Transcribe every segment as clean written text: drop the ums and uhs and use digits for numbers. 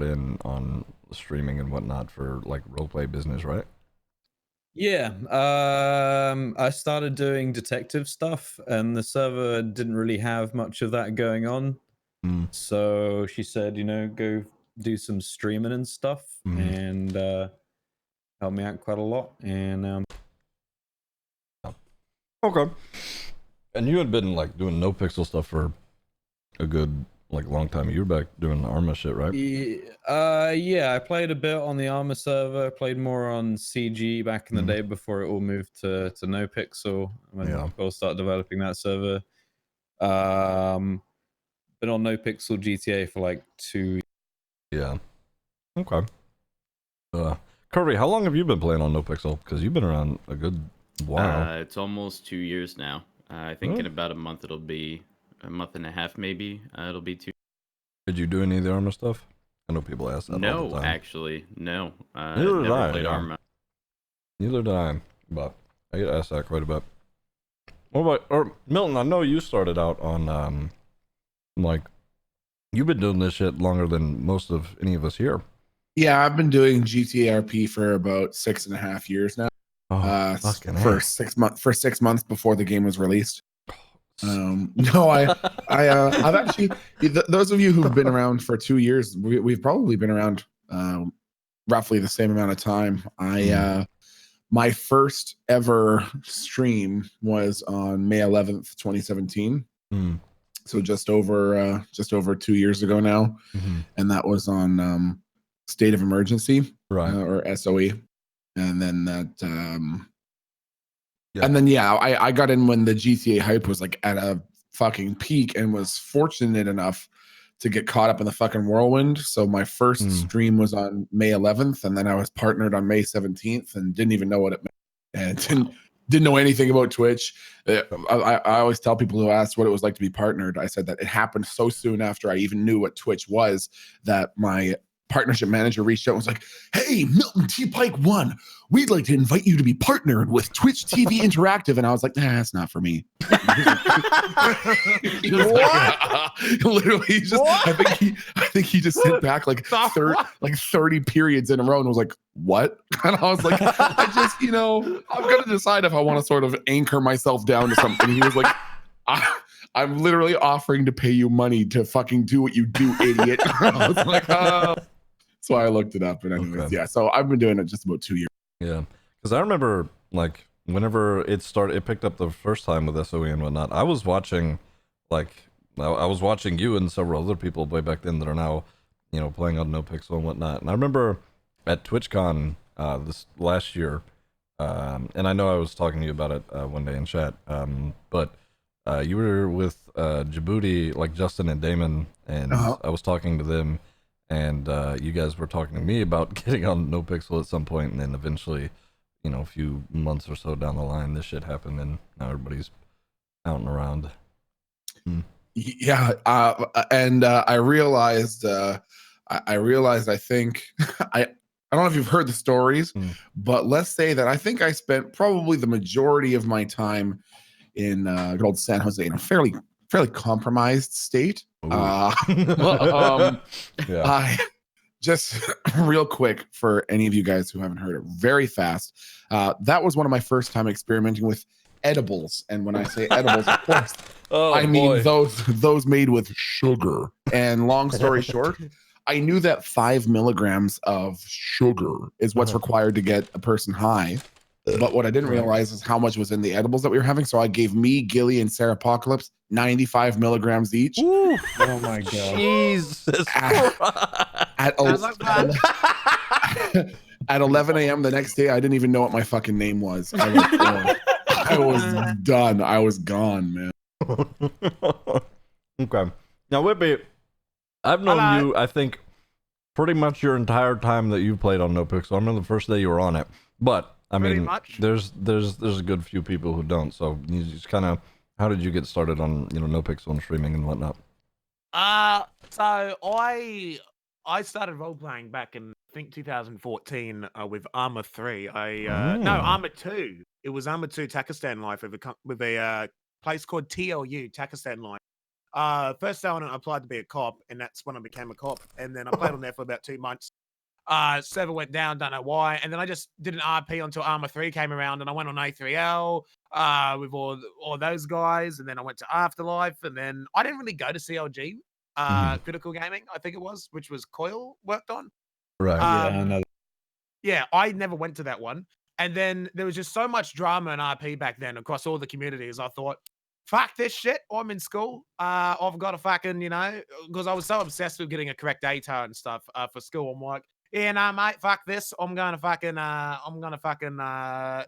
in on streaming and whatnot for like roleplay business, right? Yeah, I started doing detective stuff, and the server didn't really have much of that going on. So she said, go do some streaming and stuff, and helped me out quite a lot. And okay. And you had been like doing no pixel stuff for a good like long time. You were back doing Arma shit, right? Yeah, I played a bit on the Arma server. Played more on CG back in the day before it all moved to no pixel when people started developing that server. Been on no pixel GTA for like 2 years. Yeah. Okay. Curvy, how long have you been playing on no pixel? Because you've been around a good while. It's almost 2 years now. I think in about a month it'll be a month and a half, maybe. It'll be 2. Did you do any of the Arma stuff? I know people ask that all the time. Actually, no. Neither did I. Played Arma. Neither did I, but I get asked that quite a bit. What about, or Milton, I know you started out on, like, you've been doing this shit longer than most of any of us here. Yeah, I've been doing GTA RP for about 6.5 years now. For 6 months. For 6 months before the game was released. No, I've actually. Those of you who've been around for 2 years, we've probably been around roughly the same amount of time. My first ever stream was on May 11th, 2017. So just over 2 years ago now, and that was on State of Emergency, right, or SOE, and then that. And then I got in when the GTA hype was like at a fucking peak, and was fortunate enough to get caught up in the fucking whirlwind. So my first stream was on May 11th, and then I was partnered on May 17th, and didn't even know what it meant, and didn't know anything about Twitch. I always tell people who ask what it was like to be partnered, I said that it happened so soon after I even knew what Twitch was that my partnership manager reached out and was like, "Hey, MiltontPike1, we'd like to invite you to be partnered with Twitch TV Interactive." And I was like, "Nah, that's not for me." Literally, just what? I think he just sent back like 30 periods in a row and was like, "What?" And I was like, "I just, I'm gonna decide if I want to sort of anchor myself down to something." And he was like, I'm literally offering to pay you money to fucking do what you do, idiot. I was like, oh. So I looked it up, and anyways, yeah. So I've been doing it just about 2 years. Yeah, because I remember like whenever it picked up the first time with SOE and whatnot. I was watching, I was watching you and several other people way back then that are now, playing on NoPixel and whatnot. And I remember at TwitchCon this last year, and I know I was talking to you about it one day in chat, but you were with Djibouti, like Justin and Damon, and I was talking to them. And you guys were talking to me about getting on NoPixel at some point, and then eventually, a few months or so down the line, this shit happened, and now everybody's out and around. Yeah, and I realized, I think, I don't know if you've heard the stories, but let's say that I think I spent probably the majority of my time in good old San Jose in a fairly compromised state. I just real quick for any of you guys who haven't heard it, very fast. That was one of my first time experimenting with edibles, and when I say edibles, of course, I mean those made with sugar. And long story short, I knew that 5 milligrams of sugar is what's required to get a person high. But what I didn't realize is how much was in the edibles that we were having. So I gave me, Gilly, and Sarah Apocalypse 95 milligrams each. Ooh. Oh my god! Jesus! At 11 a.m. the next day, I didn't even know what my fucking name was. I was done. I was gone, man. Okay. Now, Whippy, I've known you, I think, pretty much your entire time that you played on NoPixel. I remember the first day you were on it, but I mean, there's a good few people who don't. So you just kind of, how did you get started on NoPixel and streaming and whatnot? So I started role playing back in I think 2014 with Arma 3. No, Arma 2. It was Arma 2 Takistan Life with a place called TLU Takistan Life. First day I applied to be a cop, and that's when I became a cop. And then I played on there for about 2 months. Server went down, don't know why. And then I just did an RP until Arma 3 came around, and I went on A3L with all those guys. And then I went to Afterlife, and then I didn't really go to CLG, Critical Gaming, I think it was, which was Coil worked on. Right. Yeah, I know. Yeah, I never went to that one. And then there was just so much drama in RP back then across all the communities. I thought, fuck this shit. I'm in school. I've got to fucking, because I was so obsessed with getting a correct ATAR and stuff for school. I'm like, yeah, nah, mate, fuck this. I'm gonna fucking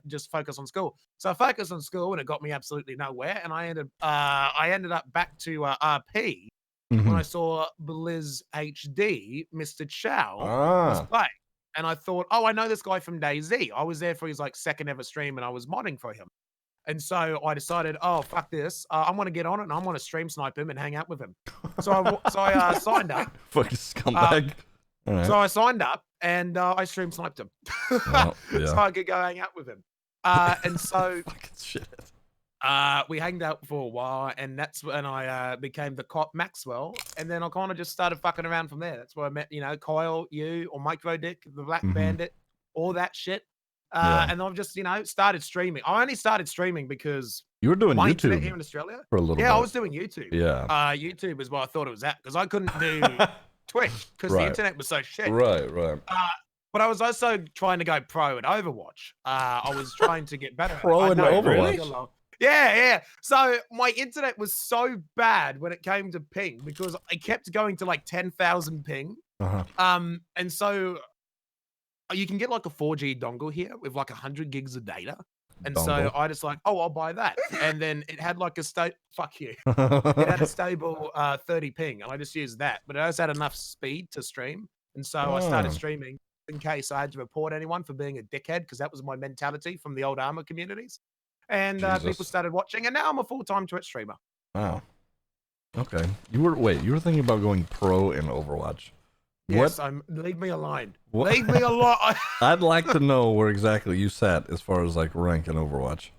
just focus on school. So I focused on school, and it got me absolutely nowhere. And I ended up back to RP when I saw Blizz HD, Mr. Chow was playing. And I thought, oh, I know this guy from DayZ. I was there for his second ever stream, and I was modding for him. And so I decided, oh, fuck this. I'm going to get on it, and I'm going to stream snipe him and hang out with him. So I signed up. Fucking scumbag. Right. So I signed up, and I stream sniped him. Well, yeah. So I could go hang out with him. And so Fucking shit. we hanged out for a while, and that's when I became the cop Maxwell. And then I kind of just started fucking around from there. That's where I met, Kyle, you, or Micro Dick, the Black Bandit, all that shit. And I've just, started streaming. I only started streaming because you were doing YouTube here in Australia for a little bit. Yeah, I was doing YouTube. Yeah. YouTube is what I thought it was at, because I couldn't do Twitch because the internet was so shit. Right. But I was also trying to go pro at Overwatch. I was trying to get better. Pro in Overwatch? Really? Yeah. So my internet was so bad when it came to ping, because I kept going to 10,000 ping. And so you can get a 4G dongle here with 100 gigs of data. And so I just I'll buy that. And then it had fuck you. It had a stable 30 ping, and I just used that. But it also had enough speed to stream. And so I started streaming in case I had to report anyone for being a dickhead, because that was my mentality from the old Armor communities. And people started watching, and now I'm a full-time Twitch streamer. Wow. Okay. You were thinking about going pro in Overwatch. Yes, leave me alone. What? Leave me alone. I'd like to know where exactly you sat as far as rank in Overwatch.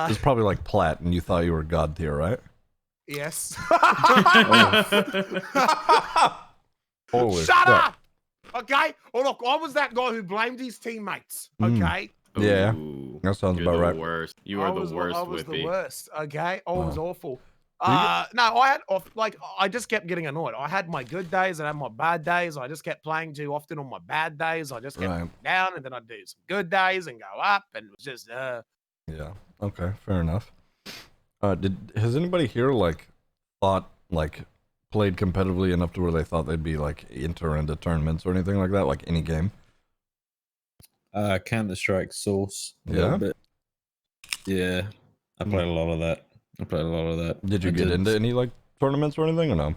It's probably plat, and you thought you were god tier, right? Yes. Holy Shut up! Okay? Oh, look, I was that guy who blamed his teammates. Okay? Yeah. Ooh, That sounds about right. Worst. You are the worst, I was Whippy. the worst, okay? I was awful. No, I had I just kept getting annoyed. I had my good days and I had my bad days. I just kept playing too often on my bad days. I just kept going down, and then I'd do some good days and go up, and it was just Yeah. Okay, fair enough. Has anybody here played competitively enough to where they thought they'd be enter into tournaments or anything like that, any game? Counter-Strike Source. Yeah. Yeah. I played a lot of that. Did you get into any tournaments or anything, or no?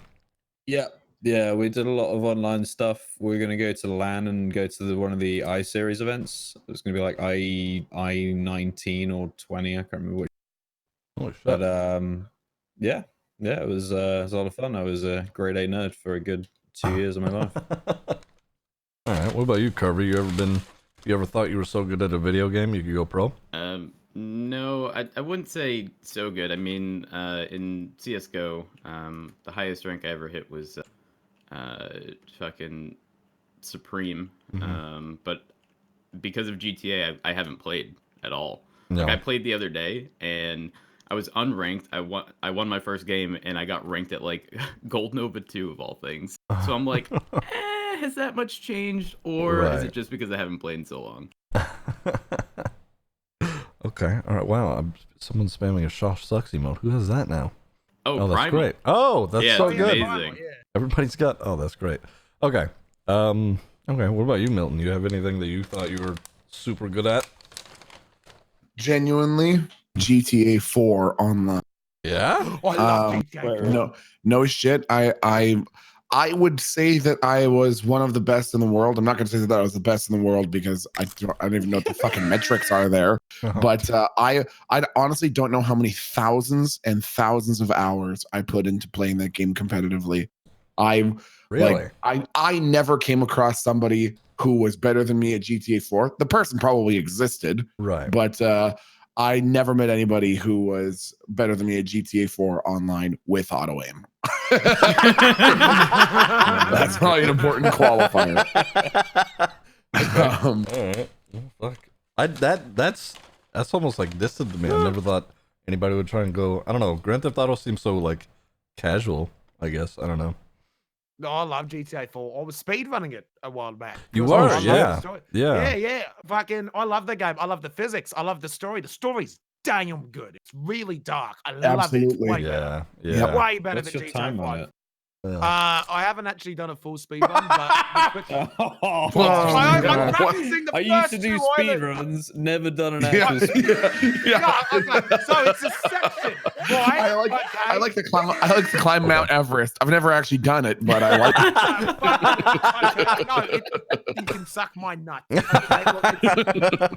Yeah, we did a lot of online stuff. We're gonna go to LAN and go to one of the I series events. It's gonna be I-19 or 20. I can't remember which. Oh shit! But yeah, it was a lot of fun. I was a grade A nerd for a good 2 years of my life. All right. What about you, Curvy? You ever thought you were so good at a video game you could go pro? No, I wouldn't say so good. I mean, in CSGO, the highest rank I ever hit was fucking Supreme. But because of GTA, I haven't played at all. No. I played the other day, and I was unranked. I won my first game, and I got ranked at Gold Nova 2 of all things. So I'm like, has that much changed, or is it just because I haven't played in so long? Okay. All right. Wow. Someone's spamming a Shosh Sucks emote. Who has that now? Oh, that's Primal. great. Oh, that's so good. Amazing. Everybody's got. Oh, that's great. Okay. Okay. What about you, Milton? You have anything that you thought you were super good at? Genuinely, GTA 4 online. Yeah. Oh, I love GTA 4. No shit. I would say that I was one of the best in the world. I'm not going to say that I was the best in the world because I don't even know what the fucking metrics are there. But I honestly don't know how many thousands and thousands of hours I put into playing that game competitively. I never came across somebody who was better than me at GTA 4. The person probably existed, right? But I never met anybody who was better than me at GTA 4 online with auto aim. That's probably an important qualifier. All right. Well, fuck. That's almost like distant to me. I never thought anybody would try and go. I don't know. Grand Theft Auto seems so like casual. I guess I don't know. No, I love GTA 4. I was speedrunning it a while back. You Because I were, love the yeah. story. Yeah. Yeah. Fucking, I love the game. I love the physics. I love the story. The story's damn good. It's really dark. I love it. It's Absolutely. way better. Yeah. Way better What's than your GTA time 5. on it? I haven't actually done a full speed run, but Oh, I'm practicing the I first used to do two speed islands. runs, never done an Yeah. actual speed run. Yeah, okay. So it's a section, right? I like to climb Mount Everest. I've never actually done it, but I like it. You can suck my nuts. Okay? Look,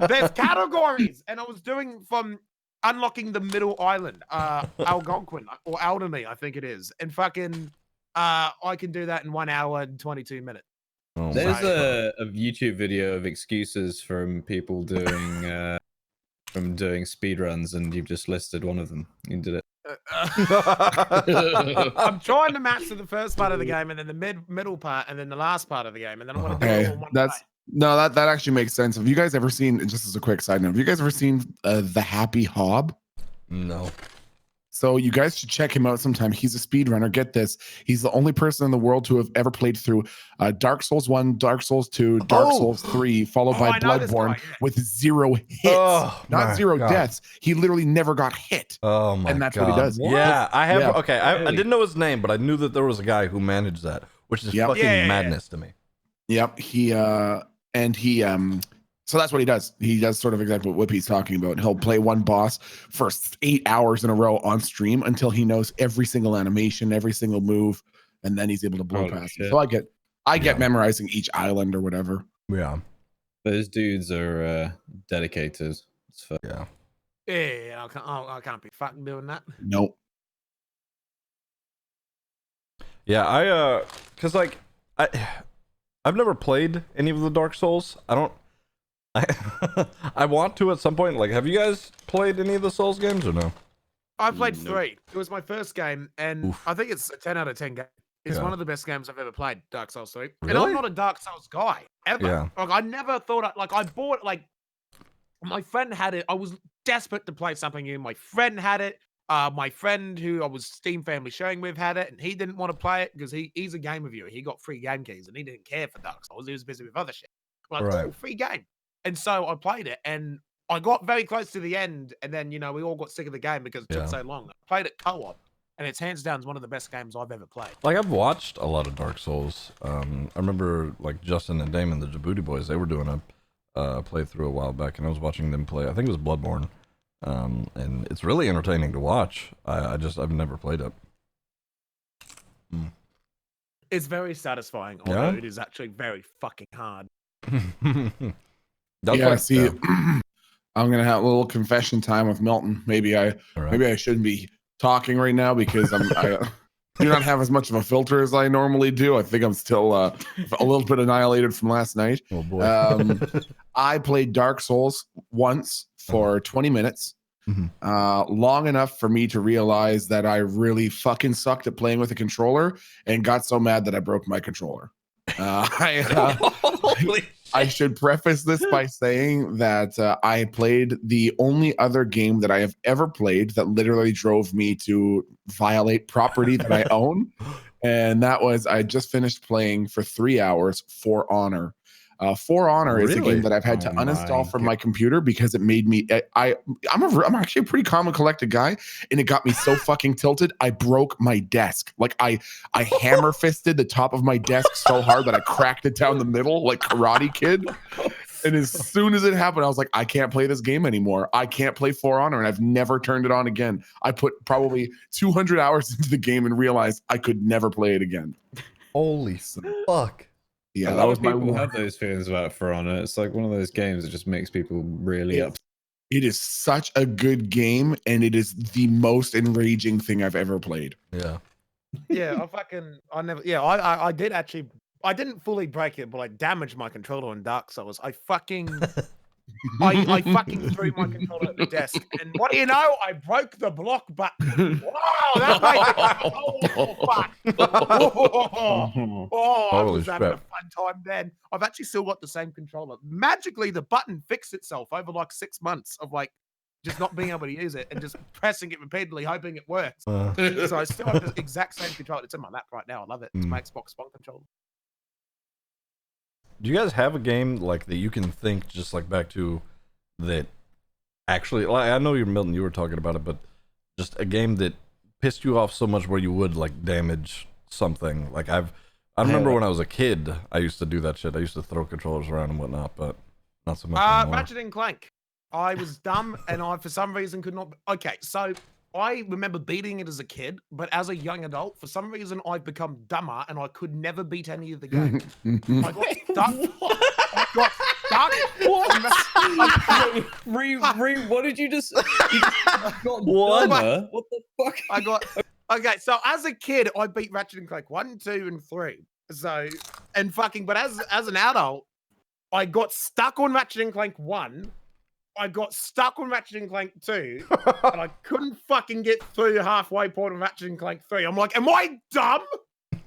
there's categories, and I was doing from unlocking the middle island, Algonquin or Alderney, I think it is, and fucking, I can do that in 1 hour and 22 minutes. Oh, There's Right. a YouTube video of excuses from people doing speed runs, and you've just listed one of them. You did it. I'm trying to master the first part of the game, and then the middle part, and then the last part of the game, and then I want to do it all in one day. that actually makes sense. Have you guys ever seen, just as a quick side note, have you guys ever seen The Happy Hob? No. So you guys should check him out sometime. He's a speedrunner. Get this. He's the only person in the world to have ever played through Dark Souls 1, Dark Souls 2, Dark Souls 3, followed by I know this Bloodborne guy, yeah. with 0 hits. Oh, Not my 0 God. deaths. He literally never got hit. Oh my god. And that's what he does. Yeah, I have. Yeah. Okay, I didn't know his name, but I knew that there was a guy who managed that, which is Yep. fucking Yeah. madness to me. Yep. So that's what he does. He does sort of exactly what Whippy's talking about. He'll play one boss for 8 hours in a row on stream until he knows every single animation, every single move, and then he's able to blow Holy past it. shit. So I get Yeah. memorizing each island or whatever. Yeah. Those dudes are dedicated. It's fuck. Yeah. Yeah, I can't be fucking doing that. Nope. Yeah, cause like I've never played any of the Dark Souls. I want to at some point. Like, have you guys played any of the Souls games or no? I played Nope. 3. It was my first game, and Oof. I think it's a 10 out of 10 game. It's Yeah. one of the best games I've ever played, Dark Souls 3. And Really? I'm not a Dark Souls guy, ever. Yeah. Like, I never thought, I bought, my friend had it. I was desperate to play something new. My friend had it. My friend who I was Steam Family sharing with had it, and he didn't want to play it because he's a game reviewer. He got free game keys, and he didn't care for Dark Souls. He was busy with other shit. I'm like, Right. oh, free game. And so I played it, and I got very close to the end, and then, we all got sick of the game because it Yeah. took so long. I played it co-op, and it's hands down one of the best games I've ever played. Like, I've watched a lot of Dark Souls. I remember like Justin and Damon, the Djibouti boys, they were doing a playthrough a while back, and I was watching them play. I think it was Bloodborne. And it's really entertaining to watch. I've never played it. It's very satisfying, Yeah? although it is actually very fucking hard. That's Yeah, like, see, I'm gonna have a little confession time with Milton. Maybe I shouldn't be talking right now because I do not have as much of a filter as I normally do. I think I'm still a little bit annihilated from last night. Oh boy. I played Dark Souls once for 20 minutes, long enough for me to realize that I really fucking sucked at playing with a controller and got so mad that I broke my controller. I should preface this by saying that I played the only other game that I have ever played that literally drove me to violate property that I own. And that was, I just finished playing for 3 hours For Honor. For Honor is a Really? game that I've had to uninstall from my computer because it made me, I'm actually a pretty calm and collected guy. And it got me so fucking tilted. I broke my desk. Like I hammer fisted the top of my desk so hard that I cracked it down the middle like Karate Kid. And as soon as it happened, I was like, I can't play this game anymore. I can't play For Honor. And I've never turned it on again. I put probably 200 hours into the game and realized I could never play it again. Holy fuck. Yeah, a that lot was of my people one. have those feelings about For Honor. It's like one of those games that just makes people really upset. It is such a good game, and it is the most enraging thing I've ever played. Yeah. Yeah, I did actually, I didn't fully break it, but I damaged my controller in Dark Souls. I fucking I fucking threw my controller at the desk, and what do you know? I broke the block button. Wow, that made oh fuck! Oh, I Holy was having a shit. fun time then. I've actually still got the same controller. Magically, the button fixed itself over like 6 months of like just not being able to use it and just pressing it repeatedly, hoping it works. So I still have the exact same controller. It's in my lap right now. I love it. It's my Xbox One controller. Do you guys have a game like that you can think just like back to that actually, like, I know you're Milton, you were talking about it, but just a game that pissed you off so much where you would like damage something? Like I remember when I was a kid, I used to do that shit. I used to throw controllers around and whatnot, but not so much anymore. Ratchet and Clank. I was dumb and I, for some reason, could not. Okay, so I remember beating it as a kid, but as a young adult, for some reason, I've become dumber and I could never beat any of the games. I got stuck. I got stuck. What did you just? You just got dumber? What the fuck? I got. Okay, so as a kid, I beat Ratchet and Clank 1, 2, and 3. So, and fucking, but as an adult, I got stuck on Ratchet and Clank 1. I got stuck on Ratchet and Clank 2, and I couldn't fucking get through the halfway point of Ratchet and Clank 3. I'm like, am I dumb?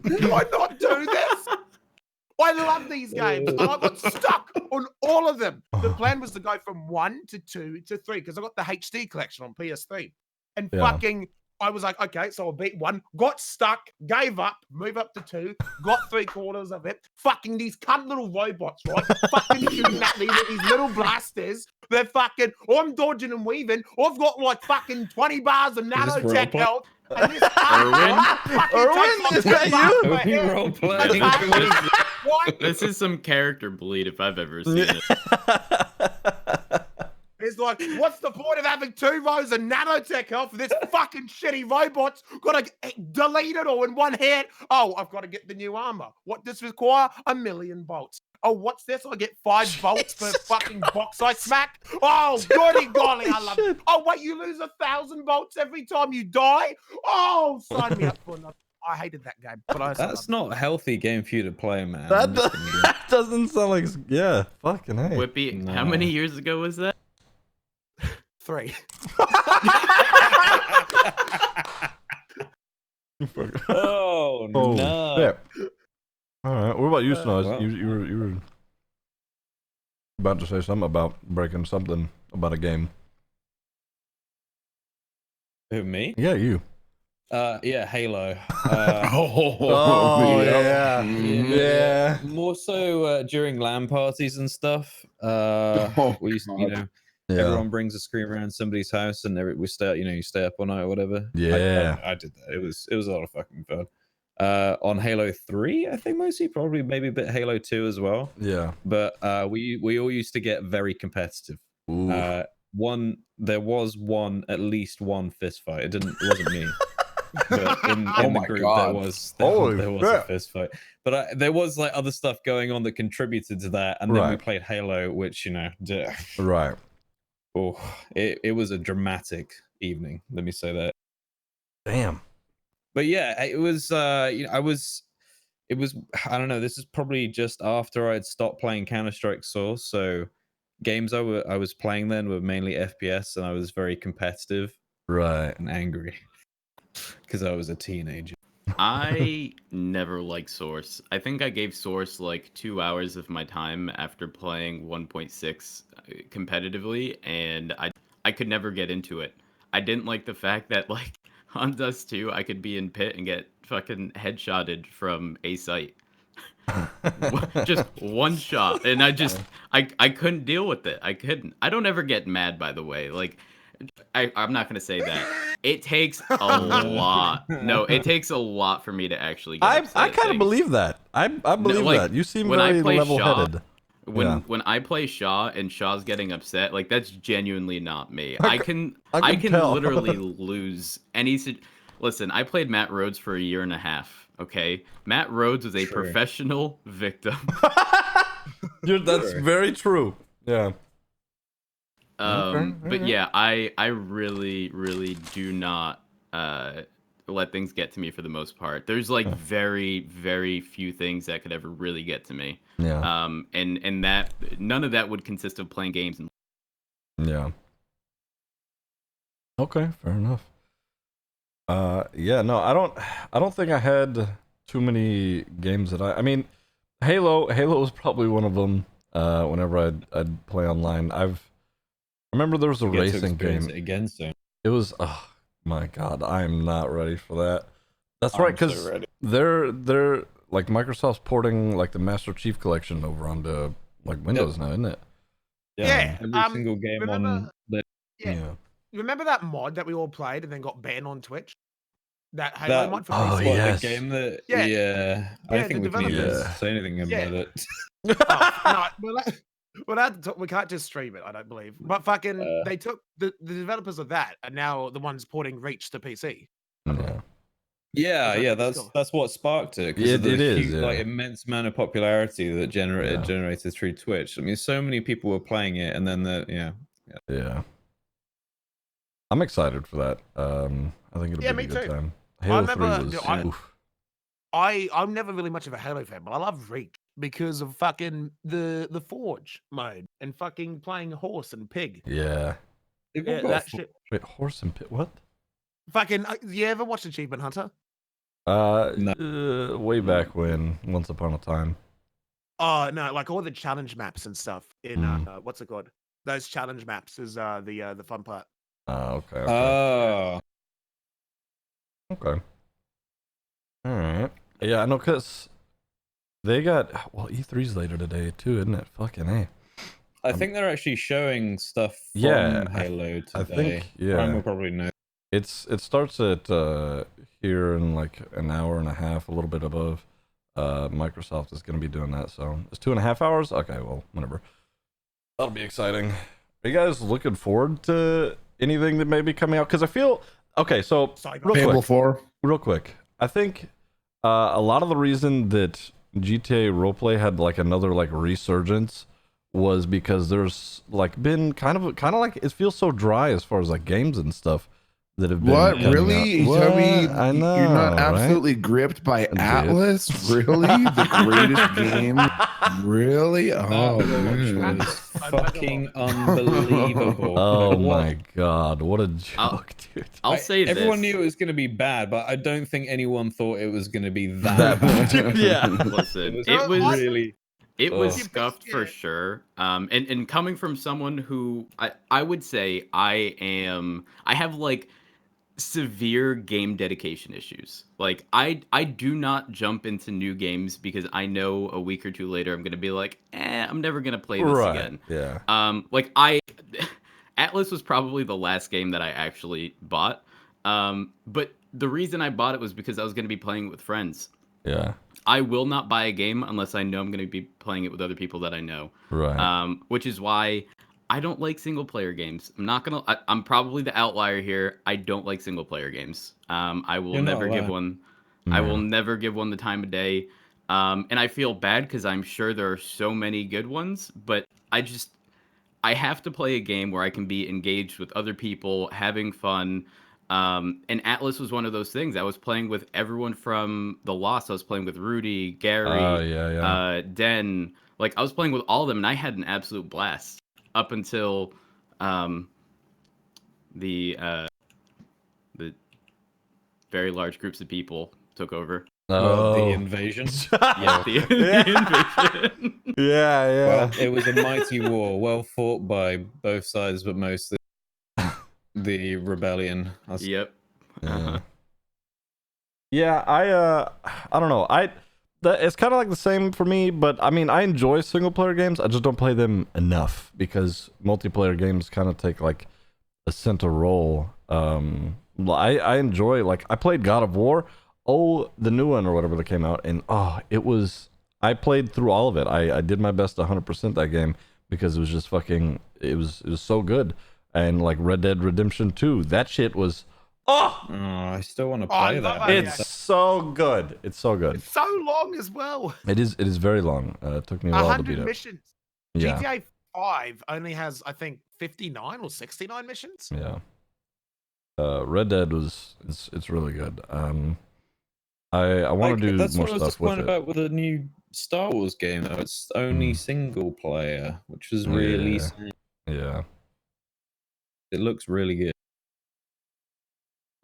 Do I not do this? I love these games, and I got stuck on all of them. The plan was to go from 1 to 2 to 3, because I got the HD collection on PS3. And fucking, I was like, okay, so I beat 1, got stuck, gave up, move up to 2, got 3/4 of it. Fucking these cunt little robots, right? Fucking shooting at me with these little blasters. They're fucking, I'm dodging and weaving. I've got like fucking 20 bars of nanotech health. And this Erwin, is that you? Role playing. This is some character bleed if I've ever seen it. It's like, what's the point of having 2 rows of nanotech health for this fucking shitty robot's gotta delete it all in one hit? Oh, I've got to get the new armor. What does this require? 1,000,000 bolts. Oh, what's this? I get 5 bolts per fucking box I smack. Oh, goody golly, I love it. Oh, wait, you lose 1,000 bolts every time you die? Oh, sign me up for another. I hated that game. But That's not a healthy game for you to play, man. That doesn't sound like, yeah, fucking hey. Whippy, how many years ago was that? 3. Oh no! Shit. All right. What about you, Snow? well. You were about to say something about breaking something about a game. Who, me? Yeah, you. Yeah, Halo. Yeah. More so during LAN parties and stuff. We used to, everyone brings a screen around somebody's house, and we stay, you stay up all night or whatever. Yeah. I did that. It was a lot of fucking fun. On Halo 3, I think mostly, probably maybe a bit Halo 2 as well. Yeah. But we all used to get very competitive. There was at least one fist fight. It wasn't me. But in the group there was a fist fight. But there was like other stuff going on that contributed to that, and then we played Halo, which Right. Oh, it was a dramatic evening. Let me say that. Damn. But yeah, it was. I don't know. This is probably just after I'd stopped playing Counter-Strike Source, so games I was playing then were mainly FPS, and I was very competitive, and angry because I was a teenager. I never liked Source. I think I gave Source like 2 hours of my time after playing 1.6 competitively, and I could never get into it. I didn't like the fact that like on Dust 2 I could be in pit and get fucking headshotted from a site. Just one shot, and I couldn't deal with it. I couldn't. I don't ever get mad, by the way. Like I'm not gonna say that. It takes a lot. No, it takes a lot for me to actually get upset I kind of believe that. I believe that. You seem very level-headed. When I play Shaw and Shaw's getting upset, like that's genuinely not me. I can literally lose any. Listen, I played Matt Rhodes for 1.5 years. Okay, Matt Rhodes was a professional victim. That's very true. Yeah. But yeah, I really, really do not let things get to me for the most part. There's like very, very few things that could ever really get to me. Yeah. And that none of that would consist of playing games and Yeah. Okay, fair enough. Yeah, no, I don't think I had too many games that I mean, Halo was probably one of them. Whenever I'd play online, I remember there was a You get to racing experience game. it again soon. It was, oh my God, I am not ready for that. That's I'm right, so because ready. they're like Microsoft's porting like the Master Chief Collection over onto like Windows now, isn't it? Yeah, Every single game remember, on the yeah. Remember that mod that we all played and then got banned on Twitch? That Halo mod for Oh, PC? what, yes. the game that Yeah. I Yeah, think the we can even developers. say anything about Yeah. it. Oh, no, we can't just stream it, I don't believe. But fucking, they took the developers of that are now the ones porting Reach to PC. Yeah, Which I yeah, think is cool. that's what sparked it because of the It is, huge, yeah. like immense amount of popularity that generated through Twitch. I mean, so many people were playing it, and then Yeah. I'm excited for that. I think it'll be a me good too. time. Halo 3 remember, was dude, oof. I'm never really much of a Halo fan, but I love Reach because of fucking the Forge mode and fucking playing horse and pig. Yeah. Yeah, that shit. Wait, horse and pit? What? Fucking, you ever watched Achievement Hunter? Way back when, once upon a time. Oh no, like all the challenge maps and stuff in what's it called? Those challenge maps is the fun part. Okay. Oh, Okay. All right. Yeah, I know, cause they got E3's later today too, isn't it? Fucking A. I think they're actually showing stuff from Yeah, Halo today. I think, yeah. Prime will probably know. It starts at here in like an hour and a half, a little bit above. Microsoft is going to be doing that, so it's 2.5 hours. Okay, well, whatever. That'll be exciting. Are you guys looking forward to anything that may be coming out? Because I feel okay. So Fable 4. real quick, I think a lot of the reason that GTA Roleplay had like another like resurgence was because there's like been kind of like it feels so dry as far as like games and stuff that have been What? coming Really? out. You tell me I know, you're not right? absolutely gripped by Dude. Atlas? Really? The greatest game? Really? Oh, That man. launch was fucking unbelievable. Oh What- my God, what a joke, dude. I'll say everyone this. knew it was going to be bad, but I don't think anyone thought it was going to be that bad. Yeah. Listen, It it was was really. It was Ugh. scuffed for sure. And coming from someone who I would say I have like severe game dedication issues. Like I do not jump into new games because I know a week or two later I'm gonna be like, I'm never gonna play this again. Yeah. Like Atlas was probably the last game that I actually bought. But the reason I bought it was because I was gonna be playing it with friends. Yeah. I will not buy a game unless I know I'm going to be playing it with other people that I know. Right. Which is why I don't like single player games. I'm probably the outlier here. I don't like single player games. I will never give one. I will never give one the time of day. And I feel bad because I'm sure there are so many good ones, but I have to play a game where I can be engaged with other people, having fun. And Atlas was one of those things. I was playing with everyone from The Lost. I was playing with Rudy, Gary, Den. Like I was playing with all of them, and I had an absolute blast up until the very large groups of people took over. The invasion. The invasion. Yeah. Well, it was a mighty war, well fought by both sides, but mostly the rebellion. Yep. Yeah, I don't know. It's kind of like the same for me, but I mean, I enjoy single player games. I just don't play them enough because multiplayer games kind of take like a center role. I enjoy, like, I played God of War, the new one or whatever that came out, and I played through all of it. I did my best to 100% that game because it was just fucking, it was so good. And like Red Dead Redemption 2, that shit was I still want to play that. It's so good. It's so good. It's so long as well. It is very long. It took me a while to beat 100 it. missions. Yeah. GTA 5 only has, I think, 59 or 69 missions. Yeah. Red Dead it's really good. I want to do that's more what I was stuff with disappointed it. about with the new Star Wars game, though. It's only single player, which is really sad. Yeah. It looks really good.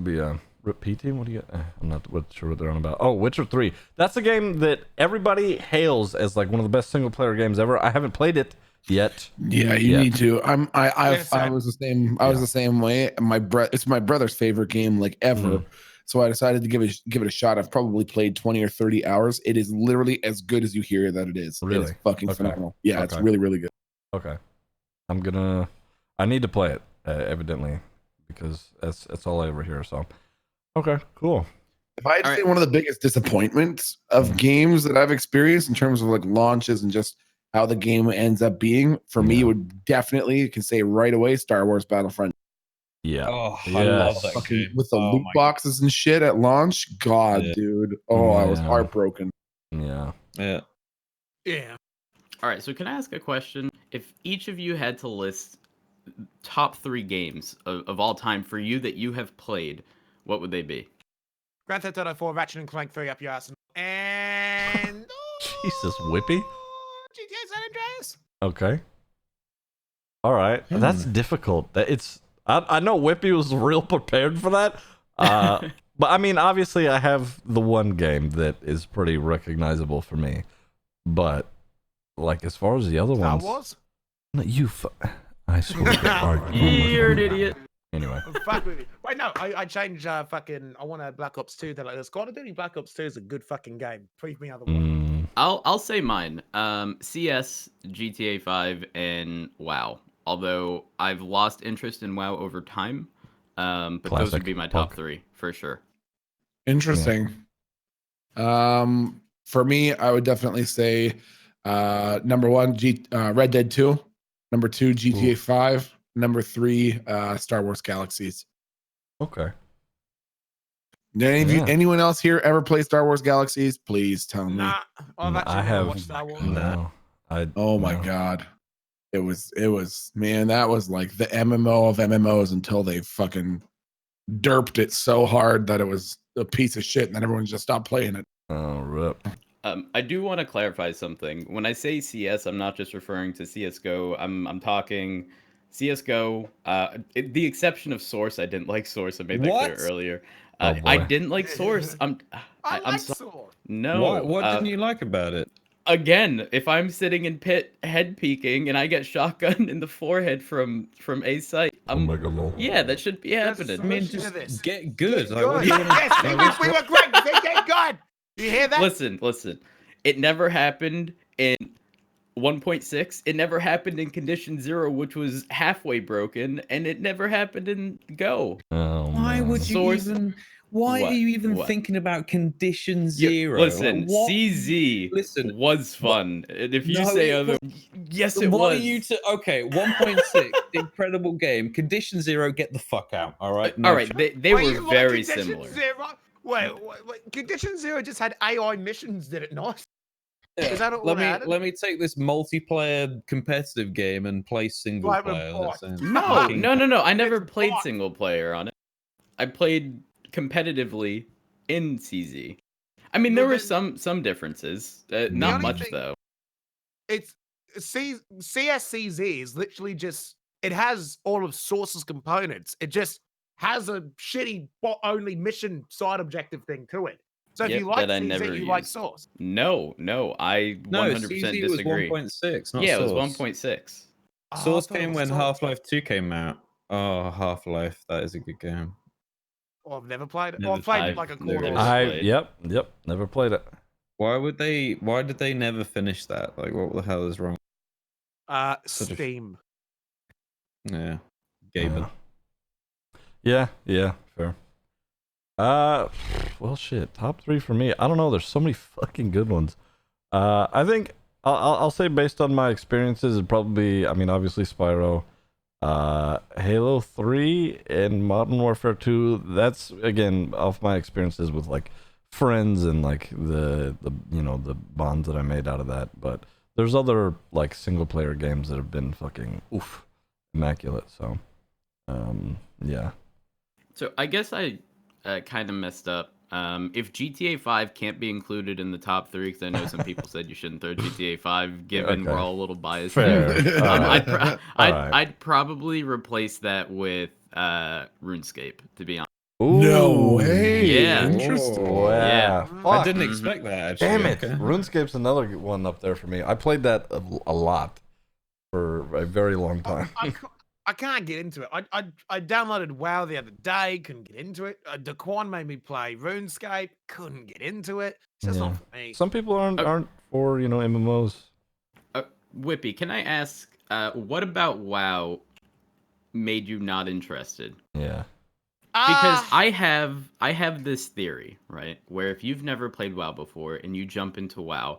Be repeating. What do you? I'm not sure what they're on about. Oh, Witcher 3. That's a game that everybody hails as like one of the best single player games ever. I haven't played it yet. Yeah, you need to. I Listen. was the same. I was the same way. It's my brother's favorite game like ever. So I decided to give it a shot. I've probably played 20 or 30 hours. It is literally as good as you hear that it is. Really? It is fucking phenomenal. Yeah, it's really, really good. Okay. I need to play it, evidently, because that's all I ever hear. So, okay, cool. If I had to say one of the biggest disappointments of games that I've experienced in terms of like launches and just how the game ends up being, for me, would definitely, you can say right away, Star Wars Battlefront. Yeah. Oh, I love that game. With the loot boxes and shit at launch. God, dude. Oh, I was heartbroken. Yeah. Yeah. Yeah. All right, so can I ask a question? If each of you had to list top 3 games of all time for you that you have played, what would they be? Grand Theft Auto 4, Ratchet and Clank 3 up your ass, and Jesus, Whippy. GTA San Andreas. Okay. All right, that's difficult. I know Whippy was real prepared for that. But I mean, obviously, I have the one game that is pretty recognizable for me. But like, as far as the other Star ones, Wars? No, I swear to God. You're an idiot. Anyway, Fuck with you. Wait, no, I changed fucking. I want a Black Ops 2. They're like, this Call of Duty Black Ops 2 is a good fucking game. Prove me otherwise. I'll say mine. CS, GTA 5, and WoW. Although I've lost interest in WoW over time, but those would be my top 3 for sure. Interesting. For me, I would definitely say number 1, Red Dead 2. Number 2, GTA 5. Number 3, Star Wars Galaxies. okay. Did anyone else here ever play Star Wars Galaxies? Please tell me. Nah, I've actually never watched Star Wars. No. My God. It was, man, that was like the MMO of MMOs until they fucking derped it so hard that it was a piece of shit and then everyone just stopped playing it. Oh, rip. I do want to clarify something. When I say CS, I'm not just referring to CSGO. I'm talking CSGO. The exception of Source. I didn't like Source. I made that clear earlier. I didn't like Source. I'm like sorry. Source. No. What didn't you like about it? Again, if I'm sitting in pit head peeking and I get shotgun in the forehead from a site, yeah, that should be happening. I mean, just get good. Like, what Good. do you wanna- Yes, we were great. They get good. You hear that? Listen. It never happened in 1.6. It never happened in Condition 0, which was halfway broken, and it never happened in Go. Oh, Why would you Source- even? Why What? are you even What? thinking about Condition Yeah, 0? listen, Like, what- CZ Listen, was fun. And if you No, say it other, yes, it what was. are you to? Okay, 1.6, incredible game. Condition 0, get the fuck out. All right. All right, they Wait, were you like very Condition similar. Zero? Wait, Condition 0 just had AI missions, did it not? Is that all let me take this multiplayer competitive game and play single Right, player. report. That sounds No. fucking- I never It's played bought. single player on it. I played competitively in CZ. I mean, there were some differences. Not only much thing- though. It's CSCZ is literally just it has all of Source's components. It just has a shitty bot-only mission side objective thing to it. So if Yep, you like that I CZ, never you like used. Source. No, I 100% CZ was disagree. 1.6, not Yeah, it was Source. 1.6. Source I thought it came was when Source. Half-Life 2 came out. Oh, Half-Life, that is a good game. Oh, I've never played it. Never- Well, I've played I've like a never quarter. played. Yep, never played it. Why did they never finish that? Like, what the hell is wrong? Sort of- Steam. Yeah. Gaben. Yeah, fair. Well, shit. Top 3 for me. I don't know. There's so many fucking good ones. I think I'll say based on my experiences, it'd probably be, I mean, obviously Spyro, Halo 3, and Modern Warfare 2. That's again off my experiences with like friends and like the the bonds that I made out of that. But there's other like single player games that have been fucking immaculate. So, yeah. So I guess I kind of messed up If GTA 5 can't be included in the top 3, because I know some people said you shouldn't throw GTA 5, given we're all a little biased Fair. here. Alright. I'd probably replace that with RuneScape, to be honest. No way. Yeah. Interesting. Wow. Yeah. Fuck. I didn't expect that, actually. Damn it. Okay. RuneScape's another one up there for me. I played that a lot for a very long time. I can't get into it. I downloaded WoW the other day, couldn't get into it. Daquan made me play RuneScape, couldn't get into it. It's just not for me. Some people aren't for, MMOs. Whippy, can I ask, what about WoW made you not interested? Yeah. Because I have this theory, right? Where if you've never played WoW before and you jump into WoW,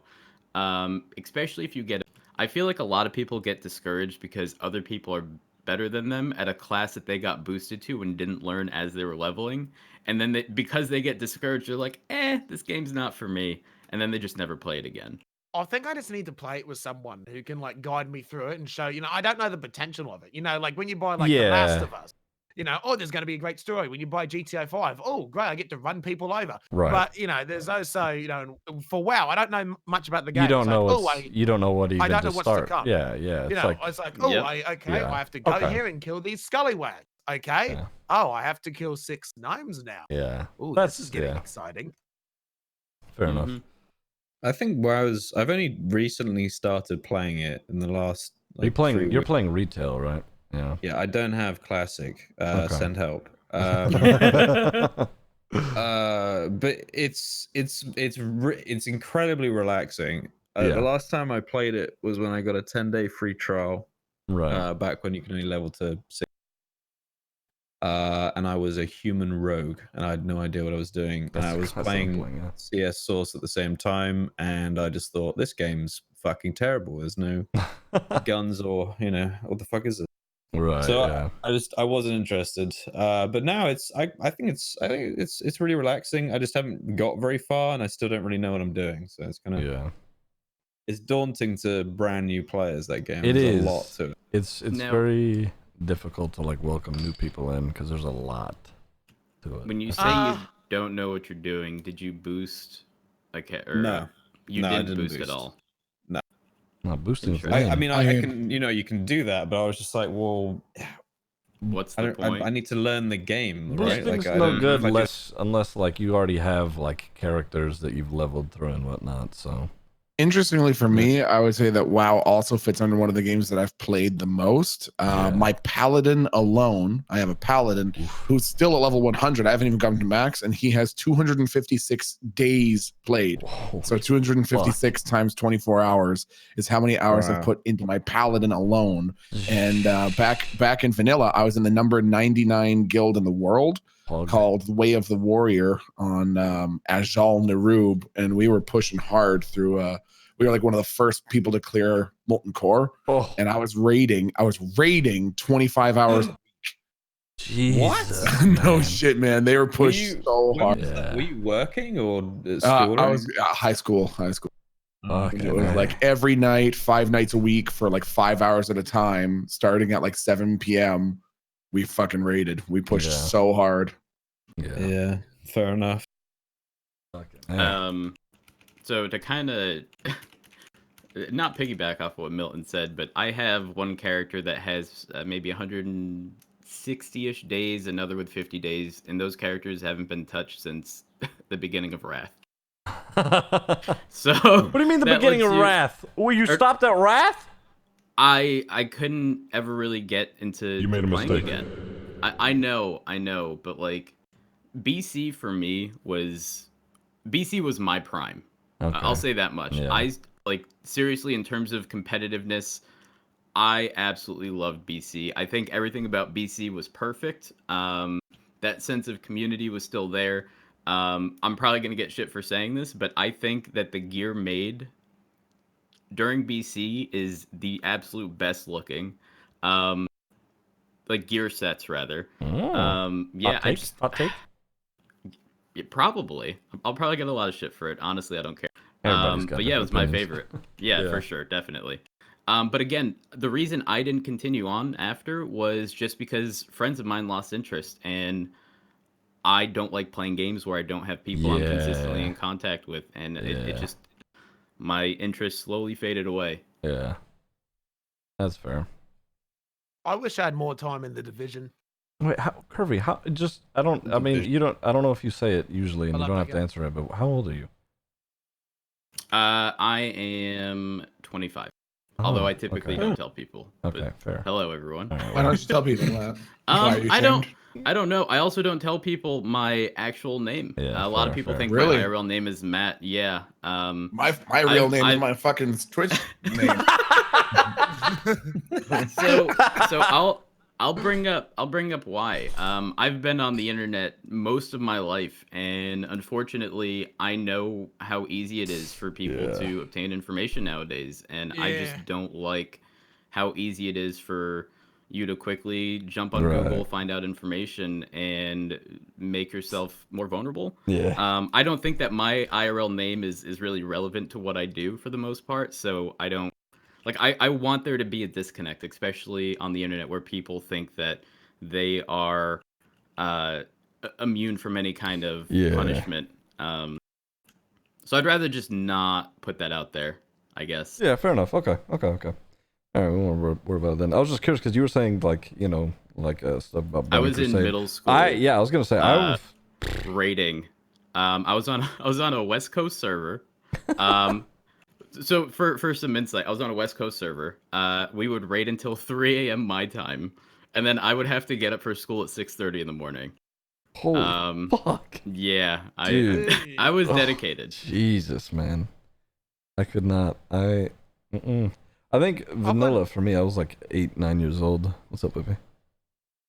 especially if you get, I feel like a lot of people get discouraged because other people are better than them at a class that they got boosted to and didn't learn as they were leveling, and then because they get discouraged, they're like, this game's not for me, and then they just never play it again. I think I just need to play it with someone who can like guide me through it and show, I don't know the potential of it. Like when you buy like The Last of Us, there's going to be a great story. When you buy GTA 5, oh, great, I get to run people over. Right. But, there's also, for WoW, I don't know much about the game. You don't know you don't know what even I don't know to what's start. to come. Yeah. It's like, oh, Yep. I have to go here and kill these scallywags. Okay. Yeah. Oh, I have to kill 6 gnomes now. Yeah. Oh, this is getting exciting. Fair enough. I think I've only recently started playing it in the last. You're playing retail, right? Yeah. Yeah, I don't have classic. Send help. But it's incredibly relaxing. The last time I played it was when I got a 10-day free trial. Right. Back when you can only level to 6. And I was a human rogue, and I had no idea what I was doing. And I was playing CS Source at the same time, and I just thought, this game's fucking terrible. There's no guns or what the fuck is it? Right. So I wasn't interested. But now I think it's really relaxing. I just haven't got very far, and I still don't really know what I'm doing. So it's kind of it's daunting to brand new players. That game. There's a lot to it. It's very difficult to welcome new people in because there's a lot to it. When you say you don't know what you're doing, did you boost? No, you didn't boost at all. No, not boosting. I mean, I can, you can do that, but I was just like, well, what's the point? I need to learn the game, right? Boosting's no good unless you already have characters that you've leveled through and whatnot. So. Interestingly for me, I would say that WoW also fits under one of the games that I've played the most. My Paladin alone, I have a Paladin who's still at level 100. I haven't even gotten to max, and he has 256 days played. So 256 times 24 hours is how many hours I've put into my Paladin alone. And back in vanilla, I was in the number 99 guild in the world. Called Way of the Warrior on Ajal Nerub, and we were pushing hard through we were like one of the first people to clear Molten Core, and I was raiding 25 hours a week. What? No shit, man. They were pushed so hard. Were you working or school? I was high school. Okay, it was like every night, 5 nights a week for 5 hours at a time, starting at 7 p.m. We fucking raided. We pushed so hard. Yeah, fair enough. So to kind of not piggyback off what Milton said, but I have one character that has maybe 160-ish days, another with 50 days, and those characters haven't been touched since the beginning of Wrath. So what do you mean the beginning of Wrath? Well, you stopped at Wrath? I couldn't ever really get into playing again. I know, but BC for me was my prime. Okay. I'll say that much. Yeah. I seriously, in terms of competitiveness, I absolutely loved BC. I think everything about BC was perfect. That sense of community was still there. I'm probably gonna get shit for saying this, but I think that the gear made during BC is the absolute best looking. Gear sets rather. Hot take? Yeah, probably. I'll probably get a lot of shit for it. Honestly, I don't care. But yeah, it was my favorite. Yeah, for sure, definitely. But again, the reason I didn't continue on after was just because friends of mine lost interest, and I don't like playing games where I don't have people I'm consistently in contact with, and it just my interest slowly faded away. Yeah, that's fair. I wish I had more time in the division. Wait, Curvy? How? Just I don't. I mean, you don't. I don't know if you say it usually, and you don't have to answer it. But how old are you? I am 25. Although I typically don't tell people. Okay, fair. Hello, everyone. Right, Why don't you tell people that? I don't know. I also don't tell people my actual name. Yeah, a lot of people think really? my IRL name is Matt. Yeah. My real name is my fucking Twitch name. so I'll bring up why. I've been on the internet most of my life, and unfortunately, I know how easy it is for people to obtain information nowadays, and I just don't like how easy it is for you to quickly jump on Google, find out information, and make yourself more vulnerable. Yeah. I don't think that my IRL name is really relevant to what I do for the most part, so I don't. Like, I want there to be a disconnect, especially on the internet where people think that they are immune from any kind of punishment. So I'd rather just not put that out there, I guess. Yeah, fair enough. Okay. All right, we won't worry about it then. I was just curious because you were saying, like, you know, like stuff about. I was in middle school. I was gonna say raiding. I was on a West Coast server. So for some insight, I was on a West Coast server. We would raid until 3 a.m. my time, and then I would have to get up for school at 6:30 in the morning. Holy fuck! Yeah, Dude. I was dedicated. Jesus, man, I could not. I think vanilla for me. I was like 8, 9 years old. What's up, Whippy?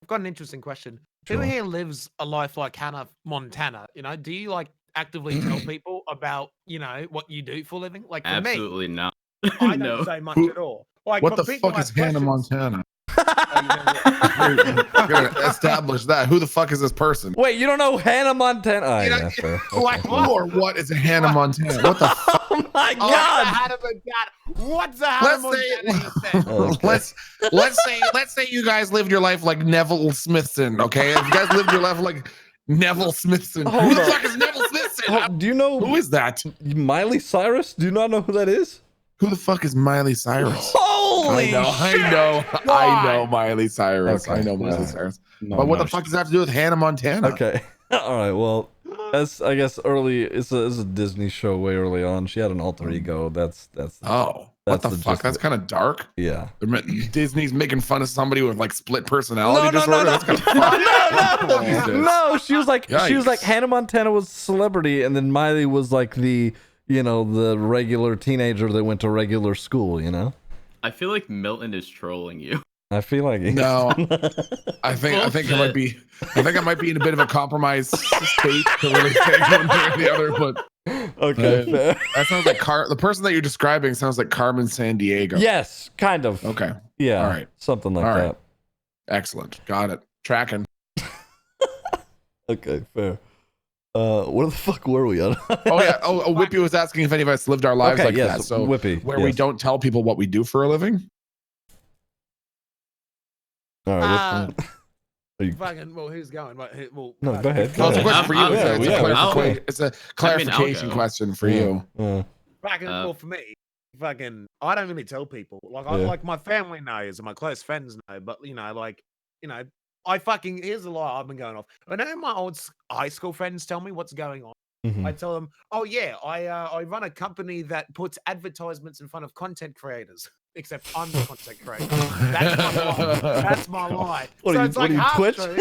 I've got an interesting question. Sure. Who here lives a life like Hannah Montana? You know, do you like actively tell people about, you know, what you do for a living? Like, for Absolutely me, not. I don't No. say much at all. Like, What for the people fuck who is have Hannah questions- Montana? Oh, We're gonna establish that. Who the fuck is this person? Wait, you don't know Hannah Montana? Oh, You know, yeah, fair. like Who or what is a Hannah Montana? What the fuck? Oh my Oh, god! Hannah Montana. What's a Hannah Montana? You said? Okay. let's say you guys lived your life like Neville Smithson, okay? If you guys lived your life like Neville Smithson, Hold who the on. fuck is Neville Smithson? Do you know Who is that? Miley Cyrus? Do you not know who that is? Who the fuck is Miley Cyrus? Holy shit! I know Miley Cyrus. Okay. I know Miley Yeah. Cyrus. No, But what no. the fuck does that have to do with Hannah Montana? Okay. All right. Well, that's I guess early. It's a Disney show way early on. She had an alter ego. That's Oh, That's what the the fuck? gist That's of it. kind of dark. yeah. Disney's making fun of somebody with like split personality No. disorder. That's kind of fucked. Jesus. No, she was like Yikes. Hannah Montana was a celebrity, and then Miley was like the the regular teenager that went to regular school. You know. I feel like Milton is trolling you. I feel like No. I think I might be in a bit of a compromised state to really say one way or the other, but Okay. fair. that sounds like the person that you're describing sounds like Carmen Sandiego. Yes, kind of. Okay. Yeah. All right. Something like All that. right. Excellent. Got it. Tracking. Okay, fair. Where the fuck were we on? Oh yeah. Oh, Whippy was asking if any of us lived our lives Okay, like yes, that. So Whippy, where we yes. don't tell people what we do for a living. All right. Fucking, well, who's going? Well, No, go ahead. Well, it's a Go question for you. I'll- It's a clarification go. question for you. Fucking, well, for me, fucking, I don't really tell people. Like, I Yeah. like my family knows and my close friends know, but I fucking, here's a lie I've been going off. I know my old high school friends tell me what's going on. Mhm. I tell them, oh yeah, I run a company that puts advertisements in front of content creators. Except I'm the content creator. That's my lie. That's my lie. What So are you, it's what are like you, half Twitch? true.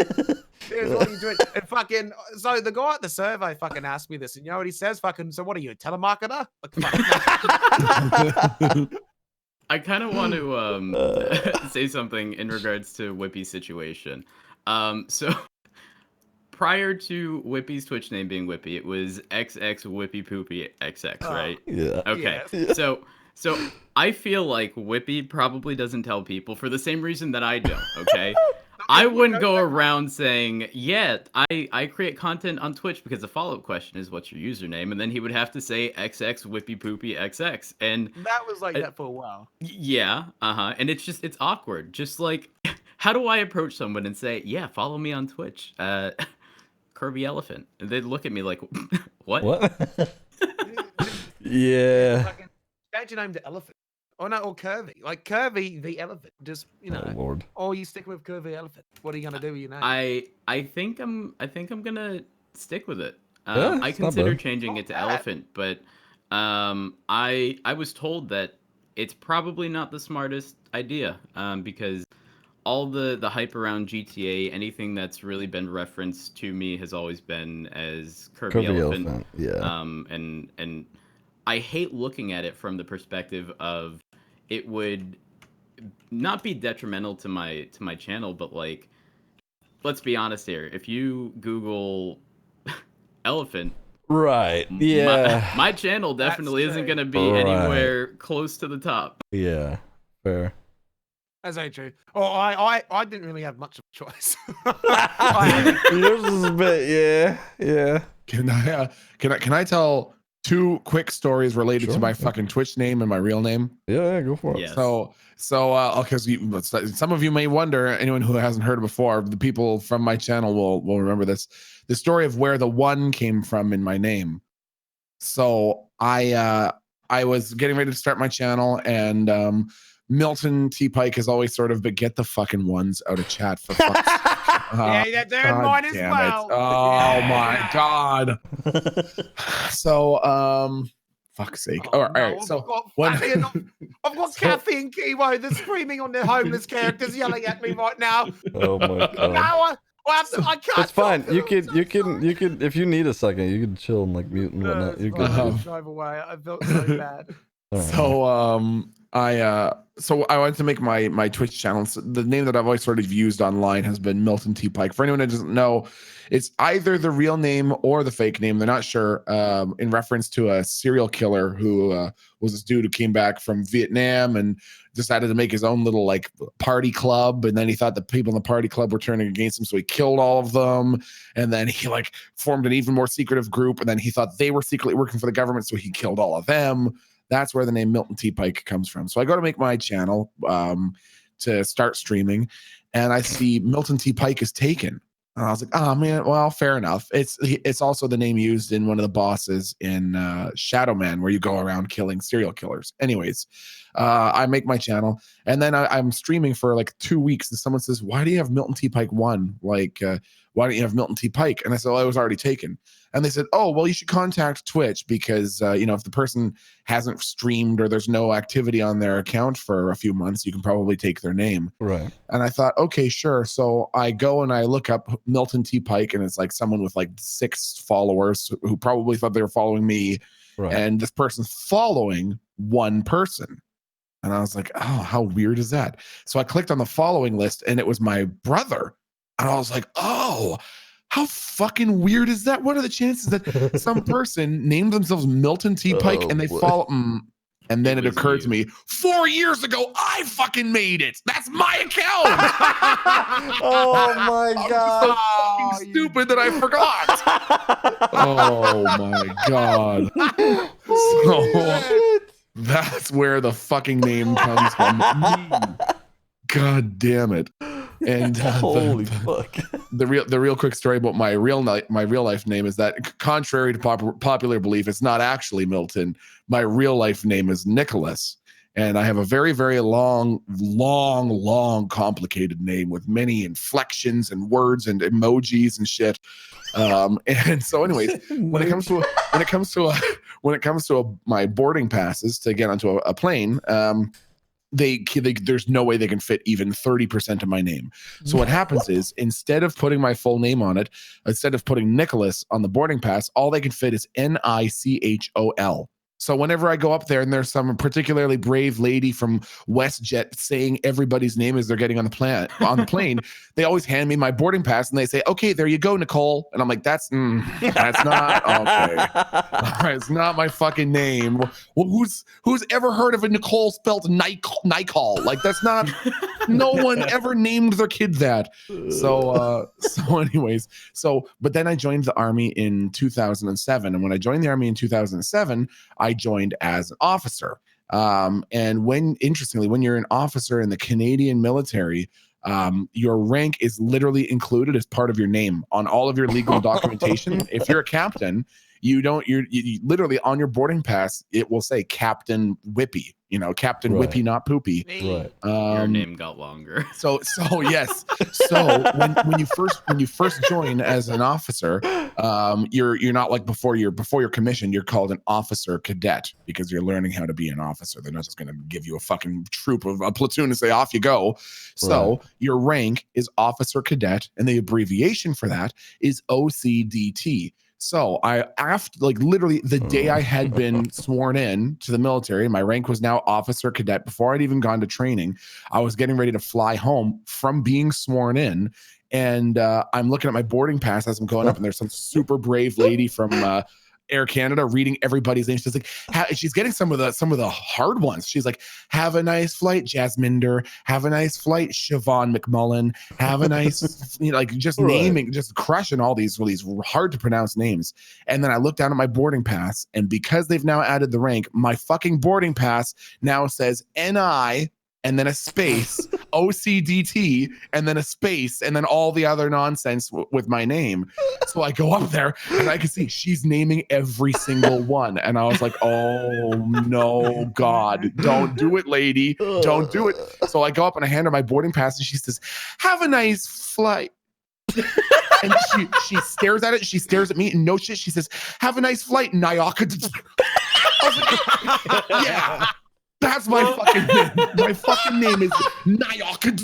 Here's what you doing. And fucking, so the guy at the survey fucking asked me this, and you know what he says? Fucking, so what are you, a telemarketer? Like, I kind of want to say something in regards to Whippy's situation. So prior to Whippy's Twitch name being Whippy, it was XX Whippy Poopy XX, right? Yeah. Okay. Yes. So I feel like Whippy probably doesn't tell people for the same reason that I don't, okay? I wouldn't go around saying, yeah, I create content on Twitch because the follow-up question is what's your username? And then he would have to say XX Whippy Poopy XX. And that was like that for a while. yeah, and it's awkward. Just like, how do I approach someone and say, yeah, follow me on Twitch? CurvyElephant. And they'd look at me like, what? Yeah. Fucking change your name to Elephant. Oh no, or Curvy. Like Curvy the Elephant. Just Oh Lord. or you stick with CurvyElephant. What are you gonna do with your name? I think I'm gonna stick with it. Yeah, I it's not consider bad. changing Not it to bad. Elephant, but I was told that it's probably not the smartest idea because all the hype around GTA, anything that's really been referenced to me has always been as CurvyElephant. Yeah. And I hate looking at it from the perspective of it would not be detrimental to my channel, but like, let's be honest here. If you Google elephant, Right. Yeah. my channel definitely That's isn't true. going to be Right. anywhere close to the top. Yeah. Fair. That's very true. Oh, I didn't really have much of a choice. Yours is a bit, yeah. Can I tell 2 quick stories related Sure. to my fucking Twitch name and my real name? Yeah, go for it. Yes. So because some of you may wonder, anyone who hasn't heard it before, the people from my channel will remember this. The story of where the 1 came from in my name. So I was getting ready to start my channel, and MiltontPike has always sort of been, get the fucking ones out of chat for fuck's sake. Yeah, they're in mine as damn well. it. Oh my god. So fuck's sake. Oh, All right. no, So I've got Kathy and Kiwo. They're screaming on their homeless characters, yelling at me right now. Oh my god. Now I can't. It's fine. talk You to them. can you can if you need a second, you can chill and like mute and whatnot. You're good. fine. dude. Drive away. I felt so bad. All right. So I wanted to make my Twitch channel. So the name that I've always sort of used online has been MiltontPike. For anyone that doesn't know, it's either the real name or the fake name. They're not sure. In reference to a serial killer who was this dude who came back from Vietnam and decided to make his own little like party club. And then he thought the people in the party club were turning against him, so he killed all of them. And then he like formed an even more secretive group. And then he thought they were secretly working for the government, so he killed all of them. That's where the name MiltontPike comes from. So I go to make my channel to start streaming, and I see MiltontPike is taken. And I was like, oh man, well, fair enough. It's also the name used in one of the bosses in Shadow Man, where you go around killing serial killers. Anyways, I make my channel, and then I'm streaming for like 2 weeks, and someone says, why do you have MiltontPike1? Like, why don't you have MiltontPike? And I said, well, it was already taken. And they said, oh, well, you should contact Twitch because, if the person hasn't streamed or there's no activity on their account for a few months, you can probably take their name. Right. And I thought, okay, sure. So I go and I look up MiltontPike, and it's like someone with like 6 followers who probably thought they were following me. Right. And this person's following 1 person. And I was like, oh, how weird is that? So I clicked on the following list, and it was my brother. And I was like, oh, how fucking weird is that? What are the chances that some person named themselves MiltontPike and they follow? And then it occurred to me 4 years ago, I fucking made it. That's my account. Oh my god. So fucking stupid that I forgot. Oh my god. So that's where the fucking name comes from. God damn it. And Holy fuck. The real quick story about my real life name is that, contrary to popular belief, it's not actually Milton. My real life name is Nicholas, and I have a very, very long, complicated name with many inflections and words and emojis and shit. And so, anyways, when it comes to my boarding passes to get onto a plane, there's no way they can fit even 30% of my name. So what happens is, instead of putting my full name on it, instead of putting Nicholas on the boarding pass, all they can fit is Nichol. So whenever I go up there and there's some particularly brave lady from WestJet saying everybody's name as they're getting on the plane, they always hand me my boarding pass and they say, "Okay, there you go, Nicole." And I'm like, that's not okay. It's not my fucking name. Well, who's ever heard of a Nicole spelled Nicole? Like, that's not. No one ever named their kid that. So anyways, but then I joined the army in 2007, and when I joined the army in 2007, I joined as an officer. And interestingly, when you're an officer in the Canadian military, your rank is literally included as part of your name on all of your legal documentation. If you're a captain, you literally on your boarding pass, it will say Captain Whippy, Captain Right. Whippy, not Poopy. Right. Your name got longer. So yes. So when you first join as an officer, you're not like before you're commissioned, you're called an officer cadet because you're learning how to be an officer. They're not just going to give you a fucking troop of a platoon and say off you go. So your rank is officer cadet, and the abbreviation for that is OCDT. So literally the day I had been sworn in to the military, my rank was now officer cadet. Before I'd even gone to training, I was getting ready to fly home from being sworn in. And I'm looking at my boarding pass as I'm going up, and there's some super brave lady from Air Canada reading everybody's name. She's like, she's getting some of the hard ones. She's like, have a nice flight, Jasminder. Have a nice flight, Siobhan McMullen. Have a nice, just naming, just crushing all these hard to pronounce names. And then I look down at my boarding pass, and because they've now added the rank, my fucking boarding pass now says NI and then a space, OCDT, and then a space, and then all the other nonsense with my name. So I go up there, and I can see she's naming every single one. And I was like, oh, no, God, don't do it, lady. Don't do it. So I go up, and I hand her my boarding pass, and she says, have a nice flight. And she stares at it. She stares at me, and no shit, she says, have a nice flight, Nyaka. I was like, yeah. That's my fucking name. My fucking name is Nyaka.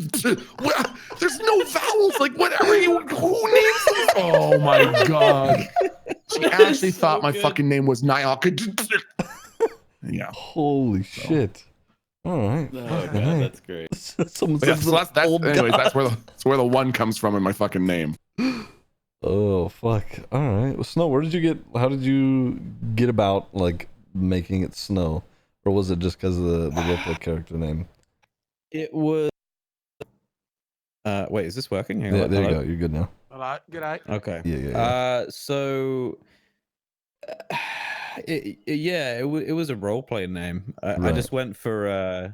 There's no vowels. Like, whatever who names it? Oh my God. She actually thought my fucking name was Nyaka. Yeah. Holy shit. All right. Oh, God, that's great. Someone Yeah, says so anyways, that's where the one comes from in my fucking name. Oh, fuck. All right. Well, Snow, how did you get about, making it Snow? Or was it just because of the roleplay character name? It was. Wait, is this working? Yeah, there you go. You're good now. All right, good day. Okay. Yeah. So, it was a role playing name. I just went for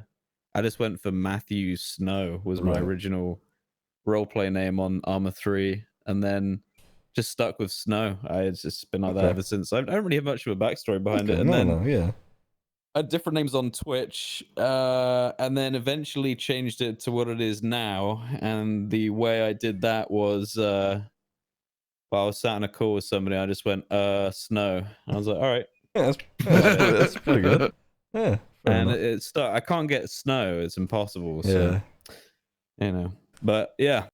Matthew Snow was my original role play name on Armor 3, and then just stuck with Snow. It's just been like that ever since. I don't really have much of a backstory behind it. And then I had different names on Twitch, and then eventually changed it to what it is now. And the way I did that was, I was sat on a call with somebody. I just went, Snow. I was like, all right. Yeah, that's pretty good. Yeah. And it's I can't get Snow. It's impossible. So, but yeah.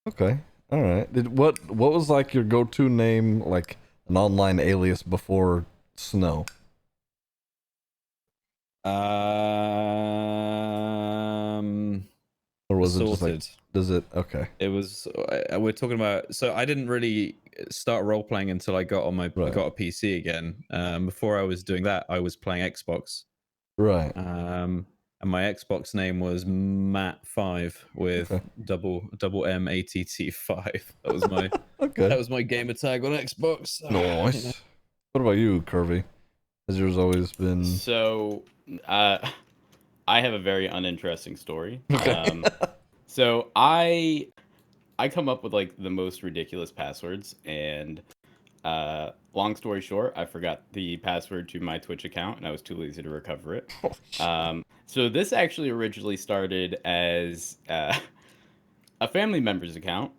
Okay. All right. What was your go-to name, an online alias before Snow? Or was Sorted. it just does it? Okay. It was. We're talking about. So I didn't really start role playing until I got on got a PC again. Before I was doing that, I was playing Xbox. Right. And my Xbox name was Matt5 with double MATT5. That was my that was my gamer tag on Xbox. Nice. What about you, Curvy? Has yours always been? So, I have a very uninteresting story. Okay. So I come up with the most ridiculous passwords, and long story short, I forgot the password to my Twitch account, and I was too lazy to recover it. So this actually originally started as a family member's account.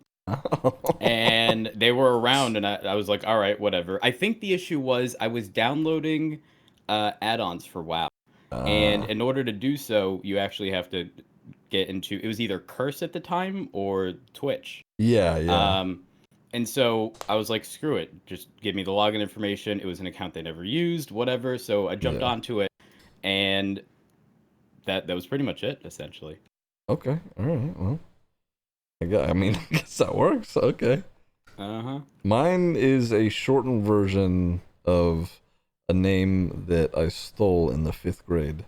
And they were around, and I was like, all right, whatever. I think the issue was I was downloading add-ons for WoW, and in order to do so, you actually have to get into, it was either Curse at the time or Twitch. Yeah. And so I was like, screw it, just give me the login information. It was an account they never used, whatever. So I jumped onto it, and that was pretty much it, essentially. Okay, all right, well. I guess that works. Okay. Mine is a shortened version of a name that I stole in the 5th grade.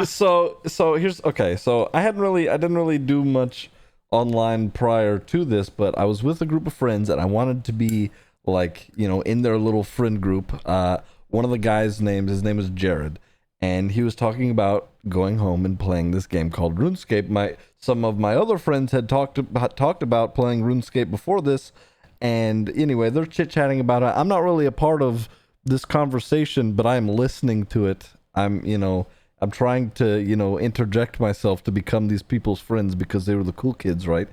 So here's okay. So I didn't really do much online prior to this, but I was with a group of friends, and I wanted to be in their little friend group. One of the guys' his name is Jared. and he was talking about going home and playing this game called RuneScape. Some of my other friends had talked about playing RuneScape before this, and anyway, they're chit-chatting about it. I'm not really a part of this conversation, but I'm listening to it. I'm trying to, interject myself to become these people's friends because they were the cool kids, right?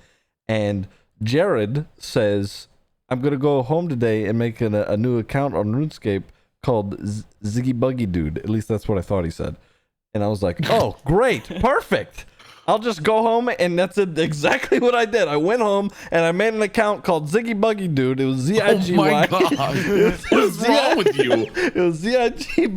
And Jared says, I'm going to go home today and make a new account on RuneScape called Ziggy Buggy Dude. At least that's what I thought he said. And I was like, oh, great, perfect. I'll just go home, and that's exactly what I did. I went home, and I made an account called Ziggy Buggy Dude. It was Z-I-G-Y. Oh, my God. What is wrong with you? It was Z-I-G-Y,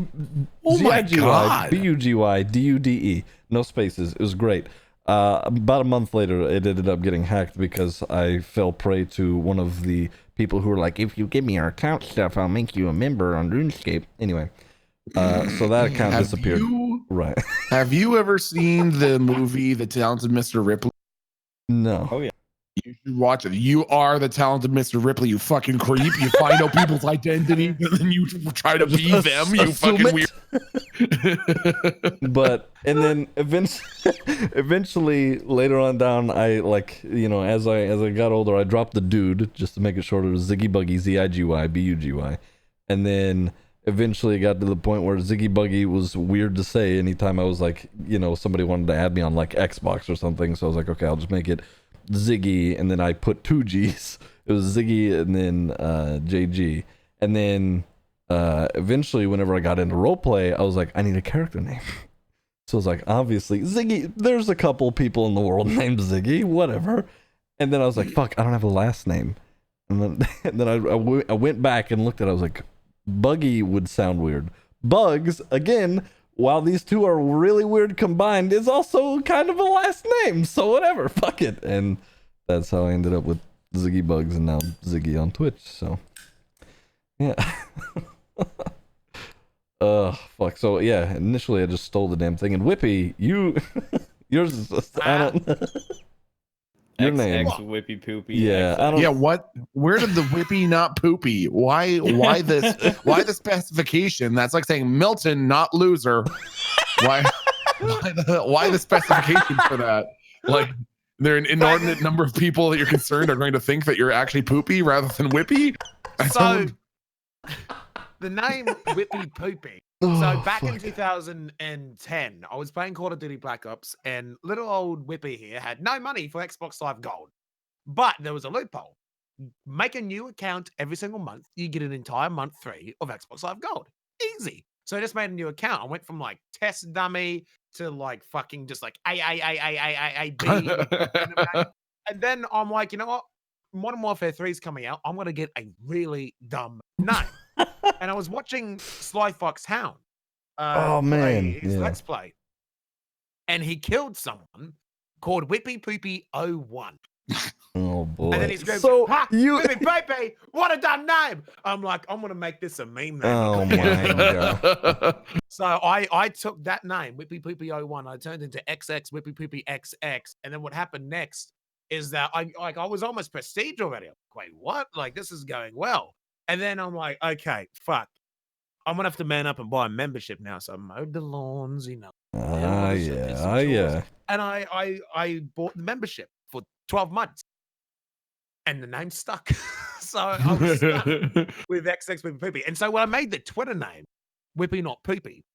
B-U-G-Y, D-U-D-E. No spaces. It was great. About a month later, it ended up getting hacked because I fell prey to one of the people who were like, if you give me our account stuff, I'll make you a member on RuneScape. Anyway, so that account disappeared. Right. Have you ever seen the movie The Talented Mr. Ripley? No. Oh, yeah. You should watch it. You are the talented Mr. Ripley, you fucking creep. You find out people's identity and then you try to be them, you fucking weird. But, and then eventually later on down, I as I got older, I dropped the dude just to make it shorter. It was Ziggy Buggy, Z-I-G-Y, B-U-G-Y. And then eventually it got to the point where Ziggy Buggy was weird to say anytime I was like, somebody wanted to add me on like Xbox or something. So I was like, okay, I'll just make it Ziggy, and then I put 2 G's. It was Ziggy and then JG. And then eventually whenever I got into roleplay, I was like, I need a character name. So I was like, obviously Ziggy, there's a couple people in the world named Ziggy, whatever. And then I was like, fuck, I don't have a last name. And then I went back and looked at it. I was like, Buggy would sound weird. Bugs, again, while these two are really weird combined, is also kind of a last name. So whatever, fuck it. And that's how I ended up with Ziggy Bugs and now Ziggy on Twitch. So yeah. Fuck. So yeah, initially I just stole the damn thing. And Whippy, yours is just, I don't your name. Whippy Poopy. Yeah, I don't. Yeah, what? Where did the Whippy not poopy? Why this? Why the specification? That's like saying Milton not loser. Why the specification for that? Like, there are an inordinate number of people that you're concerned are going to think that you're actually poopy rather than Whippy. So the name Whippy Poopy. So back in 2010, I was playing Call of Duty Black Ops, and little old Whippy here had no money for Xbox Live Gold. But there was a loophole. Make a new account every single month. You get an entire month free of Xbox Live Gold. Easy. So I just made a new account. I went from like test dummy to like fucking just like A-B. And then I'm like, you know what? Modern Warfare 3 is coming out. I'm going to get a really dumb name. And I was watching Sly Fox Hound. His Let's Play. And he killed someone called Whippy Poopy 01. Oh boy. And then he's going, Whippy Poopy, what a dumb name. I'm like, I'm going to make this a meme name. Oh my God. So I took that name, Whippy Poopy 01. I turned into XX Whippy Poopy XX. And then what happened next is that I was almost prestige already. I'm like, wait, what? Like, this is going well. And then I'm like, okay, fuck. I'm going to have to man up and buy a membership now. So I mowed the lawns, Yeah. And I bought the membership for 12 months. And the name stuck. So I was stuck with XX Whippy Poopy. And so when I made the Twitter name, Whippy Not Poopy,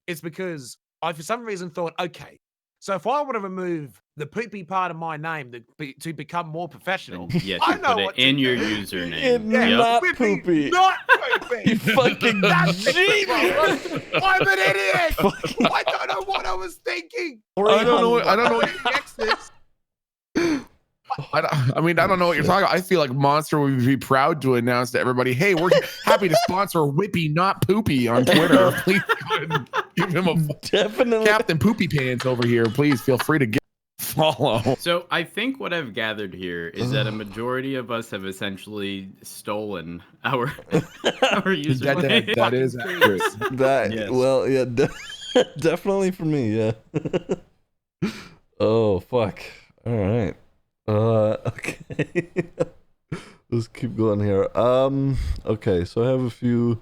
it's because I, for some reason, thought, okay, so if I want to remove the poopy part of my name to become more professional, yes, I know what in your username. Not poopy. Not poopy. You fucking genius. I'm an idiot. I don't know what I was thinking. I don't know what I don't know what you're talking about. I feel like Monster would be proud to announce to everybody, hey, we're happy to sponsor Whippy Not Poopy on Twitter. Please go ahead and give him a definitely Captain Poopy Pants over here. Please feel free to follow. So I think what I've gathered here is that a majority of us have essentially stolen our username. That is accurate. Well, yeah, definitely for me, yeah. Oh, fuck. All right. Okay. Let's keep going here. Okay, so I have a few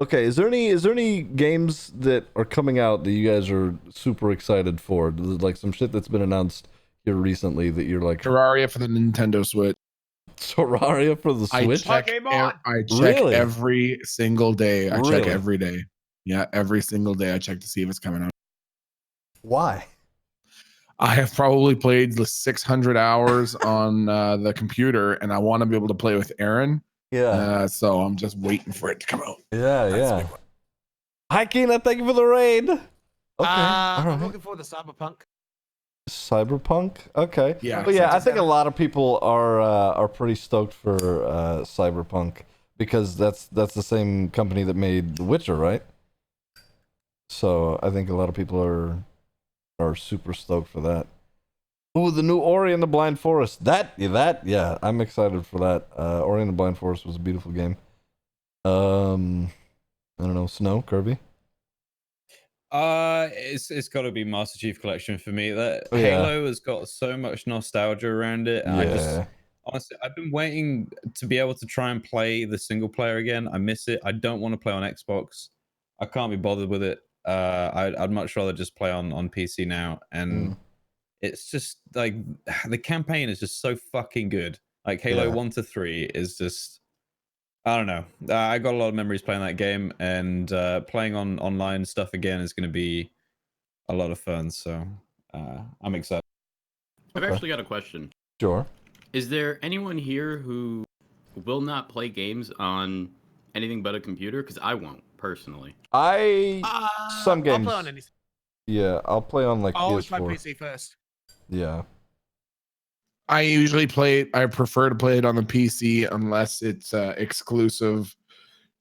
Okay, is there any games that are coming out that you guys are super excited for? Like some shit that's been announced here recently that you're like Terraria for the Nintendo Switch. Terraria for the Switch? I check Really? every single day. I check Really? every day. Yeah, every single day I check to see if it's coming out. Why? I have probably played the 600 hours on the computer, and I want to be able to play with Aaron. Yeah. So I'm just waiting for it to come out. Yeah. Hi, Keena. Thank you for the raid. Okay. All I'm right. looking forward to Cyberpunk. Cyberpunk. Okay. Yeah. But yeah, I think a lot of people are pretty stoked for Cyberpunk because that's the same company that made The Witcher, right? So I think a lot of people are super stoked for that. Ooh, the new Ori and the Blind Forest. Yeah, I'm excited for that. Ori and the Blind Forest was a beautiful game. I don't know, Snow, Kirby. It's got to be Master Chief Collection for me. That Yeah. Halo has got so much nostalgia around it. And Yeah. honestly, I've been waiting to be able to try and play the single player again. I miss it. I don't want to play on Xbox. I can't be bothered with it. I'd much rather just play on PC now. And it's just like the campaign is just so fucking good. Like Halo 1 to 3 is just, I don't know. I got a lot of memories playing that game, and playing on online stuff again is going to be a lot of fun. So I'm excited. I've actually got a question. Sure. Is there anyone here who will not play games on anything but a computer? Because I won't, personally. Some games. I'll play on anything. Yeah, I'll play on like I'll always PS4. play PC first. Yeah. I usually play it. I prefer to play it on the PC unless it's exclusive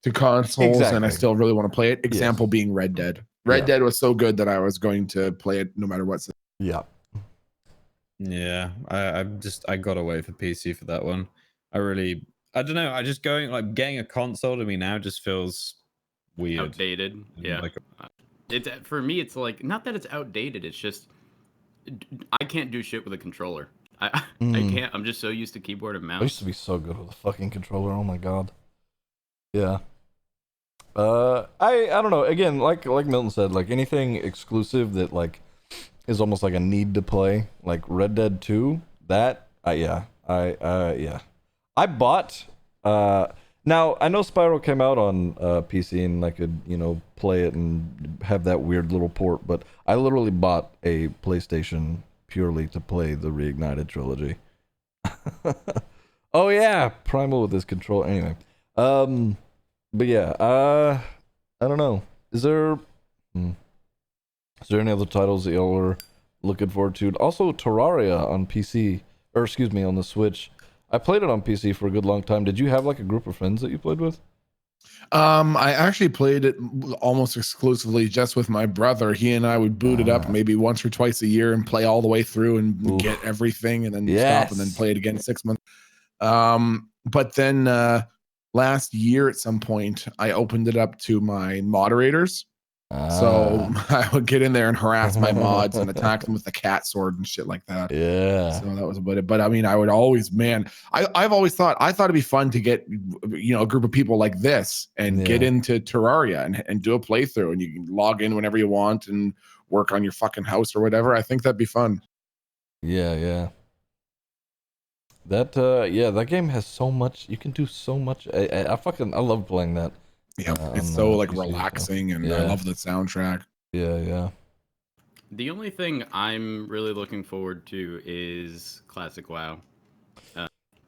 to consoles, and I Exactly. still really want to play it. Example being Red Dead. Red Dead was so good that I was going to play it no matter what. Yeah. Yeah, I got away for PC for that one. I don't know. I just getting a console to me now just feels weird. Outdated. Yeah. Like, It's for me. It's like not that it's outdated. It's just I can't do shit with a controller. I can't. I'm just so used to keyboard and mouse. I used to be so good with a fucking controller. Oh my god. Yeah. I don't know. Again, like Milton said, like anything exclusive that like is almost like a need to play, like Red Dead 2. That yeah. I bought. Now I know Spyro came out on PC and I could play it and have that weird little port, but I literally bought a PlayStation purely to play the Reignited trilogy. Oh yeah, Primal with his control. Anyway, but yeah, I don't know. Is there any other titles that y'all are looking forward to? Also, Terraria on PC, or excuse me, on the Switch. I played it on PC for a good long time. Did you have like a group of friends that you played with? I actually played it almost exclusively just with my brother. He and I would boot it up maybe once or twice a year and play all the way through and get everything, and then stop and then play it again 6 months. But then last year at some point, I opened it up to my moderators. So I would get in there and harass my mods and attack them with the cat sword and shit like that. Yeah. So that was about it. But I mean, I would always, I've always thought it'd be fun to get, a group of people like this and get into Terraria and do a playthrough, and you can log in whenever you want and work on your fucking house or whatever. I think that'd be fun. Yeah. That game has so much. You can do so much. I love playing that. Yeah, it's so like relaxing, and I love the soundtrack. Yeah. The only thing I'm really looking forward to is Classic WoW.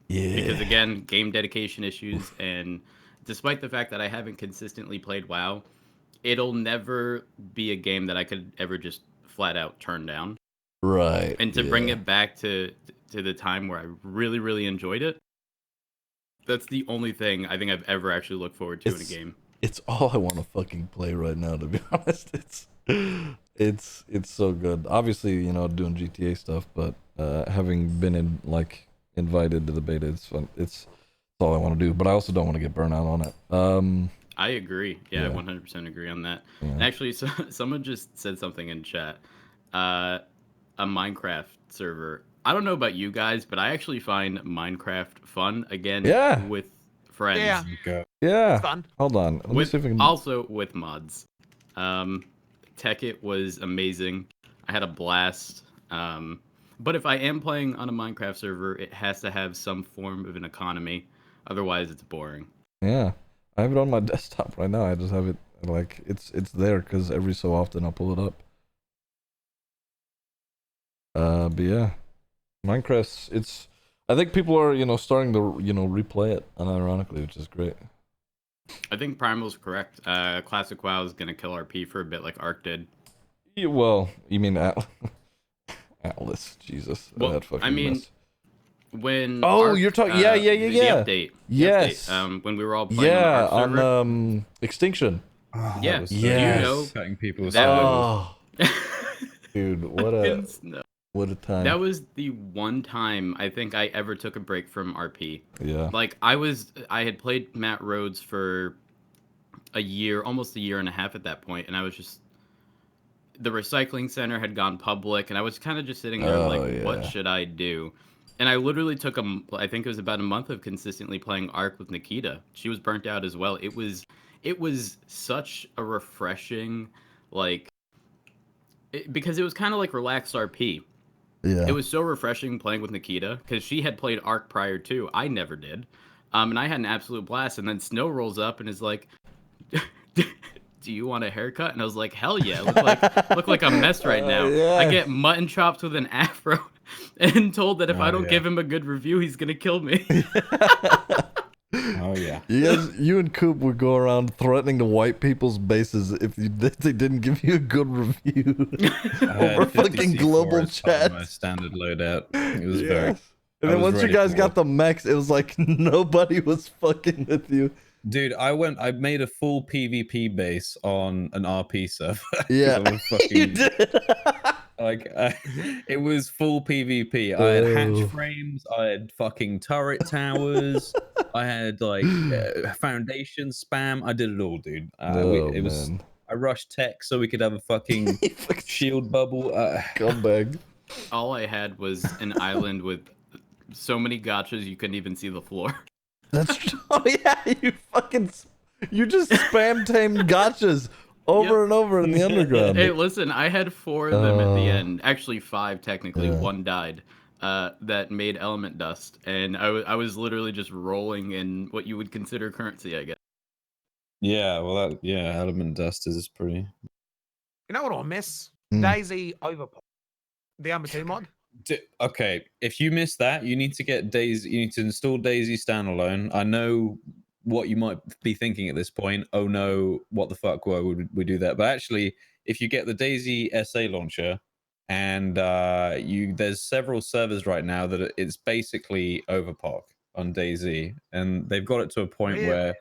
Because again, game dedication issues, and despite the fact that I haven't consistently played WoW, it'll never be a game that I could ever just flat out turn down. Right. And to bring it back to the time where I really, really enjoyed it, that's the only thing I think I've ever actually looked forward to in a game. It's all I want to fucking play right now, to be honest. It's so good. Obviously, doing GTA stuff, but having been invited to the beta, it's fun. It's all I want to do, but I also don't want to get burnt out on it. I agree. Yeah, I 100% agree on that. Yeah. Actually, someone just said something in chat. A Minecraft server. I don't know about you guys, but I actually find Minecraft fun. Again, with friends. Yeah. Yeah. Fun. Hold on. Let me see if I can. Also with mods. Tekkit was amazing. I had a blast. But if I am playing on a Minecraft server, it has to have some form of an economy. Otherwise, it's boring. Yeah, I have it on my desktop right now. I just have it like it's there because every so often I'll pull it up. But yeah, Minecraft's it's. I think people are starting to replay it unironically, which is great. I think Primal's correct. Classic WoW is gonna kill RP for a bit like Ark did. Yeah, well, you mean Atlas? Jesus, Well, that fucking I mean, mess. when You're talking the update. Yes. when we were all playing on the Ark server. on Extinction. Oh, Yeah, that was so yes. you know, cutting people's that souls. Dude, what a time. That was the one time I think I ever took a break from RP. Yeah. Like I had played Matt Rhodes for a year, almost a year and a half at that point, and I was just the recycling center had gone public, and I was kind of just sitting there what should I do? And I literally took I think it was about a month of consistently playing Ark with Nikita. She was burnt out as well. It was such a refreshing, because it was kind of like relaxed RP. Yeah. It was so refreshing playing with Nikita because she had played Ark prior too. I never did. And I had an absolute blast. And then Snow rolls up and is like, do you want a haircut? And I was like, hell yeah. Look like a mess right now. Yes. I get mutton chops with an afro and told that if I don't give him a good review, he's going to kill me. Oh yeah. You and Coop would go around threatening to wipe people's bases if they didn't give you a good review over fucking global chat. My standard loadout. It was very. And then once you guys got the mechs, it was like nobody was fucking with you. Dude, I made a full PvP base on an RP server. Yeah, you did. It was full PvP. I had hatch frames. I had fucking turret towers. I had foundation spam. I did it all, dude. It was. I rushed tech so we could have a fucking shield bubble. Scumbag. All I had was an island with so many gotchas you couldn't even see the floor. That's true. Oh yeah, you just spam tamed gotchas over and over in the underground. Hey, listen, I had 4 of them at the end. Actually, 5 technically. Yeah. 1 died. That made element dust, and I was literally just rolling in what you would consider currency, I guess. Yeah, well, element dust is pretty. You know what I miss? DayZ Overpop, the number 2 mod. Okay, if you miss that, you need to get DayZ. You need to install DayZ standalone. I know what you might be thinking at this point. Oh no, what the fuck? Why would we do that? But actually, if you get the DayZ SA launcher, and there's several servers right now that it's basically Overpock on DayZ, and they've got it to a point where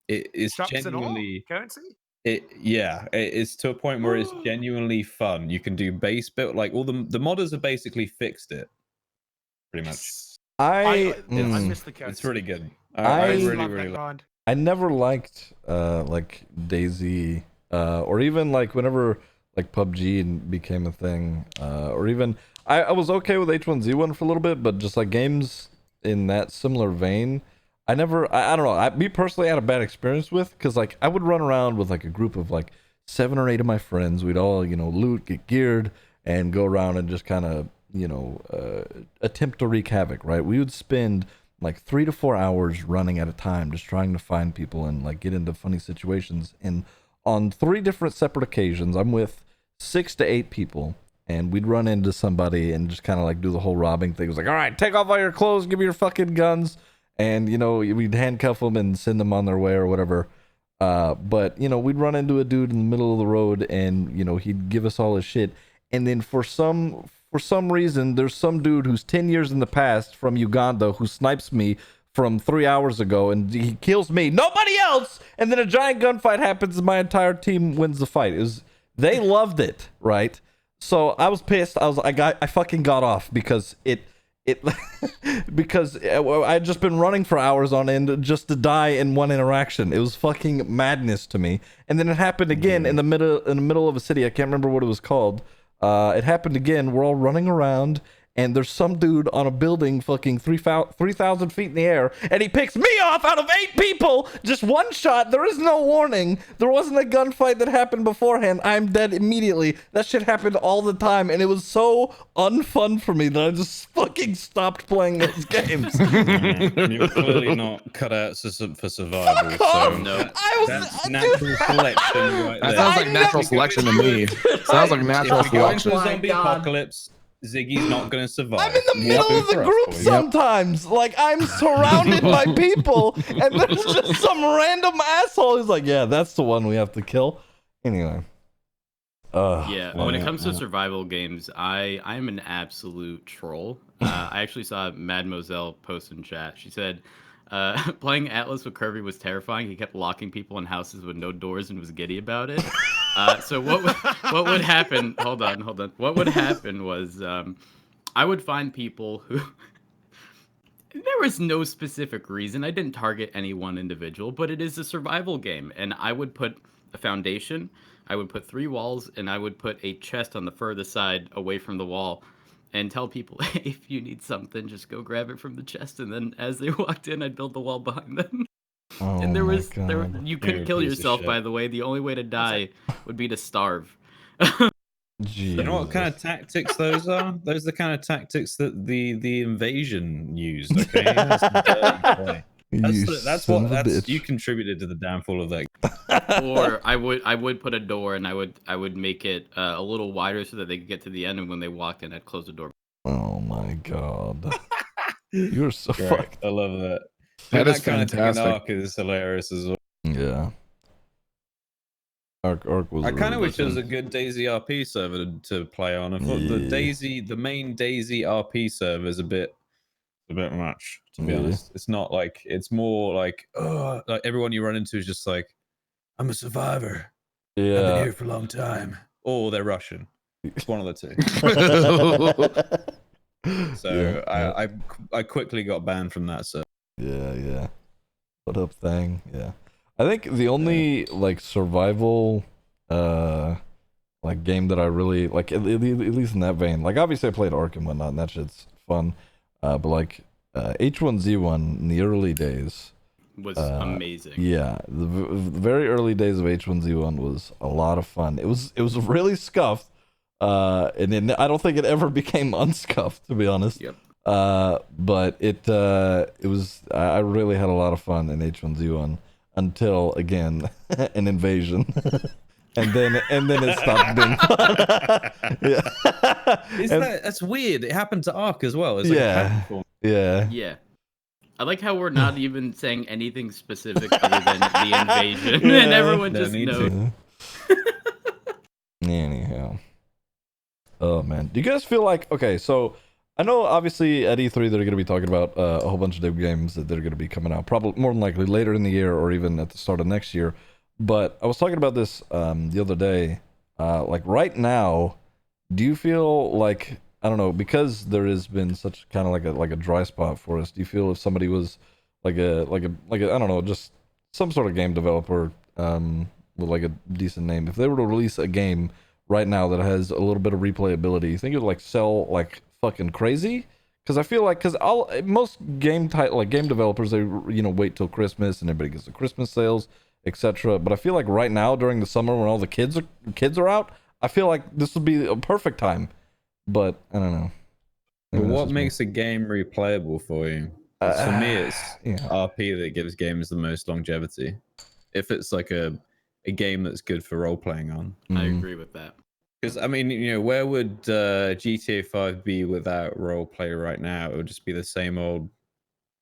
it is genuinely currency. It's to a point where it's genuinely fun. You can do base build, like all the modders have basically fixed it, pretty much. I missed the currency. It's really good. I really I never liked like DayZ or even like whenever like PUBG became a thing, or even I was okay with H1Z1 for a little bit, but just like games in that similar vein, I don't know. Me personally, I had a bad experience with, because like I would run around with like a group of like 7 or 8 of my friends. We'd all loot, get geared, and go around and just kind of attempt to wreak havoc. Right? We would spend like 3 to 4 hours running at a time, just trying to find people and like get into funny situations. And on 3 different separate occasions, I'm with 6 to 8 people, and we'd run into somebody and just kind of like do the whole robbing thing. It was like, all right, take off all your clothes, give me your fucking guns. And, we'd handcuff them and send them on their way or whatever. But, we'd run into a dude in the middle of the road, and, he'd give us all his shit. And then for some reason, there's some dude who's 10 years in the past from Uganda who snipes me from 3 hours ago, and he kills me. Nobody else! And then a giant gunfight happens, and my entire team wins the fight. They loved it, right? So I was pissed. I fucking got off because because I'd just been running for hours on end just to die in one interaction. It was fucking madness to me. And then it happened again in the middle of a city. I can't remember what it was called. It happened again. We're all running around, and there's some dude on a building fucking 3,000 feet in the air, and he picks me off out of 8 people, just one shot. There is no warning. There wasn't a gunfight that happened beforehand. I'm dead immediately. That shit happened all the time, and it was so unfun for me that I just fucking stopped playing those games. You're clearly not cut out for survival. Fuck So no. that's natural selection right That there. sounds like natural selection to me. Sounds like natural If we go into selection. a zombie apocalypse, Ziggy's not going to survive. I'm in the middle of the group sometimes. Like, I'm surrounded by people, and there's just some random asshole who's like, yeah, that's the one we have to kill. Anyway. Yeah, when it comes to survival games, I'm an absolute troll. I actually saw Mademoiselle post in chat. She said, playing Atlas with Curvy was terrifying. He kept locking people in houses with no doors and was giddy about it. So what would happen? Hold on. What would happen was I would find people who there was no specific reason. I didn't target any one individual, but it is a survival game, and I would put a foundation. I would put 3 walls, and I would put a chest on the furthest side away from the wall, and tell people, hey, if you need something, just go grab it from the chest. And then as they walked in, I'd build the wall behind them. And you couldn't kill yourself, by the way. The only way to die would be to starve. You know what kind of tactics those are? Those are the kind of tactics that the invasion used. Okay, that's what you contributed to the downfall of that. Or I would put a door, and I would make it a little wider so that they could get to the end, and when they walked in, I'd close the door. Oh my god, you're so fucked. I love that. That is kind fantastic. of arc is hilarious as well. Yeah. Arc was. I kind of wish there was a good Daisy RP server to play on. I thought the main Daisy RP server is a bit much, to be honest. It's not like, it's more like, oh, like everyone you run into is just like, I'm a survivor. Yeah. I've been here for a long time. Or they're Russian. It's one of the two. So yeah. I quickly got banned from that server. Yeah. What up, thing? Yeah. I think the only like survival like game that I really like, at least in that vein, like obviously I played Ark and whatnot, and that shit's fun. But like H1Z1 in the early days was amazing. Yeah, the very early days of H1Z1 was a lot of fun. It was really scuffed, and then I don't think it ever became unscuffed, to be honest. Yep. But it was, I really had a lot of fun in H1Z1 until again an invasion. And then it stopped being fun. Yeah. That's weird. It happened to Ark as well. It's like yeah. I like how we're not even saying anything specific other than the invasion, and everyone just knows. Anyhow. Oh man, do you guys feel like, okay, so I know obviously at E3 they're going to be talking about a whole bunch of new games that they're going to be coming out, probably more than likely later in the year or even at the start of next year. But I was talking about this the other day. Like right now, do you feel like, I don't know, because there has been such kind of like a dry spot for us, do you feel if somebody was like a I don't know, just some sort of game developer with like a decent name, if they were to release a game right now that has a little bit of replayability, you think it would like sell like fucking crazy? Because I feel like, most game developers, they wait till Christmas and everybody gets the Christmas sales, etc. But I feel like right now during the summer when all the kids are out, I feel like this would be a perfect time. But I don't know. But what makes a game replayable for you? For me, it's RP that gives games the most longevity. If it's like a game that's good for role playing on, I agree with that. Because I mean, where would GTA 5 be without role play right now? It would just be the same old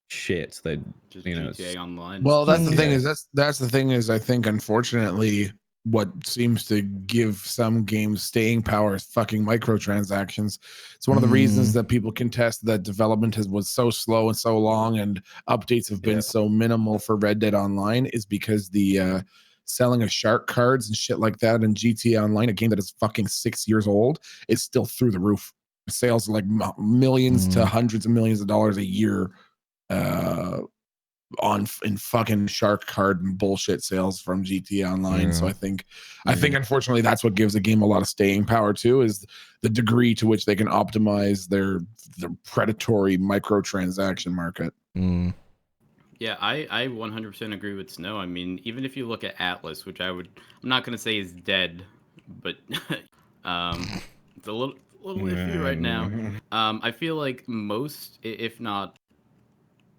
shit. They just GTA Online. Well, that's the thing is that's the thing is I think unfortunately what seems to give some games staying power is fucking microtransactions. It's one of the reasons that people contest that development was so slow and so long, and updates have been so minimal for Red Dead Online, is because the selling of shark cards and shit like that in GTA Online, a game that is fucking 6 years old, is still through the roof. Sales are like millions to hundreds of millions of dollars a year. in fucking shark card and bullshit sales from GTA Online. So I think unfortunately that's what gives a game a lot of staying power too, is the degree to which they can optimize their predatory microtransaction market. Yeah, I 100% agree with Snow. I mean, even if you look at Atlas, which I'm not going to say is dead, but it's a little iffy right now. I feel like most, if not,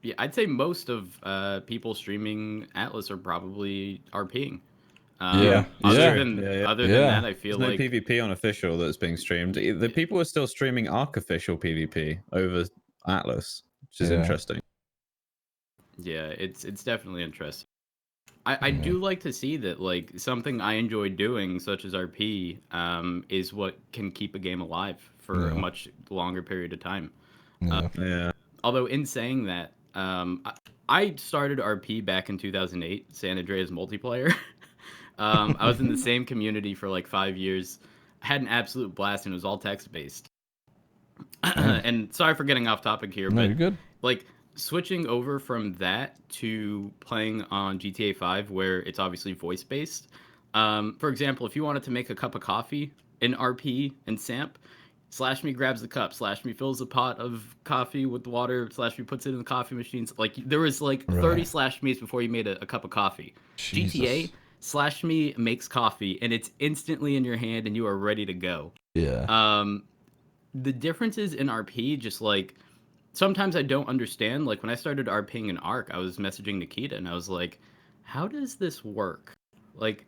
yeah, I'd say most of people streaming Atlas are probably RPing. Other than that, I feel there's like no PvP on official that's being streamed. The people are still streaming Arc official PvP over Atlas, which is interesting. Yeah, it's definitely interesting. I do like to see that, like, something I enjoy doing, such as RP, is what can keep a game alive for a much longer period of time. Although in saying that, I started RP back in 2008, San Andreas multiplayer. I was in the same community for like 5 years. I had an absolute blast, and it was all text-based. And sorry for getting off topic here, but you're good. Like, switching over from that to playing on GTA 5, where it's obviously voice-based. For example, if you wanted to make a cup of coffee in RP and SAMP, /me grabs the cup, /me fills a pot of coffee with water, /me puts it in the coffee machines. Like, there was like 30 /me's before you made a cup of coffee. Jesus. GTA, /me makes coffee, and it's instantly in your hand, and you are ready to go. Yeah. The differences in RP, just like, sometimes I don't understand. Like, when I started RPing in Arc, I was messaging Nikita, and I was like, how does this work? Like,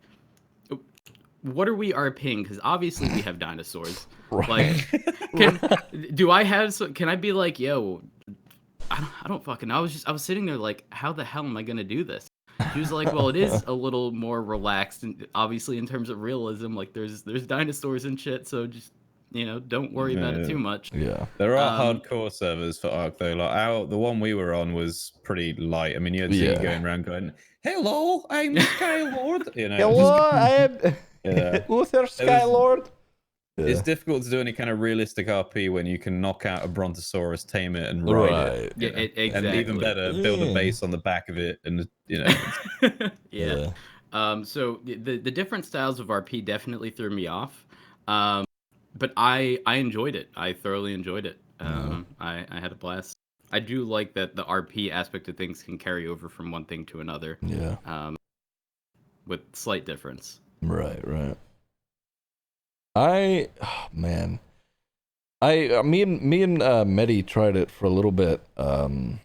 what are we RPing? Because obviously we have dinosaurs. Like, can I be like, yo, I don't fucking know. I was sitting there like, how the hell am I gonna do this? She was like, well, it is a little more relaxed, and obviously in terms of realism, like there's dinosaurs and shit, so just, don't worry about it too much. Yeah. There are hardcore servers for Ark though. Like the one we were on was pretty light. I mean, you had Ziggy going around going, "Hello, I'm the Skylord." Hello, I am Uther Skylord. It's difficult to do any kind of realistic RP when you can knock out a Brontosaurus, tame it, and ride it. Yeah, exactly. And even better, build a base on the back of it, and yeah. So the different styles of RP definitely threw me off. But I enjoyed it. I thoroughly enjoyed it. I had a blast. I do like that the RP aspect of things can carry over from one thing to another. Yeah. With slight difference. Right. Me and Medi tried it for a little bit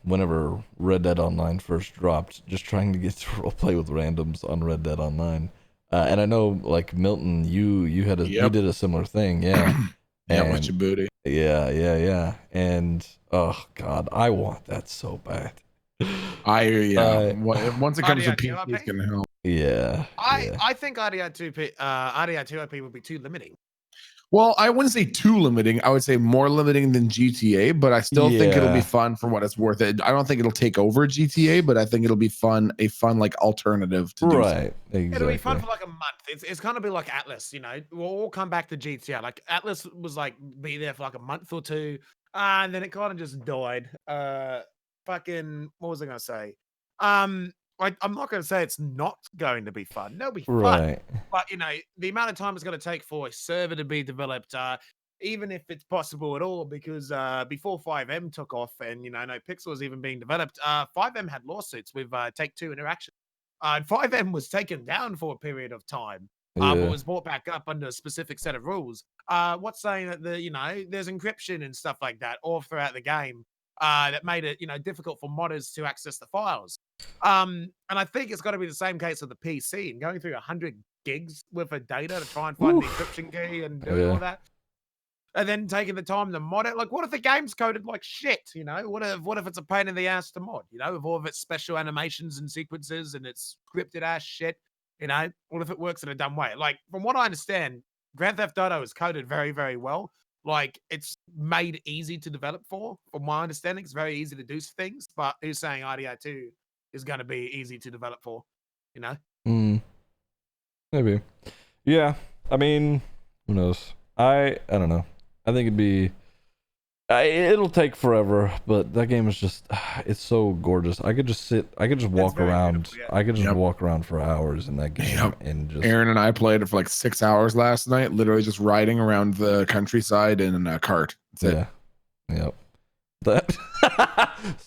whenever Red Dead Online first dropped, just trying to get to roleplay with randoms on Red Dead Online. And I know, like, Milton, you did a similar thing, yeah. With your booty. Yeah. And oh god, I want that so bad. Once it comes to PC, it's gonna help. Yeah. I think RDR2 OP would be too limiting. Well, I wouldn't say too limiting. I would say more limiting than GTA, but I still think it'll be fun for what it's worth. I don't think it'll take over GTA, but I think it'll be a fun like alternative to do so. Exactly. It'll be fun for like a month. It's gonna be like Atlas, We'll all come back to GTA. Like Atlas was like be there for like a month or two, and then it kind of just died. Fucking what was I gonna say? I'm not going to say it's not going to be fun. It'll be fun. But, the amount of time it's going to take for a server to be developed, even if it's possible at all, because before 5M took off and, no Pixel was even being developed, 5M had lawsuits with Take-Two Interactions. And 5M was taken down for a period of time, but was brought back up under a specific set of rules. What's saying that, there's encryption and stuff like that all throughout the game that made it, difficult for modders to access the files. And I think it's got to be the same case with the PC and going through 100 gigs worth of data to try and find the encryption key and doing all that. And then taking the time to mod it. Like, what if the game's coded like shit? What if it's a pain in the ass to mod? With all of its special animations and sequences and its scripted ass shit. What if it works in a dumb way? Like, from what I understand, Grand Theft Auto is coded very, very well. Like, it's made easy to develop for. From my understanding, it's very easy to do things. But who's saying RDR2 is going to be easy to develop for, Maybe. Yeah. I mean, who knows? I don't know. I think it'd be It'll take forever, but that game is just, it's so gorgeous. I could just walk around. Yeah. I could just walk around for hours in that game and just. Aaron and I played it for like 6 hours last night, literally just riding around the countryside in a cart. That's it. Yep. That.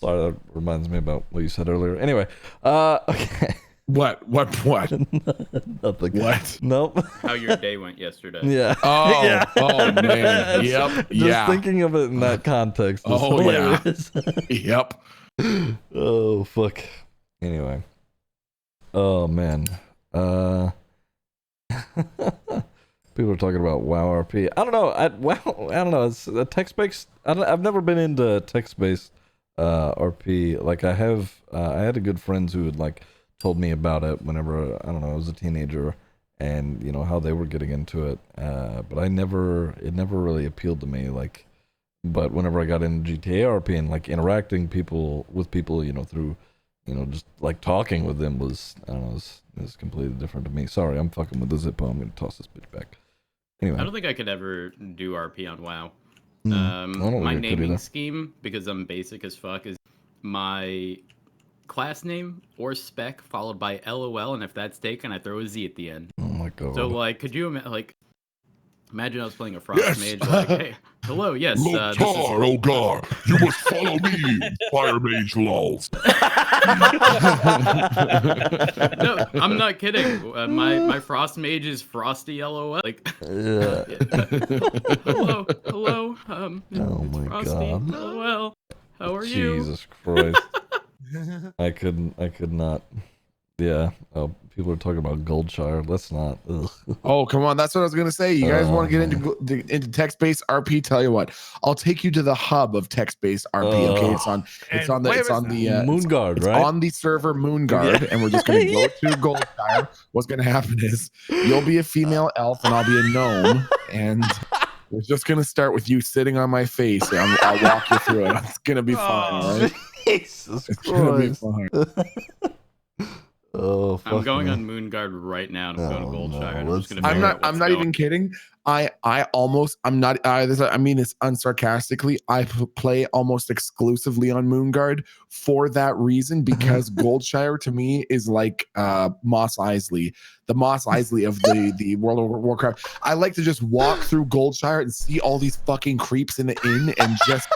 Sorry, that reminds me about what you said earlier. Anyway, okay. What? Nothing. What? Nope. How your day went yesterday. Yeah. Oh, Yeah. oh man. Yep. Just thinking of it in that context. Is hilarious. Yep. Oh fuck. Anyway. Oh man. People are talking about WoW RP. I don't know. I don't know. It's a text-based. I've never been into text-based RP. Like I have. I had a good friends who had like told me about it whenever I was a teenager, and you know how they were getting into it. But it never really appealed to me. Like, but whenever I got into GTA RP and like interacting with people, you know, through, you know, just like talking with them was, I don't know, it was completely different to me. Sorry, I'm fucking with the Zippo. I'm gonna toss this bitch back. Anyway, I don't think I could ever do RP on WoW. I don't think My I could naming either. scheme, because I'm basic as fuck, is my class name or spec followed by LOL, and if that's taken, I throw a Z at the end. Oh my god. So like, could you imagine I was playing a frost mage, like, hey, hello, yes, this is... oh god, you must follow me, Fire Mage lols. No, I'm not kidding. My frost mage is Frosty LOL. Like, Yeah. hello, Oh my Frosty god. LOL. How are you? Jesus Christ. I could not. Yeah. Oh, people are talking about Goldshire. Let's not. Ugh. Oh, come on. That's what I was going to say. You guys want to get into text-based RP? Tell you what, I'll take you to the hub of text-based RP. Okay. It's on the Moonguard, it's right? on the server Moonguard, and we're just going to go to Goldshire. What's going to happen is you'll be a female elf and I'll be a gnome, and we're just going to start with you sitting on my face. And I'll walk you through it. It's going to be fun. All right? Jesus It's going to be Christ. fun. Oh, fuck I'm going me. on Moonguard right now to go to Goldshire. no, and I'm just gonna I'm figure out not. I'm what's not going. even kidding. I'm not. I mean, it's unsarcastically. I play almost exclusively on Moonguard for that reason, because Goldshire to me is like Mos Eisley, the Mos Eisley of the World of Warcraft. I like to just walk through Goldshire and see all these fucking creeps in the inn, and just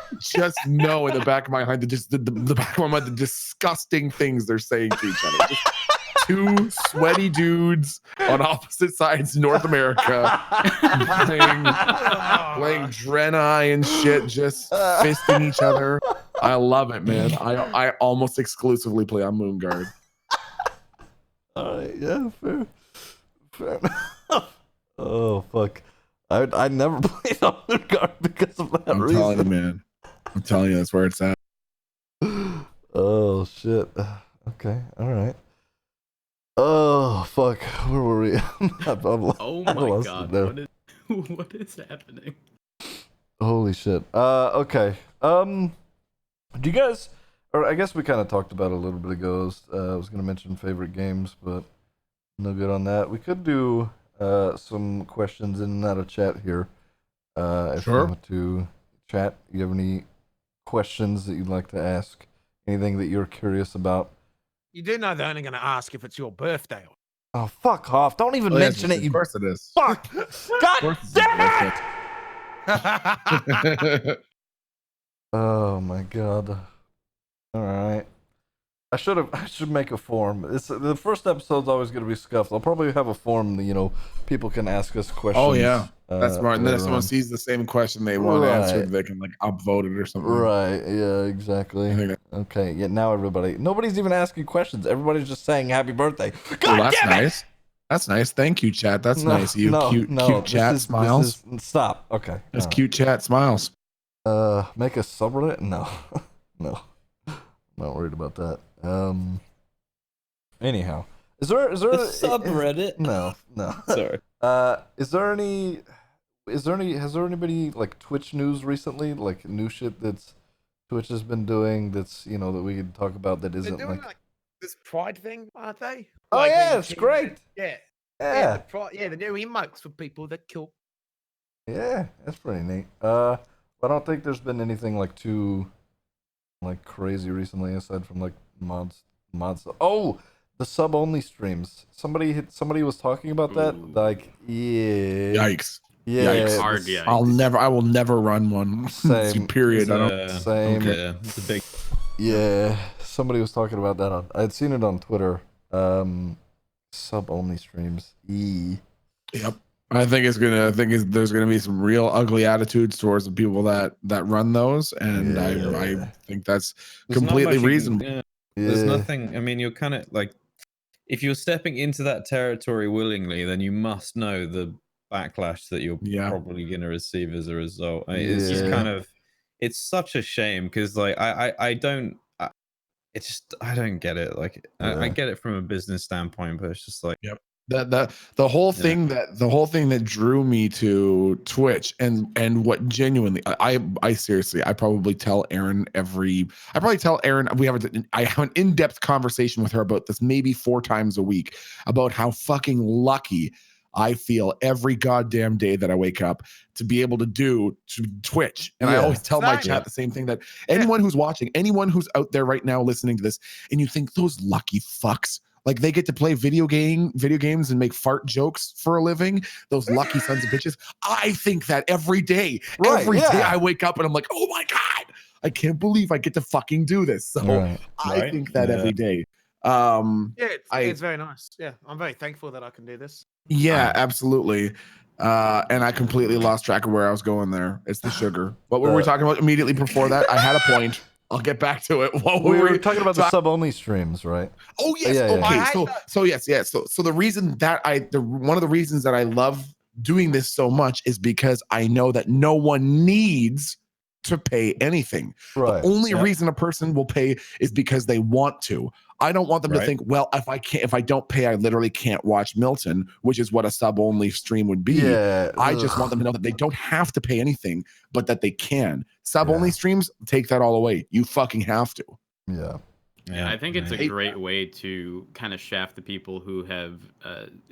know in the back of my mind the back of my mind the disgusting things they're saying to each other. Just two sweaty dudes on opposite sides of North America playing Draenei and shit, just fisting each other. I love it, man. I almost exclusively play on Moonguard. All right, yeah, fair enough. Oh fuck, I never played on Moonguard because of that I'm reason. telling you, man. I'm telling you, that's where it's at. Oh shit. Okay, all right. Oh fuck, where were we? Oh I my lost god, it there. what is happening? Holy shit. Okay. Do you guys, or I guess we kind of talked about it a little bit ago. I was gonna mention favorite games, but no good on that. We could do some questions in and out of chat here. If you Sure. want to chat, you have any questions that you'd like to ask? Anything that you're curious about? You do know they're only going to ask if it's your birthday. Oh, fuck off. Don't even mention it, you Of course it is. fuck. God damn it! Oh my god. Alright. I should make a form. The first episode's always gonna be scuffed. I'll probably have a form that, you know, people can ask us questions. Oh yeah, that's smart. And then if later someone on. sees the same question they want answered, they can like upvote it or something. Right, yeah, exactly. I think Okay, yeah, now nobody's even asking questions. Everybody's just saying happy birthday. God that's damn it! nice. That's nice. Thank you, chat. That's No, nice. You no, cute no, chat this smiles. Stop. Okay. That's all right. cute chat smiles. Make a subreddit? No. No. Not worried about that. Anyhow. Is there A subreddit? No. Sorry. Has there anybody like Twitch news recently? Like new shit that's Twitch has been doing that's, you know, that we could talk about that They're isn't doing like this pride thing, aren't they? Oh Like, yeah, where it's you can- great. Yeah. Yeah. The new emotes for people that kill. Yeah, that's pretty neat. Well, I don't think there's been anything like too like crazy recently aside from like mods. Oh, the sub only streams. Somebody was talking about that. Ooh. Like, yeah. Yikes. Yeah. Yikes. Hard this- yikes. I will never run one. Same. Period. I don't. Same. Yeah, it's a big. Yeah. Somebody was talking about that on. I'd seen it on Twitter. Sub only streams. Yep. I think there's gonna be some real ugly attitudes towards the people that run those, and I think that's There's not completely much you can- reasonable. yeah. There's nothing. I mean, you're kind of like, if you're stepping into that territory willingly, then you must know the backlash that you're probably going to receive as a result. It's just kind of, it's such a shame because like I don't get it. Like I get it from a business standpoint, but it's just like The whole thing that drew me to Twitch and what genuinely I seriously I probably tell Aaron I have an in-depth conversation with her about this maybe 4 times a week about how fucking lucky I feel every goddamn day that I wake up to be able to do to Twitch. And I always tell my chat the same thing, that anyone who's watching, anyone who's out there right now listening to this, and you think those lucky fucks, like they get to play video games and make fart jokes for a living, those lucky sons of bitches. I think that every day. Every day I wake up and I'm like, oh my God, I can't believe I get to fucking do this. So I think that every day. It's very nice. Yeah, I'm very thankful that I can do this. Yeah, absolutely. And I completely lost track of where I was going there. It's the sugar. What were we talking about immediately before that? I had a point. I'll get back to it. We were talking about the sub only streams, right? Oh yes. Okay. So yes. So the reason that one of the reasons that I love doing this so much is because I know that no one needs to pay anything. Right. The only reason a person will pay is because they want to. I don't want them to think, well, if I don't pay, I literally can't watch Milton, which is what a sub-only stream would be. Yeah. I just want them to know that they don't have to pay anything, but that they can. Sub-only streams, take that all away. You fucking have to. Yeah. Yeah, I think it's a great way to kind of shaft the people who have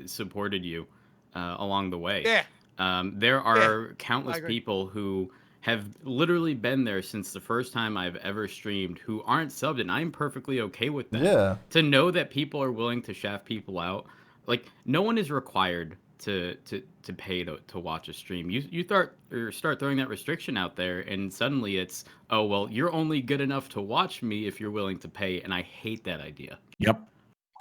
supported you along the way. Yeah. There are countless people who have literally been there since the first time I've ever streamed who aren't subbed, and I'm perfectly okay with that. Yeah. To know that people are willing to shaft people out, like no one is required to pay to watch a stream. You start throwing that restriction out there, and suddenly it's, oh well, you're only good enough to watch me if you're willing to pay, and I hate that idea. Yep.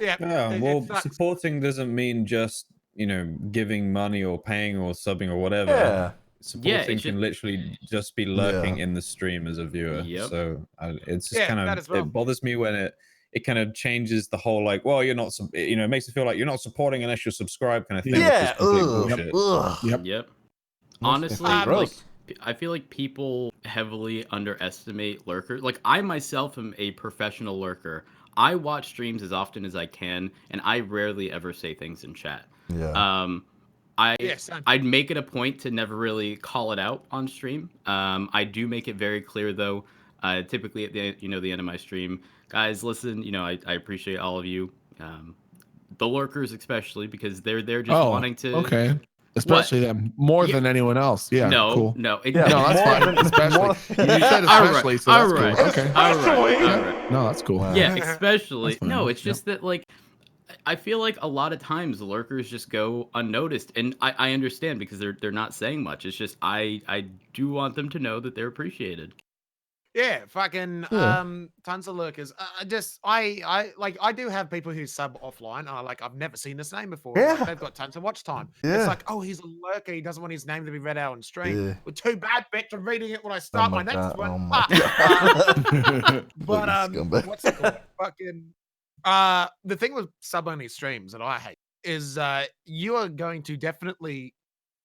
Yeah. Well, supporting doesn't mean just giving money or paying or subbing or whatever. Yeah. Supporting can literally just be lurking in the stream as a viewer. Yep. So it's just kind of it bothers me when it kind of changes the whole like, well, you're not it makes it feel like you're not supporting unless you're subscribed kind of thing. Yeah. Yep. Honestly, like I feel like people heavily underestimate lurkers. Like I myself am a professional lurker. I watch streams as often as I can, and I rarely ever say things in chat. Yeah. I'd make it a point to never really call it out on stream. I do make it very clear though, typically at the end of my stream, guys, listen, I appreciate all of you, the lurkers especially, because they're just wanting to. Especially them more than anyone else. Yeah. No, that's fine. Especially you said especially, so that's cool. Okay. All right. No, that's cool. Yeah, especially. No, it's just that like I feel like a lot of times lurkers just go unnoticed, and I understand because they're not saying much. It's just I do want them to know that they're appreciated. Yeah, fucking tons of lurkers. I do have people who sub offline. I've never seen this name before. Yeah. Like, they've got tons of watch time. Yeah. It's like, oh, he's a lurker. He doesn't want his name to be read out on stream. Yeah. Well, too bad, bitch. I'm reading it when I start my next one. Oh my God. But what's it called? Fucking. The thing with sub-only streams that I hate is you are going to definitely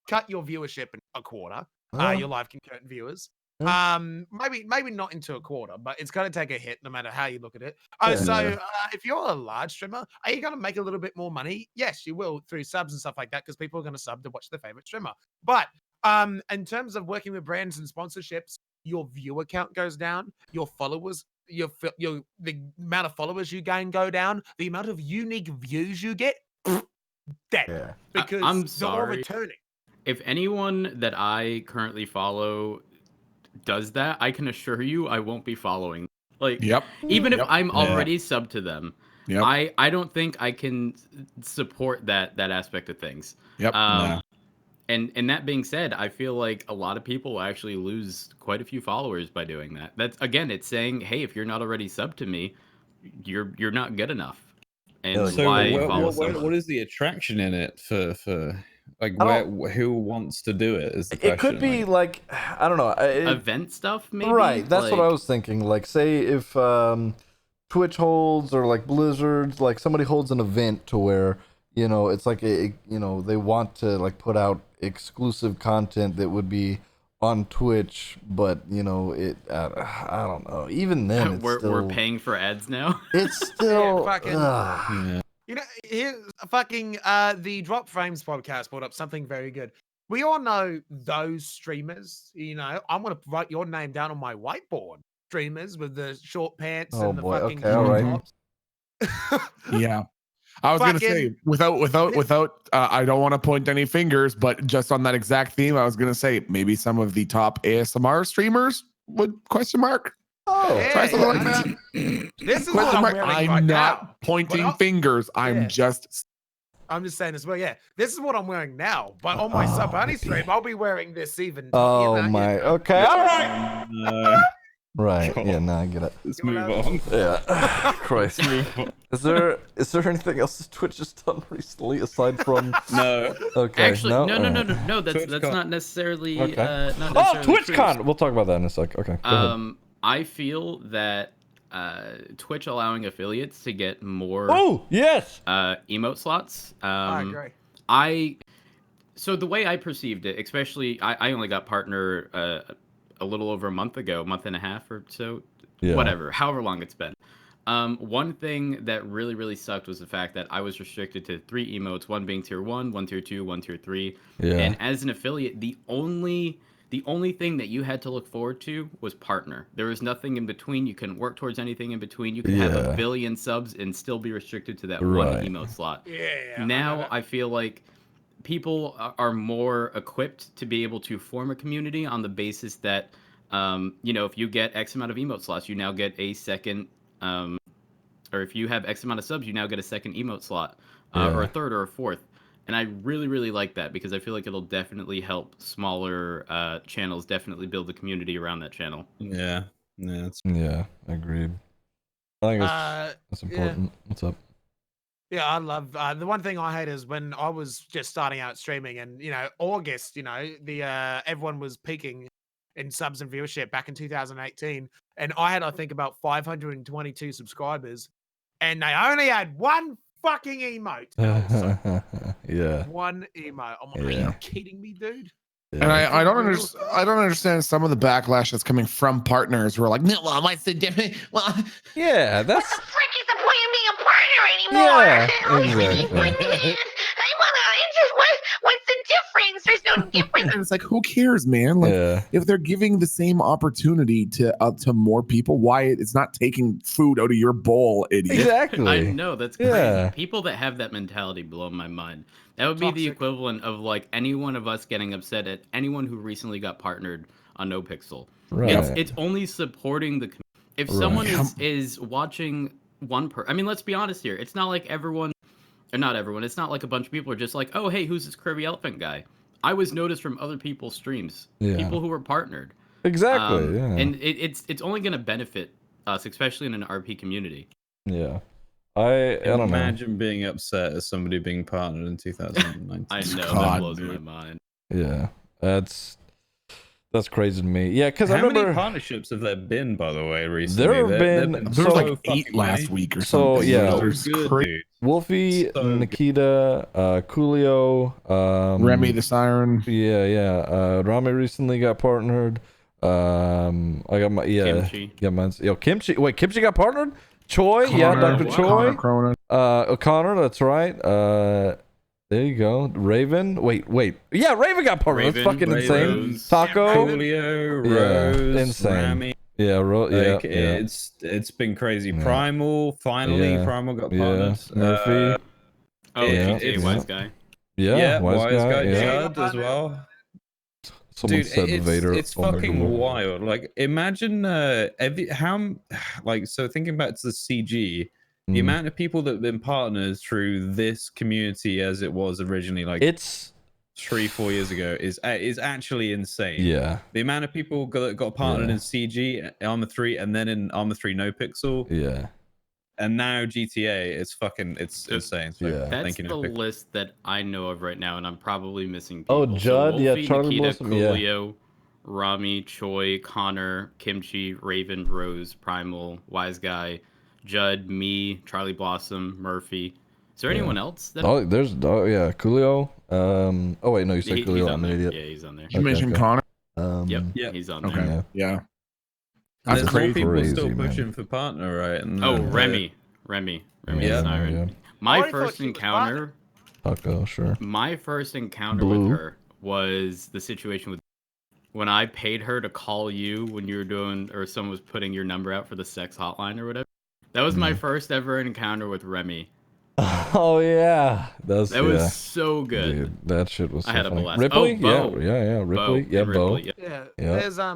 cut your viewership in a quarter. Your live concurrent viewers. Maybe not into a quarter, but it's going to take a hit no matter how you look at it. If you're a large streamer, are you going to make a little bit more money? Yes, you will through subs and stuff like that, because people are going to sub to watch their favorite streamer. But in terms of working with brands and sponsorships, your viewer count goes down, your followers, the amount of followers you gain go down, the amount of unique views you get, dead. Because I'm they're all sorry. returning. If anyone that I currently follow does that, I can assure you I won't be following. Like, Yep. even if Yep. I'm already subbed to them, Yep. I don't think I can support that aspect of things. Yep. And that being said, I feel like a lot of people actually lose quite a few followers by doing that. That's, again, it's saying, hey, if you're not already subbed to me, you're not good enough. And So why follow someone? what is the attraction in it for like who wants to do it? Is the It question. could be like I don't know. Event stuff, maybe. Right, that's what I Like- was thinking. Like, say if Twitch holds or like Blizzard, like somebody holds an event to where it's like they want to like put out exclusive content that would be on Twitch, but I don't know. Even then, it's we're paying for ads now. It's still Yeah. You know, here's fucking the Drop Frames podcast brought up something very good. We all know those streamers. I'm gonna write your name down on my whiteboard. Streamers with the short pants and the fucking okay, all right. tops. Yeah. I was gonna say without I don't want to point any fingers, but just on that exact theme, I was gonna say maybe some of the top ASMR streamers would question mark. Yeah, Try something like that. This is what I'm wearing I'm not pointing fingers. I'm just saying as well. Yeah, this is what I'm wearing now. But on my sub bunny stream, I'll be wearing this even. Oh my. Okay. All right. Right. Yeah. Now I get it. Let's move on. Yeah. Christ. Is there anything else that Twitch has done recently aside from? No. Okay. Actually, no. That's not necessarily. Okay. Not necessarily TwitchCon. We'll talk about that in a sec. Okay. Go ahead. I feel that Twitch allowing affiliates to get more. Oh yes. Emote slots. I agree. So the way I perceived it, especially I only got partner a little over a month and a half or so, whatever, however long it's been. One thing that really, really sucked was the fact that I was restricted to 3 emotes, one being tier 1, one tier 2, one tier 3. Yeah. And as an affiliate, the only thing that you had to look forward to was partner. There was nothing in between. You couldn't work towards anything in between. You could have 1 billion subs and still be restricted to that one emote slot. Yeah. Now I feel like people are more equipped to be able to form a community on the basis that, if you get X amount of emote slots, you now get a second, or if you have X amount of subs, you now get a second emote slot, or a third or a fourth. And I really, really like that because I feel like it'll definitely help smaller channels definitely build a community around that channel. Yeah. Agreed. I think that's important. Yeah. What's up? Yeah, I love the one thing I hate is when I was just starting out streaming and August, the everyone was peaking in subs and viewership back in 2018, and I had I think about 522 subscribers, and they only had 1 fucking emote. Yeah. 1 emote. I'm like, are you kidding me, dude? Yeah. And I don't understand some of the backlash that's coming from partners who are like, no, well, what's the difference? Well, yeah, that's What the frick is the point of being a partner anymore? Yeah, exactly. What's the difference? There's no difference. and it's like, who cares, man? Like, if they're giving the same opportunity to more people, why it's not taking food out of your bowl, idiot? Exactly. I know, that's crazy. Yeah. People that have that mentality blow my mind. That would be the equivalent of like any one of us getting upset at anyone who recently got partnered on NoPixel. Right. It's only supporting the. If someone is watching I mean, let's be honest here. It's not like everyone, or not everyone. It's not like a bunch of people are just like, oh, hey, who's this CurvyElephant guy? I was noticed from other people's streams. People who were partnered. Exactly. Yeah. And it's only going to benefit us, especially in an RP community. Yeah. I don't know. Imagine being upset as somebody being partnered in 2019. I know, that blows my mind. Yeah. That's crazy to me. Yeah, because I How remember many partnerships have there been, by the way, recently? There have been there was like 8 last week or something. So yeah, Good, Wolfie, Nikita, Coolio, Remy the Siren. Yeah. Rami recently got partnered. I got my Kimchi. Yeah, mine's Kimchi. Wait, Kimchi got partnered? Choi, Connor, Dr. Choi. Cronin. O'Connor, that's right. There you go. Raven. Wait. Yeah, Raven got partnered. That's fucking insane. Rose, Taco. Coolio, Rose, insane. Rami. Yeah, It's been crazy. Primal, finally, Primal got partnered. Murphy. GTA Wise Guy. Yeah, Wise guy. yeah. Judd as well. Someone Dude, said Vader. it's Oh my fucking God. wild. Like, imagine so thinking back to the CG, the amount of people that have been partners through this community as it was originally, like It's 3-4 years ago, is actually insane. yeah, The amount of people that got partnered in CG, Armor 3, and then in Armor 3 No Pixel, yeah. and now GTA, it's insane. So Yeah. That's thank you, the No Pixel. list that I know of right now, and I'm probably missing Oh, people. Judd, so yeah, Wolfie, Charlie Nikita, Blossom, yeah. Coolio, Rami, Choi, Connor, Kimchi, Raven, Rose, Primal, Wise Guy, Judd, me, Charlie Blossom, Murphy. Is there anyone else? That... There's Coolio. Oh wait, no, you said he's Coolio. on I'm an there. idiot. Yeah, he's on there. Did you mention Connor? Yep, he's on there. Okay, yeah. And That's there's more crazy, people still man. pushing for partner, right? And Oh, Remy Yeah, Siren. yeah. My already thought first she was encounter. Taco, sure. My first encounter Blue. with her was the situation with when I paid her to call you when you were doing, or someone was putting your number out for the sex hotline or whatever. That was my first ever encounter with Remy. Oh yeah, that was so good. Dude, that shit was. So I had a funny. blast. Ripley, Oh, Bo. yeah, Ripley, Bo, yeah, and Bo. Ripley, Yeah. Yeah.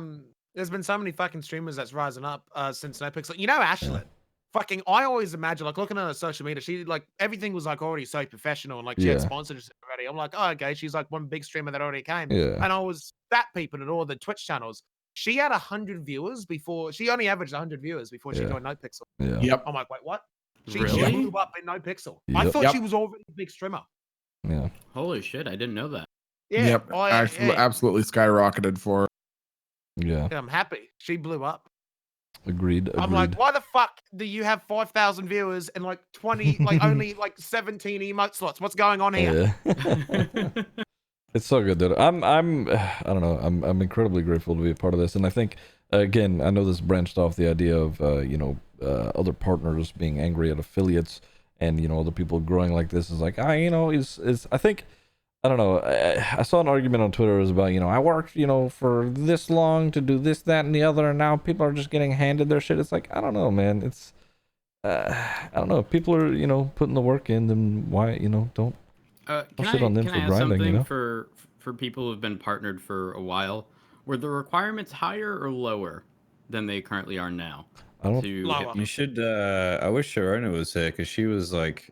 There's been so many fucking streamers that's rising up since No Pixel. You know, Ashlet. Fucking, I always imagine, like, looking at her social media, she, like, everything was, like, already so professional, and, like, she had sponsorships already. I'm like, oh, okay, she's, like, one big streamer that already came. Yeah. And I was fat peeping at all the Twitch channels. She had 100 viewers before, she only averaged 100 viewers before she joined No Pixel. Yeah. Yep. I'm like, wait, what? She Really? blew up in No Pixel. I Yep. thought Yep. she was already a big streamer. Yeah. Holy shit, I didn't know that. Yeah. Yep. Absolutely skyrocketed for. Yeah. I'm happy. She blew up. Agreed. I'm like, why the fuck do you have 5,000 viewers and like 20, like only like 17 emote slots? What's going on here? Yeah. It's so good, dude. I don't know. I'm incredibly grateful to be a part of this, and I think again, I know this branched off the idea of other partners being angry at affiliates, and other people growing like this is like, is I think. I don't know. I saw an argument on Twitter. It was about, I worked, for this long to do this, that, and the other, and now people are just getting handed their shit. It's like, I don't know, man. It's, I don't know. People are, putting the work in, then why, don't shit on them for ask grinding, something for people who've been partnered for a while? Were the requirements higher or lower than they currently are now? I don't. You should. I wish Sharona was here because she was like,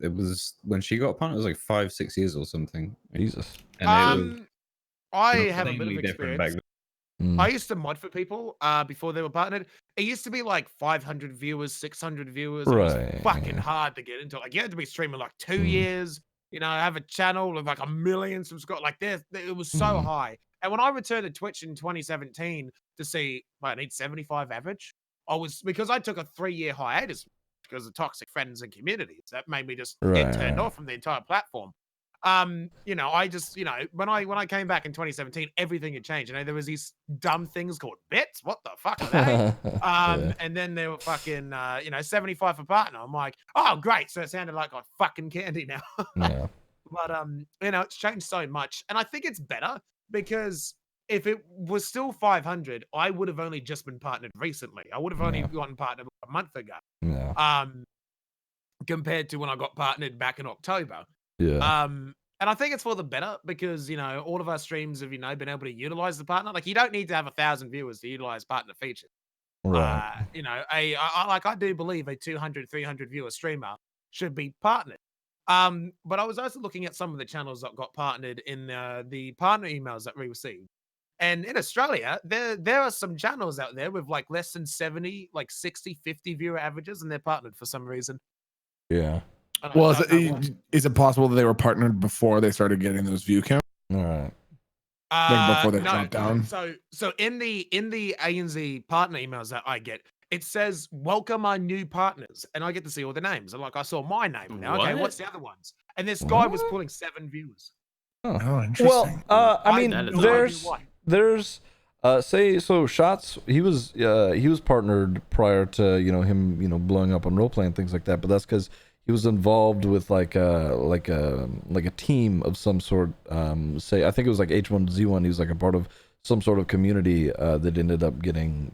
it was when she got partnered, it was like 5-6 years or something. Jesus. And I it was have a bit of insanely different experience. back Mm. I used to mod for people before they were partnered. It used to be like 500 viewers, 600 viewers. It was Right, fucking yeah. hard to get into. Like, you had to be streaming like 2 years, have a channel with like 1 million subscribers. Like, it was so high. And when I returned to Twitch in 2017 to see, I need 75 average, because I took a 3-year hiatus because of toxic friends and communities. That made me just get turned off from the entire platform. I just, when I came back in 2017, everything had changed. There was these dumb things called bits. What the fuck are they? And then they were fucking, 75 for partner. I'm like, oh, great. So it sounded like I fucking candy now. Yeah. But, it's changed so much. And I think it's better because if it was still 500, I would have only just been partnered recently. I would have only gotten partnered a month ago. Yeah. Compared to when I got partnered back in October. Yeah. And I think it's for the better because, all of our streams have, been able to utilize the partner. Like, you don't need to have 1,000 viewers to utilize partner features. Right. I do believe a 200, 300 viewer streamer should be partnered. But I was also looking at some of the channels that got partnered in the partner emails that we received. And in Australia, there are some channels out there with like less than 70, like 60, 50 viewer averages, and they're partnered for some reason. Yeah. Well, is it possible that they were partnered before they started getting those view counts? All right. Like before they dropped down? So in the ANZ partner emails that I get, it says, welcome our new partners. And I get to see all the names. And like, I saw my name now. Okay, what's the other ones? And this guy was pulling 7 viewers. Oh, interesting. Well, I mean, there's say so Shots, he was partnered prior to him blowing up on roleplay and things like that, but that's because he was involved with like a team of some sort. Say I think it was like H1Z1. He was like a part of some sort of community that ended up getting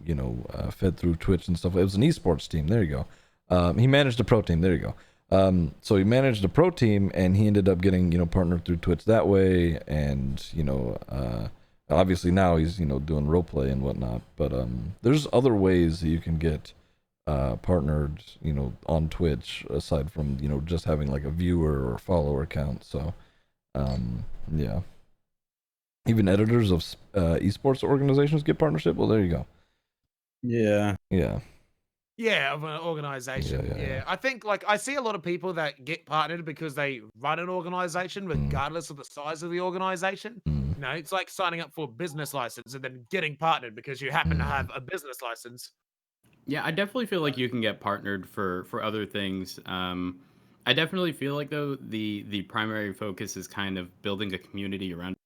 fed through Twitch and stuff. It was an esports team. There you go. He managed a pro team. There you go. So he managed a pro team, and he ended up getting partnered through Twitch that way, and Obviously now he's doing role play and whatnot, but there's other ways that you can get partnered on Twitch aside from just having like a viewer or follower count. So yeah, even editors of esports organizations get partnership. Well, there you go. Yeah. Yeah, of an organization. Yeah. I think like I see a lot of people that get partnered because they run an organization regardless of the size of the organization. It's like signing up for a business license and then getting partnered because you happen to have a business license. Yeah, I definitely feel like you can get partnered for other things. I definitely feel like though the primary focus is kind of building a community around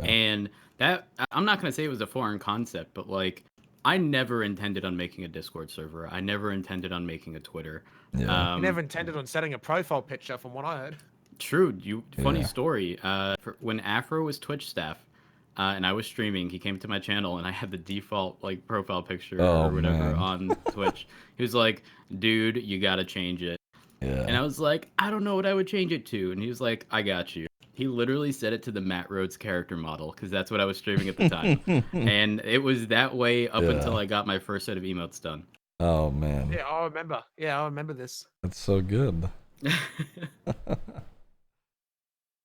and that I'm not going to say it was a foreign concept, but like I never intended on making a Discord server. I never intended on making a Twitter. You never intended on setting a profile picture, from what I heard. True. Funny story. When Afro was Twitch staff, and I was streaming, he came to my channel, and I had the default like profile picture or whatever on Twitch. He was like, "Dude, you gotta change it." Yeah. And I was like, "I don't know what I would change it to," and he was like, "I got you." He literally set it to the Matt Rhodes character model because that's what I was streaming at the time. And it was that way up until I got my first set of emotes done. Oh, man. Yeah, I remember. Yeah, I remember this. That's so good.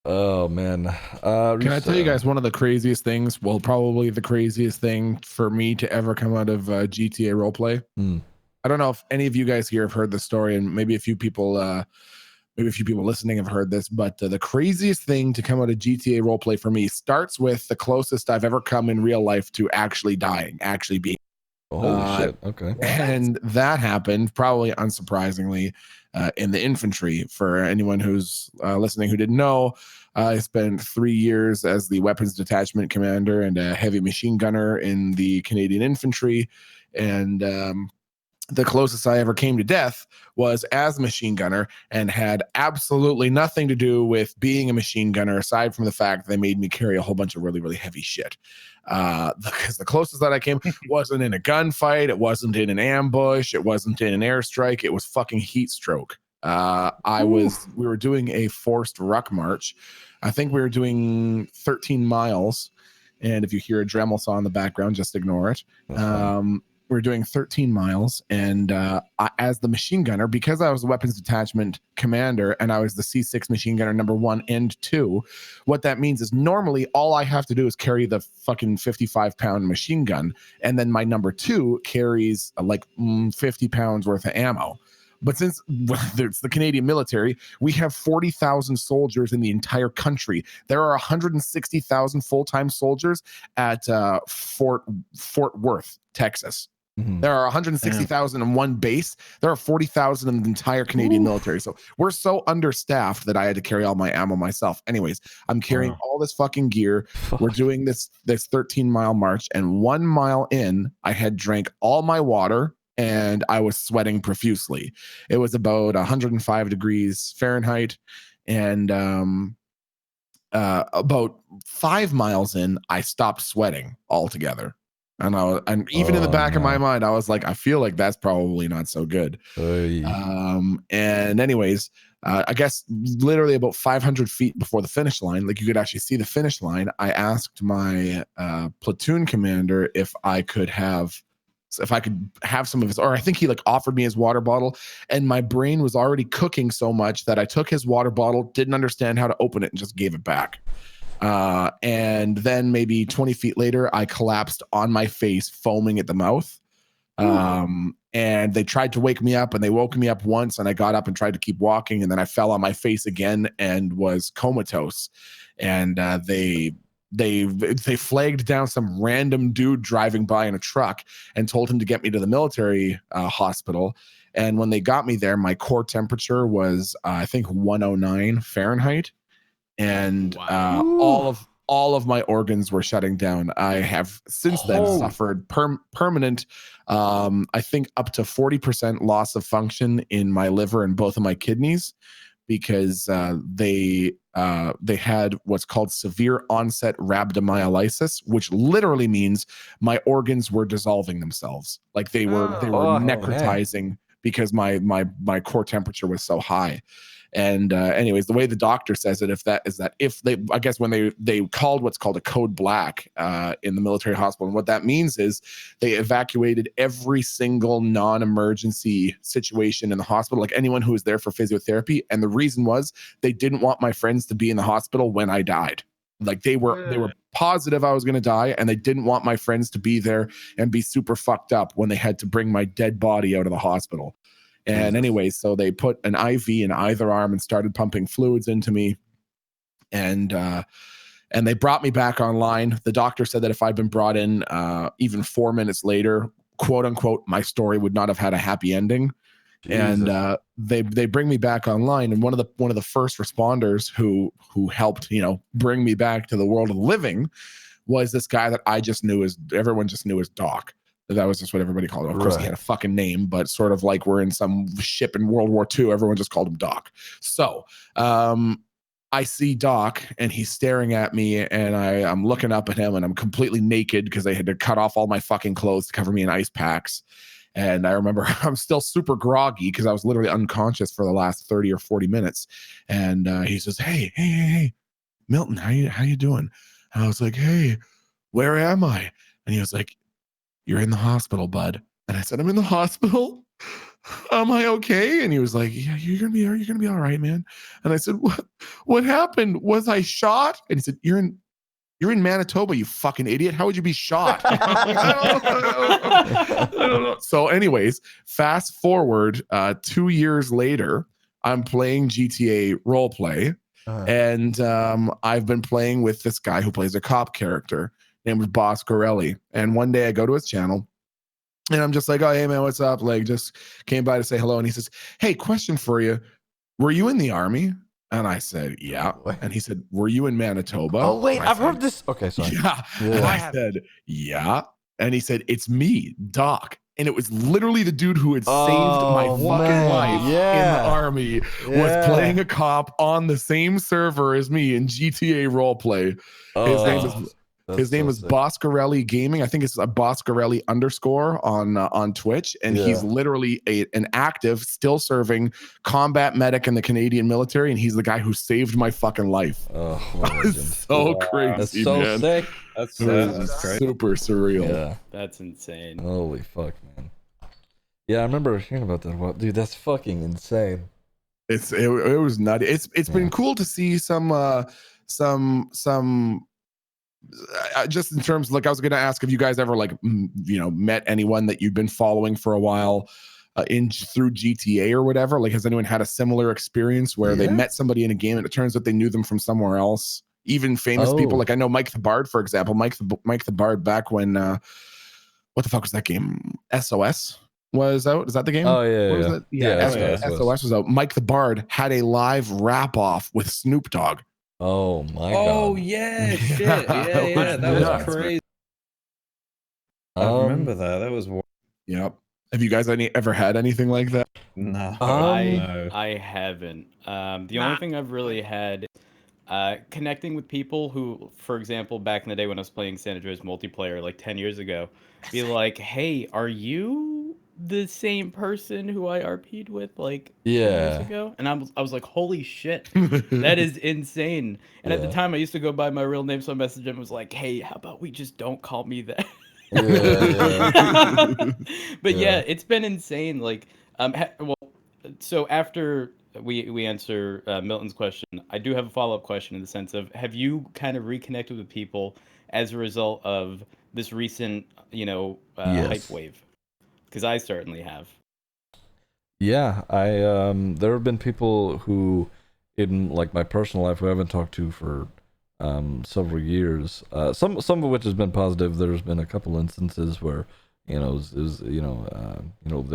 Oh, man. Can I tell you guys one of the craziest things? Well, probably the craziest thing for me to ever come out of GTA roleplay. I don't know if any of you guys here have heard the story, and maybe a few people listening have heard this, but the craziest thing to come out of GTA roleplay for me starts with the closest I've ever come in real life to actually dying, actually being. Oh, shit. Okay. And that happened, probably unsurprisingly, in the infantry. For anyone who's listening who didn't know, I spent 3 years as the weapons detachment commander and a heavy machine gunner in the Canadian infantry. And the closest I ever came to death was as a machine gunner, and had absolutely nothing to do with being a machine gunner aside from the fact they made me carry a whole bunch of really, really heavy shit. Because the closest that I came wasn't in a gunfight, it wasn't in an ambush, it wasn't in an airstrike, it was fucking heat stroke. We were doing a forced ruck march. I think we were doing 13 miles. And if you hear a Dremel saw in the background, just ignore it. We were doing 13 miles, and as the machine gunner, because I was the weapons detachment commander and I was the C6 machine gunner number 1 and 2, what that means is normally all I have to do is carry the fucking 55-pound machine gun, and then my number 2 carries like 50 pounds worth of ammo. But since it's the Canadian military, we have 40,000 soldiers in the entire country. There are 160,000 full-time soldiers at Fort Worth, Texas. There are 160,000 in one base. There are 40,000 in the entire Canadian military. So we're so understaffed that I had to carry all my ammo myself. Anyways, I'm carrying all this fucking gear. We're doing this 13-mile march, and 1 mile in, I had drank all my water and I was sweating profusely. It was about 105 degrees Fahrenheit, and about 5 miles in, I stopped sweating altogether. And even in the back of my mind, I was like, I feel like that's probably not so good. And anyways, I guess literally about 500 feet before the finish line, like you could actually see the finish line, I asked my platoon commander if I could have some of his, or I think he like offered me his water bottle, and my brain was already cooking so much that I took his water bottle, didn't understand how to open it, and just gave it back. And then maybe 20 feet later, I collapsed on my face, foaming at the mouth. And they tried to wake me up, and they woke me up once, and I got up and tried to keep walking, and then I fell on my face again and was comatose. And they flagged down some random dude driving by in a truck and told him to get me to the military hospital. And when they got me there, my core temperature was I think 109 Fahrenheit. And all of my organs were shutting down. I have since then suffered permanent, I think up to 40% loss of function in my liver and both of my kidneys, because they had what's called severe onset rhabdomyolysis, which literally means my organs were dissolving themselves, like they were necrotizing because my core temperature was so high. And anyways, the way the doctor says it, if they, I guess when they called what's called a code black in the military hospital, and what that means is they evacuated every single non-emergency situation in the hospital, like anyone who was there for physiotherapy. And the reason was they didn't want my friends to be in the hospital when I died. Like they were positive I was going to die, and they didn't want my friends to be there and be super fucked up when they had to bring my dead body out of the hospital. And anyway, so they put an IV in either arm and started pumping fluids into me. And they brought me back online. The doctor said that if I'd been brought in even 4 minutes later, quote unquote, my story would not have had a happy ending. Jesus. And they bring me back online. And one of the first responders who helped, bring me back to the world of the living was this guy that everyone just knew as Doc. That was just what everybody called him. Of course, he had a fucking name, but sort of like we're in some ship in World War II, everyone just called him Doc. So I see Doc, and he's staring at me, and I'm looking up at him, and I'm completely naked because they had to cut off all my fucking clothes to cover me in ice packs. And I remember I'm still super groggy because I was literally unconscious for the last 30 or 40 minutes. And he says, hey, Milton, how you doing? And I was like, hey, where am I? And he was like, you're in the hospital, bud. And I said, I'm in the hospital. Am I okay? And he was like, yeah, you're gonna be all right, man. And I said, what happened? Was I shot? And he said, you're in Manitoba, you fucking idiot. How would you be shot? I don't know. So anyways, fast forward 2 years later, I'm playing GTA roleplay. And I've been playing with this guy who plays a cop character named Boss Corelli. And one day I go to his channel, and I'm just like, oh, hey, man, what's up? Like, just came by to say hello. And he says, hey, question for you. Were you in the army? And I said, yeah. And he said, were you in Manitoba? Oh, wait, I've heard this. Okay, sorry. Yeah. And I said, yeah. And he said, it's me, Doc. And it was literally the dude who had saved my fucking life in the army, was playing a cop on the same server as me in GTA roleplay. His name is Boscarelli Gaming. I think it's a Boscarelli _ on Twitch. And he's literally an active, still serving combat medic in the Canadian military. And he's the guy who saved my fucking life. It's so crazy. That's so man. sick. That's super surreal. Yeah. That's insane. Holy fuck, man. Yeah, I remember hearing about that. Dude, that's fucking insane. It was nutty. It's been cool to see some just in terms of, like, I was going to ask if you guys ever met anyone that you've been following for a while through GTA or whatever. Like, has anyone had a similar experience where they met somebody in a game and it turns out they knew them from somewhere else? Even famous people. Like, I know Mike the Bard, for example. Mike the Bard, back when what the fuck was that game? SOS was out. Is that the game? Oh yeah. SOS was out. Mike the Bard had a live rap off with Snoop Dogg. Oh my god. Oh yeah, shit. Yeah. That was crazy. I remember that. That was. Yep. Have you guys ever had anything like that? No. I haven't. The only thing I've really had, connecting with people who, for example, back in the day when I was playing San Andreas multiplayer like 10 years ago, be like, hey, are you the same person who I RP'd with like 10 years ago? And I was like, holy shit, that is insane. And at the time I used to go by my real name, so I messaged him and was like, hey, how about we just don't call me that? But yeah, it's been insane. Like, so after we answer Milton's question, I do have a follow-up question in the sense of, have you kind of reconnected with people as a result of this recent, hype wave? Because I certainly have. Yeah, there have been people who, in like my personal life, who I haven't talked to for several years. Some of which has been positive. There's been a couple instances where they're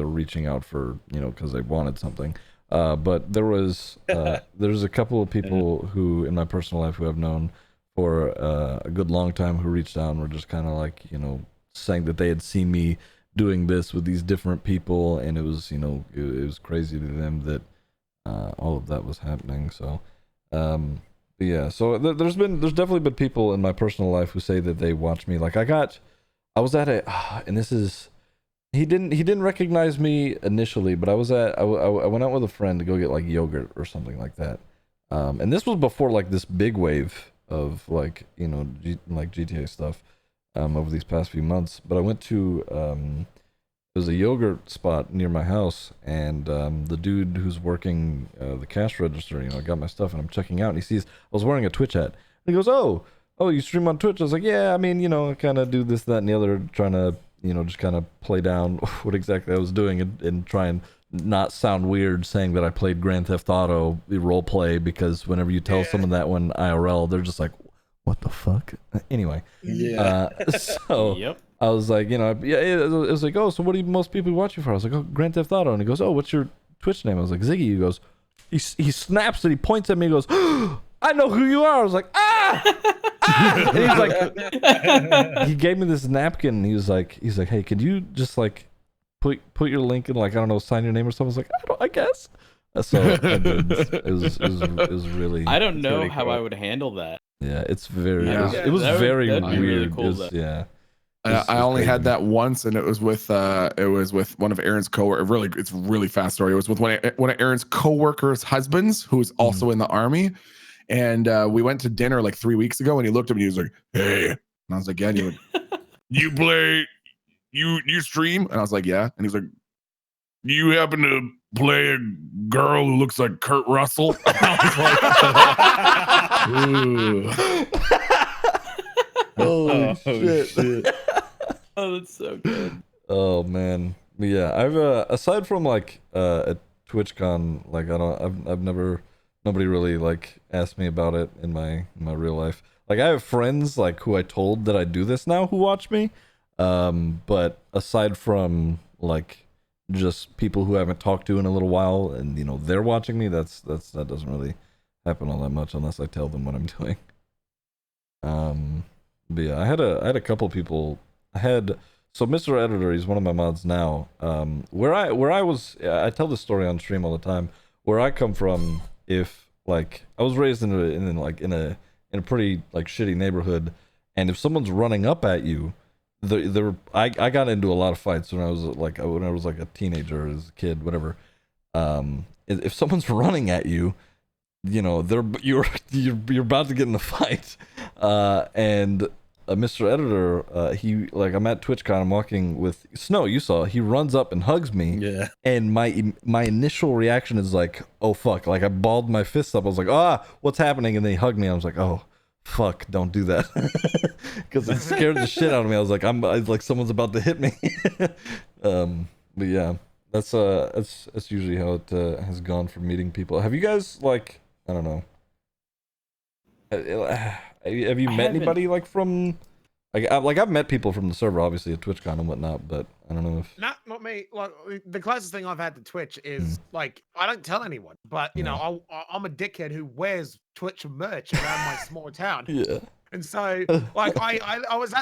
reaching out for because they wanted something. But there's a couple of people who in my personal life who I've known for a good long time who reached out and were just kind of like saying that they had seen me doing this with these different people, and it was it was crazy to them that all of that was happening. So yeah, so there's definitely been people in my personal life who say that they watch me. Like I was at and this is He didn't recognize me initially, but I went out with a friend to go get like yogurt or something like that. And this was before like this big wave of like, you know, like GTA stuff over these past few months. But I went to there's a yogurt spot near my house, and the dude who's working the cash register, you know, I got my stuff and I'm checking out, and he sees I was wearing a Twitch hat. And he goes, "Oh, you stream on Twitch?" I was like, "Yeah, I mean, you know, I kind of do this, that, and the other, trying to, you know, just kind of play down what exactly I was doing and try and not sound weird saying that I played Grand Theft Auto role play, because whenever you tell someone that one IRL, they're just like, what the fuck?" Anyway, so Yep. I was like, you know, yeah, it was like, "Oh, so what do most people watch you for?" I was like, "Oh, Grand Theft Auto." And he goes, "Oh, what's your Twitch name?" I was like, "Ziggy." He goes, he snaps and he points at me. He goes, "I know who you are." I was like, "Ah!" And he's like, he gave me this napkin. And he's like, "Hey, could you just like put your link in, like, I don't know, sign your name or something?" I was like, I guess. So I did. It was really. I don't know really how cool. I would handle that. Yeah, it's very. Yeah. It was very that'd be weird. really cool, It was- though. yeah. I only had that once, and it was with one of Aaron's coworkers. It's a really fast story. It was with one of Aaron's coworkers' husbands, who's also in the army. And we went to dinner like 3 weeks ago, and he looked at me. He was like, "Hey," and I was like, "Yeah." And he went, "You play, you stream?" And I was like, "Yeah." And he was like, "Do you happen to play a girl who looks like Kurt Russell?" I was like, "Ooh." Holy shit. Oh, that's so good. Oh man. But yeah, I've aside from like at TwitchCon, like I've never, nobody really like asked me about it in my real life. Like I have friends like who I told that I do this now who watch me. But aside from like just people who I haven't talked to in a little while, and you know they're watching me, that doesn't really happen all that much unless I tell them what I'm doing. But yeah, I had a couple people. So Mr. Editor, he's one of my mods now. Where I was, I tell this story on stream all the time. Where I come from, if like I was raised in a pretty like shitty neighborhood, and if someone's running up at you, I got into a lot of fights when I was like a teenager, as a kid, whatever. If someone's running at you, you know you're about to get in a fight, and Mr. Editor, he like I'm at TwitchCon, I'm walking with Snow. You saw he runs up and hugs me. Yeah. And my initial reaction is like, oh fuck! Like I balled my fists up. I was like, what's happening? And then he hugged me. I was like, oh fuck! Don't do that, because it scared the shit out of me. I was like, I'm like someone's about to hit me. But yeah, that's usually how it has gone for meeting people. Have you guys like, I don't know. Have you met anybody like from I've met people from the server, obviously at TwitchCon and whatnot, but I don't know if Not me. Like the closest thing I've had to Twitch is like I don't tell anyone, but you know I'm a dickhead who wears Twitch merch around my small town. Yeah. And so like I was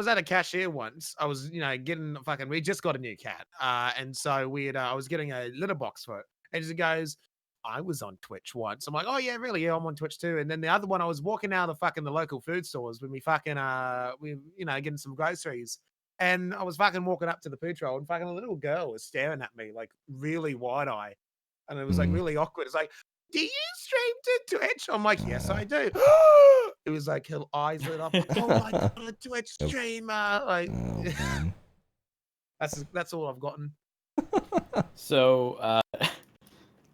at a cashier once. I was getting we just got a new cat, and so I was getting a litter box for it, and she goes, "I was on Twitch once." I'm like, "Oh yeah, really? Yeah, I'm on Twitch too." And then the other one, I was walking out of the local food stores when we getting some groceries, and I was walking up to the food troll, and a little girl was staring at me like really wide eye, and it was like really awkward. It's like, "Do you stream to Twitch?" I'm like, "Yes, I do." It was like her eyes lit up. "Oh my god, Twitch streamer!" Like, that's all I've gotten. So,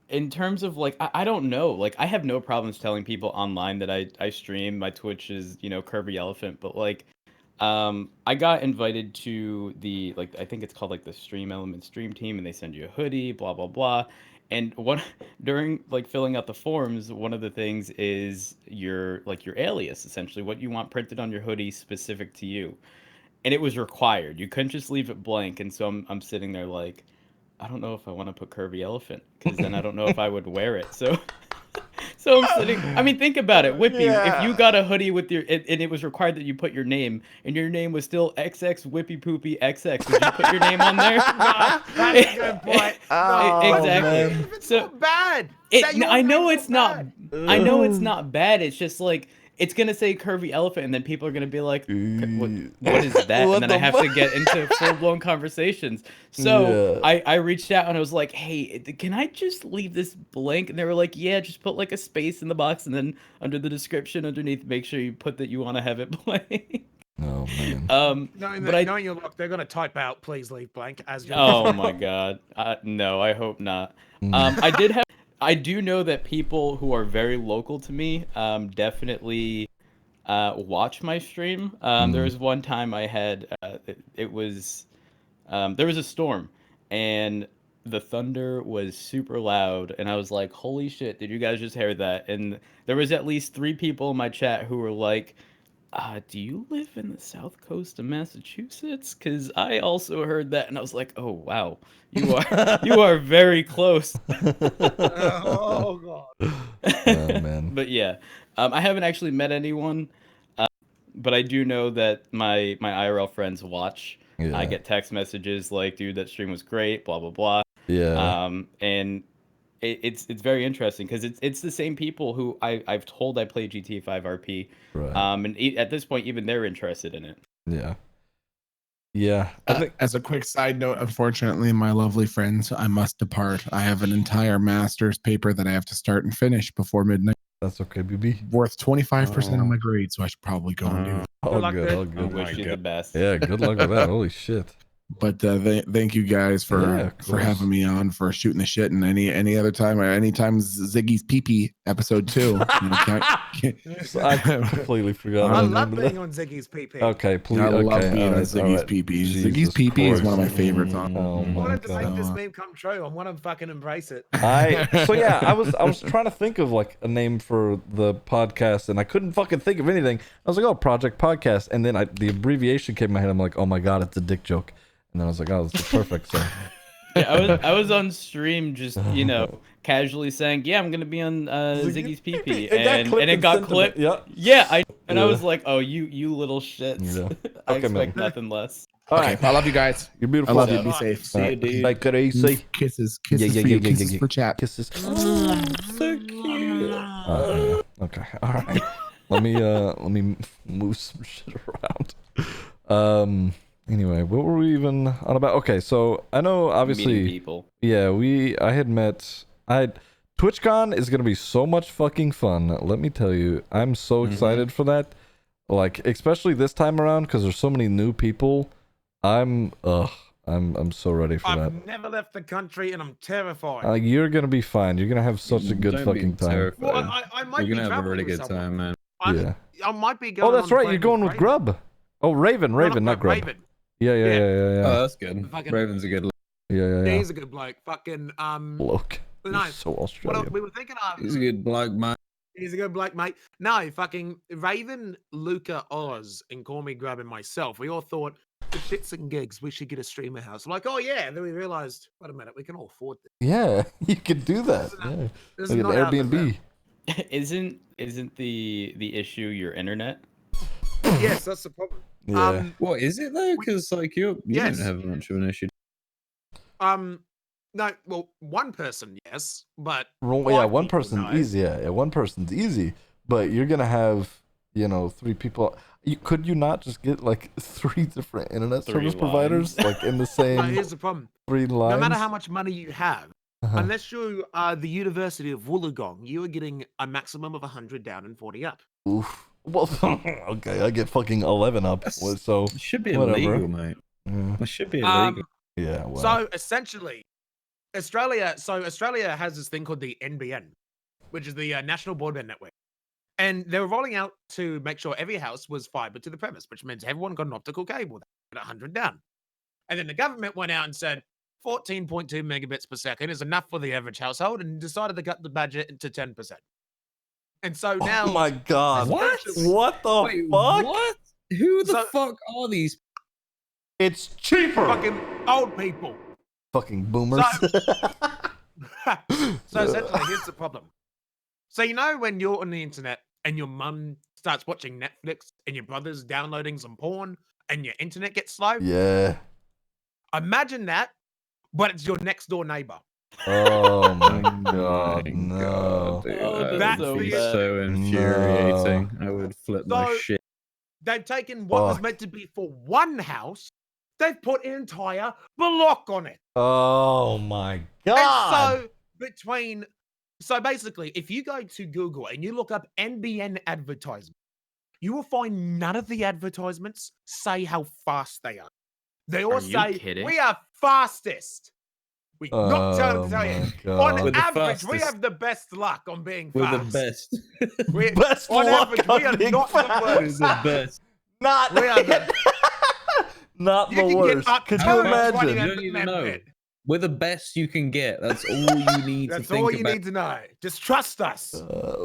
in terms of like, I don't know, like I have no problems telling people online that I stream. My Twitch is CurvyElephant, but like, I got invited to the I think it's called like the Stream Element Stream Team, and they send you a hoodie, blah blah blah. And during like filling out the forms, one of the things is your alias, essentially what you want printed on your hoodie specific to you, and it was required. You couldn't just leave it blank. And so I'm sitting there like, I don't know if I want to put CurvyElephant, because then I don't know if I would wear it. So I'm sitting. I mean, think about it, Whippy. Yeah. If you got a hoodie with and it was required that you put your name, and your name was still XX Whippy Poopy XX, would you put your name on there? That's a good point. Exactly. It's not bad. I know it's not. I know it's not bad. It's just like it's gonna say CurvyElephant, and then people are gonna be like, what is that? What And then the I have to get into full-blown conversations. So I reached out and I was like, hey, can I just leave this blank? And they were like, yeah, just put like a space in the box, and then under the description underneath, make sure you put that you want to have it blank. Oh man. Knowing your luck, they're gonna type out "please leave blank" as your. Oh my god. No, I hope not. I do know that people who are very local to me definitely watch my stream. There was one time I had it was there was a storm and the thunder was super loud, and I was like, holy shit, did you guys just hear that? And there was at least 3 people in my chat who were like, do you live in the south coast of Massachusetts? Because I also heard that, and I was like, oh wow, you are very close. Oh god. Oh man. But yeah, I haven't actually met anyone, but I do know that my IRL friends watch. Yeah. I get text messages like, dude, that stream was great, blah blah blah. Yeah. And it's very interesting because it's the same people who I've told I play GTA 5 RP. Right. And at this point, even they're interested in it. Yeah. Yeah. I think as a quick side note, unfortunately, my lovely friends, I must depart. I have an entire master's paper that I have to start and finish before midnight. that's okay, BB. Worth 25% of my grade, so I should probably go and do it. All luck, good. dude. All I good. wish you the best. Yeah. Good luck with that. Holy shit. But thank you guys Yeah, for of course. having me on, for shooting the shit, and any other time, or anytime Ziggy's PP episode 2. You know, I completely forgot. I the love name of being that. on Ziggy's PP. Okay, please. I love okay, being all on right, Ziggy's all right. PP. Jesus Ziggy's PP is one of my Christ. favorites. Oh I my wanted to make this god. meme come true. I want to fucking embrace it. So yeah, I was trying to think of like a name for the podcast, and I couldn't fucking think of anything. I was like, oh, Project Podcast, and then the abbreviation came in my head. I'm like, oh my god, it's a dick joke. And then I was like, oh, this is perfect. So Yeah, I was on stream just, casually saying, yeah, I'm gonna be on Ziggy's PP, and it got clipped. Yeah. Yeah, I Yeah. was like, oh, you little shits. Yeah. I Okay, man. expect nothing less. All Okay, right. I love you guys. You're I beautiful. love you. Be Alright. safe. All right. Like crazy. Kisses Yeah, for you. Kisses for chat. Kisses. So cute. Okay. All right. Let me move some shit around. Anyway, what were we even on about? Okay, so I know Meeting obviously, people. yeah, TwitchCon is gonna be so much fucking fun. Let me tell you, I'm so excited for that. Like, especially this time around, because there's so many new people. I'm so ready for that. I've never left the country and I'm terrified. You're gonna be fine. You're gonna have such a good Don't be fucking time. terrified. Well, I might You're be gonna have a traveling really with good someone. time, man. Yeah. I might be going. Oh, that's on right. playing You're going with Raven. Grub. Oh, Raven, No, not Grub. Raven. Yeah. Oh, that's good. Fucking- Raven's a good. Yeah. He's a good bloke. Fucking Bloke. no. You're so What Australian. we were thinking of. He's a good bloke, man. He's a good bloke, mate. No, fucking Raven, Luca, Oz, and Call Me Grub and myself. We all thought, for shits and gigs, we should get a streamer house. Like, oh yeah. And then we realized, wait a minute, we can all afford this. Yeah, you could do that. Yeah. This Like is an not out there, Airbnb. Isn't the issue your internet? man. Yes, that's the problem. Yeah. What is it though? Because like you Yes. don't have much of an issue. No, well, one person, yes, but Yeah, five one people, person no. easy. Yeah, one person's easy. But you're gonna have, 3 people. Could you not just get like 3 different internet 3 service lines. providers like in the No, same here's the problem. 3 lines? No matter how much money you have, Uh-huh. unless you are the University of Wollongong, you are getting a maximum of 100 down and 40 up. Oof. Well, okay, I get fucking 11 up. So It should be whatever. illegal, mate. yeah, It should be illegal. yeah. Well, So essentially, Australia has this thing called the NBN, which is the National Broadband Network. And they were rolling out to make sure every house was fiber to the premise, which means everyone got an optical cable at 100 down. And then the government went out and said 14.2 megabits per second is enough for the average household and decided to cut the budget to 10%. And so now oh my god! What? What the Wait, fuck? what? Who the So- fuck are these? It's cheaper. fucking old people. Fucking boomers. So essentially, here's the problem. So when you're on the internet and your mum starts watching Netflix and your brother's downloading some porn and your internet gets slow? yeah. Imagine that, but it's your next door neighbor. Oh my Oh god, my no. dude, Oh, that that's would be the- so infuriating. I would flip my So- shit. They've taken what was Fuck. meant to be for one house, they've put an entire block on it. Oh my god. And so basically, if you go to Google and you look up NBN advertisement, you will find none of the advertisements say how fast they are. They all Are you say kidding? we are fastest. We not tell Oh tell you. my On god. With the average, we fastest. have the best luck on being We're the fast. best. We, Best on luck average, on we are being not the fast. We're worst. the best. Not We are the not You the can get worst. up Could to you 120 imagine? You don't even know. Mbit. We're the best you can get. That's all you need to That's think all you about. need to know. Just trust us.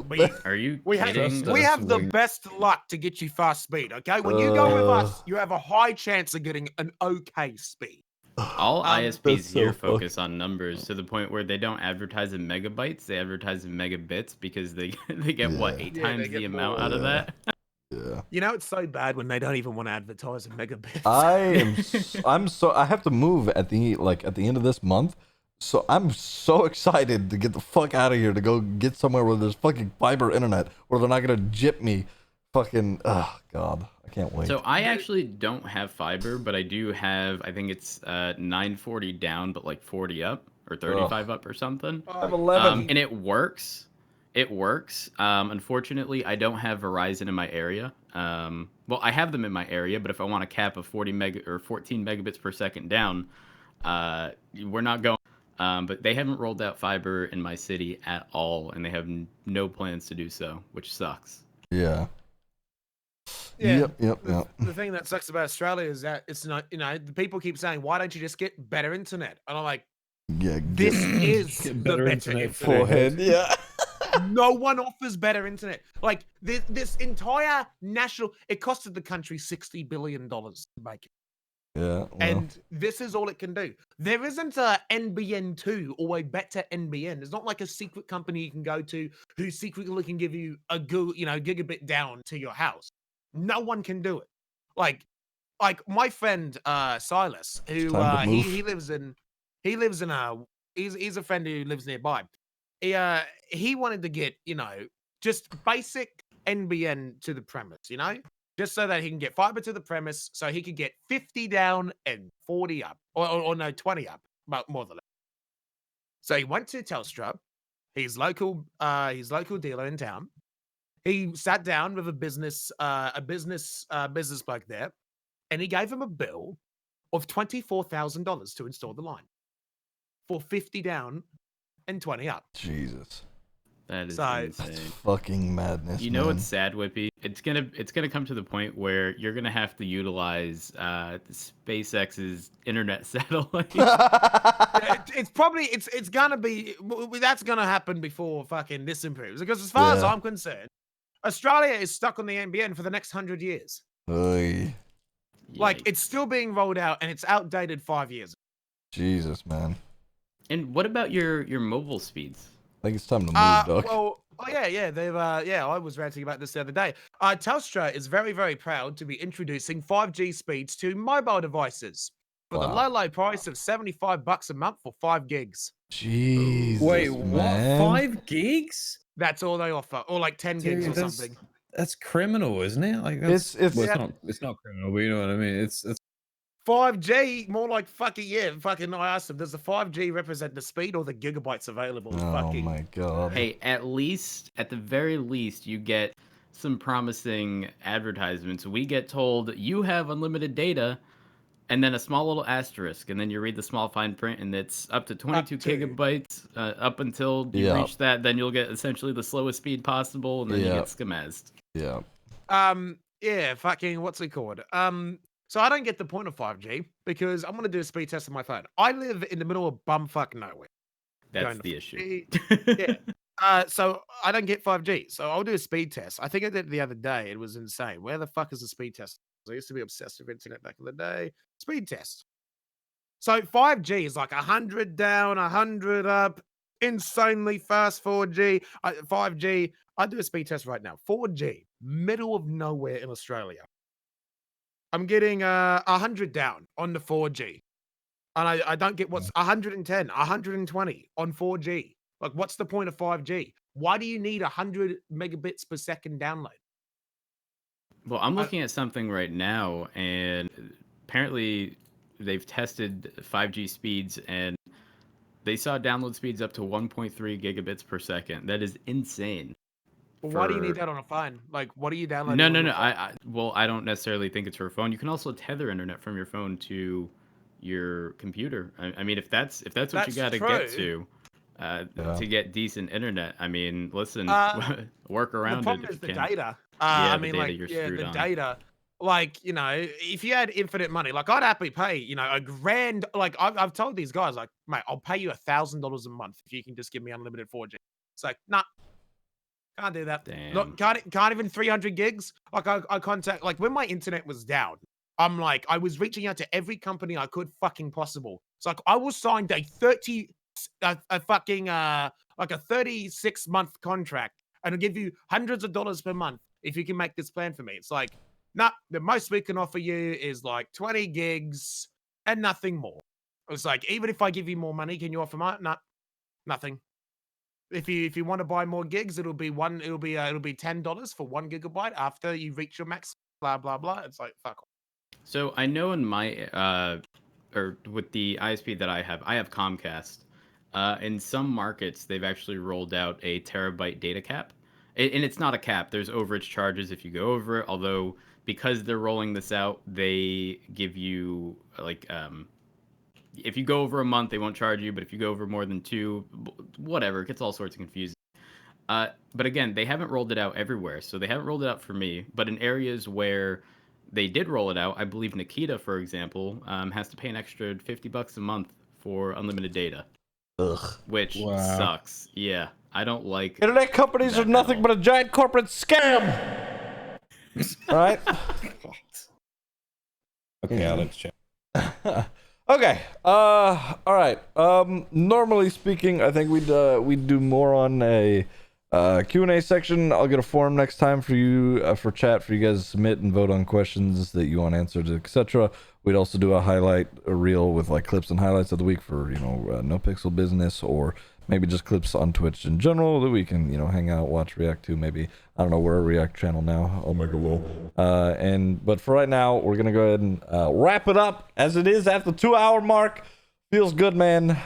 But- Are you We have, kidding? Trust we us, have the Wing. best luck to get you fast speed, okay? When you go with us, Uh. you have a high chance of getting an okay speed. All That's ISPs here so fucked. focus on numbers to the point where they don't advertise in megabytes; they advertise in megabits because they they get what Yeah. 8 Yeah, times they get the amount more. out of Yeah. that. Yeah. You know, it's so bad when they don't even want to advertise in megabits. I have to move at the end of this month. So I'm so excited to get the fuck out of here to go get somewhere where there's fucking fiber internet where they're not gonna jip me fucking god. I can't wait. So I actually don't have fiber, but I do have. I think it's 940 down, but like 40 up or 35 up or something. Oh, I have 11. And it works. It works. Unfortunately, I don't have Verizon in my area. Well, I have them in my area, but if I want to cap a 40 meg or 14 megabits per second down, we're not going. But they haven't rolled out fiber in my city at all, and they have no plans to do so, which sucks. Yeah. Yeah. Yep. The thing that sucks about Australia is that it's not, the people keep saying, why don't you just get better internet? And I'm like, Yeah. this is Get the better better internet internet. forehead. Yeah. No one offers better internet. Like this entire national, it costed the country $60 billion to make it. Yeah. Well, And this is all it can do. There isn't a NBN2 or a better NBN. There's not like a secret company you can go to who secretly can give you a gigabit down to your house. No one can do it. Like my friend Silas, who time to move. he lives in he's a friend who lives nearby. He wanted to get, just basic NBN to the premise, just so that he can get fiber to the premise, so he could get 50 down and 40 up, or no, 20 up, but more than that. So he went to Telstra, his local dealer in town. He sat down with a business bloke there, and he gave him a bill of $24,000 to install the line for 50 down and 20 up. Jesus. That is So- That's insane. fucking madness. You know man. what's sad, Whippy? It's gonna come to the point where you're gonna have to utilize SpaceX's internet satellite. It's gonna be that's gonna happen before fucking this improves, because as far as Yeah. I'm concerned, Australia is stuck on the NBN for the next 100 years. Oy. Like, it's Yikes. still being rolled out and it's outdated 5 years. Jesus, man. And what about your mobile speeds? I think it's time to move, Doc. They've I was ranting about this the other day. Telstra is very, very proud to be introducing 5G speeds to mobile devices for the Wow. low price of $75 a month for 5 gigs. Jesus. Wait, man. what? 5 gigs? That's all they offer, or like 10 gigs or Dude, that's- something. That's criminal, isn't it? Like that's, It's well, it's not criminal, but you know what I mean. It's 5G, more like fucking. I asked them, does the 5G represent the speed or the gigabytes available? oh my god. Hey, at the very least, you get some promising advertisements. We get told you have unlimited data, and then a small little asterisk, and then you read the small fine print, and it's up to 22 to. gigabytes up until you Yeah. reach that. Then you'll get essentially the slowest speed possible, and then you Yeah. get skimazed. Yeah. Yeah, fucking, what's it called? So I don't get the point of 5G because I'm gonna do a speed test on my phone. I live in the middle of bumfuck nowhere. That's Going to the issue. Yeah. So I don't get 5G. So I'll do a speed test. I think I did it the other day. It was insane. Where the fuck is the speed test? I used to be obsessed with internet back in the day. Speed test. So 5G is like 100 down, 100 up, insanely fast 4G. 5G. I do a speed test right now. 4G, middle of nowhere in Australia. I'm getting 100 down on the 4G. And I don't get what's 110, 120 on 4G. Like, what's the point of 5G? Why do you need 100 megabits per second download? Well, I'm looking at something right now, and apparently they've tested 5G speeds, and they saw download speeds up to 1.3 gigabits per second. That is insane. Well, why do you need that on a phone? Like, what are you downloading? No. I don't necessarily think it's for a phone. You can also tether internet from your phone to your computer. I mean, if that's what you got to get to get decent internet. I mean, listen, work around it. The problem is the data. I mean, like, the data. Like, you know, if you had infinite money, like, I'd happily pay, you know, $1,000. Like, I've told these guys, like, mate, I'll pay you $1,000 a month if you can just give me unlimited 4G. It's like, nah, can't do that. Damn. Look, can't even 300 gigs. Like, I contact, like, when my internet was down, I'm like, I was reaching out to every company I could fucking possible. It's like, I was signed a 36-month contract, and I'll give you hundreds of dollars per month if you can make this plan for me. It's like, nah, the most we can offer you is like 20 gigs and nothing more. It's like, even if I give you more money, can you offer more? Nah, nothing. If you want to buy more gigs, it'll be $10 for 1 gigabyte after you reach your max. Blah blah blah. It's like, fuck off. So I know in my or with the ISP that I have Comcast. In some markets, they've actually rolled out a terabyte data cap, and it's not a cap. There's overage charges if you go over it. Although because they're rolling this out, they give you like if you go over a month, they won't charge you. But if you go over more than 2, whatever, it gets all sorts of confusing. But again, they haven't rolled it out everywhere, so they haven't rolled it out for me. But in areas where they did roll it out, I believe Nikita, for example, has to pay an extra $50 a month for unlimited data. Ugh. Which sucks. Yeah, I don't like. Internet companies are nothing but a giant corporate scam. Right? Okay, Alex. Okay. All right. Normally speaking, I think we'd do more on a Q&A section. I'll get a forum next time for you for chat for you guys to submit and vote on questions that you want answered, etc. We'd also do a reel with like clips and highlights of the week for, you know, No Pixel Business, or maybe just clips on Twitch in general that we can, you know, hang out, watch, react to. Maybe, I don't know, we're a React channel now. I'll make a little. But for right now, we're gonna go ahead and wrap it up as it is at the 2-hour mark. Feels good, man.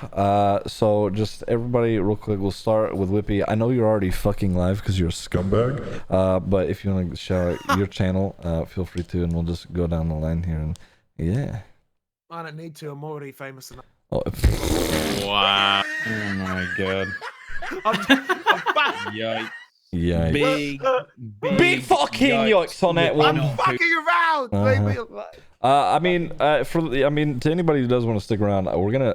So just everybody real quick, we'll start with Whippy. I know you're already fucking live because you're a scumbag. But if you want to shout out your channel, feel free to, and we'll just go down the line here. And yeah. I don't need to. I'm already famous enough. Oh. Wow. Oh my god. I'm Yikes. Yeah. Big fucking yikes on that one. I'm fucking around. Leave me alone. I mean, to anybody who does want to stick around, I'm gonna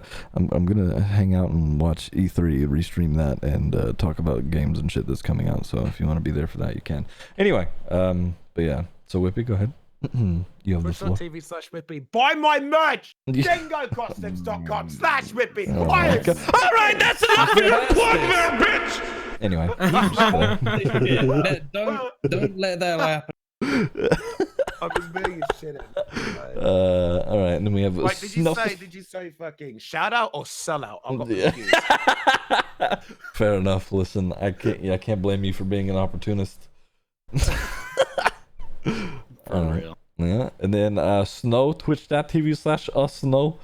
hang out and watch E3, restream that, and talk about games and shit that's coming out. So if you want to be there for that, you can. Anyway, but yeah. So Whippy, go ahead. You have the floor. Twitch.tv/Whippy. Buy my merch. DingoCosmetics.com/Whippy. All right, that's enough for your plug there, bitch. Anyway, don't let that happen. I'm just being a shit. All right, and then we have. Wait, did you say fucking shout out or sell out? I'm not confused. Fair enough. Listen, I can't blame you for being an opportunist. For real. Yeah, and then Snow, Twitch.tv/uhSnow.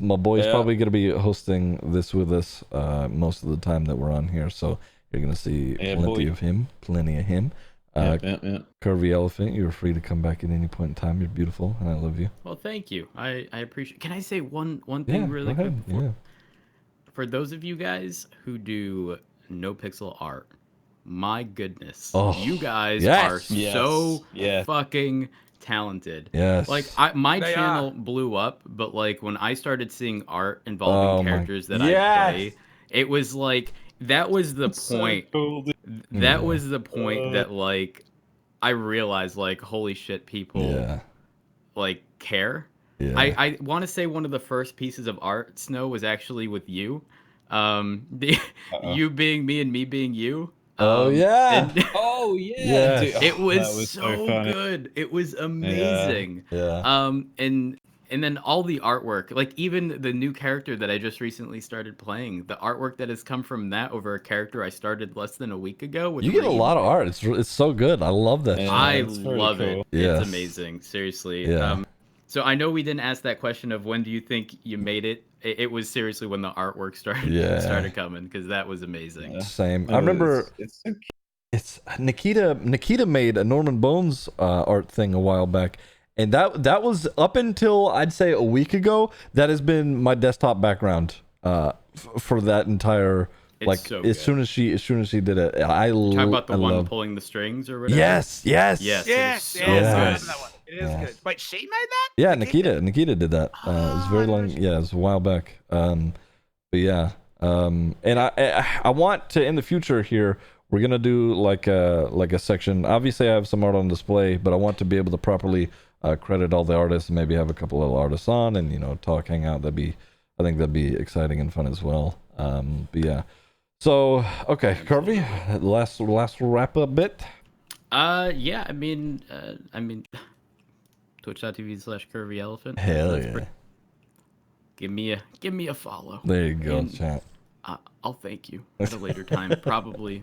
My boy's probably gonna be hosting this with us most of the time that we're on here, so you're gonna see plenty of him. CurvyElephant, you're free to come back at any point in time. You're beautiful, and I love you. Well, thank you. I appreciate. Can I say one thing really quick? For those of you guys who do no pixel art, my goodness, you guys are so fucking talented. Yes. Like my channel blew up, but like when I started seeing art involving characters that I play, it was like that was the point. So cool. That was the point that like I realized like holy shit, people like care. Yeah. I want to say one of the first pieces of art, Snow, was actually with you. You being me and me being you. Dude, it was so good. It was amazing. And And then all the artwork, like even the new character that I just recently started playing, the artwork that has come from that over a character I started less than a week ago. With You get a lot of art. It's so good. I love that. Yeah, I it's very love cool. it. Yes. It's amazing. Seriously. Yeah. So I know we didn't ask that question of when do you think you made it. It was seriously when the artwork started coming, because that was amazing. Yeah. Same. Oh, I remember it's so cute. it's Nikita made a Norman Bones art thing a while back, and that was up until I'd say a week ago. That has been my desktop background for that entire. It's Like so as good. soon as she did it, Talk about the one love... pulling the strings or whatever. Yes. Yes. Yes, It's yes, so I Yes. remember good. that one. It is Yes. good. Wait, she made that? Yeah, Nikita did that. It was very long. Yeah, it was a while back. But yeah. And I want to, in the future here, we're gonna do like a section. Obviously, I have some art on display, but I want to be able to properly credit all the artists and maybe have a couple of artists on and talk, hang out. I think that'd be exciting and fun as well. But yeah. So okay, Curvy, last wrap up bit. Yeah. I mean, twitch.tv/CurvyElephant. Hell That's yeah. Give me a follow. There you go, And chat. I'll thank you at a later time. Probably,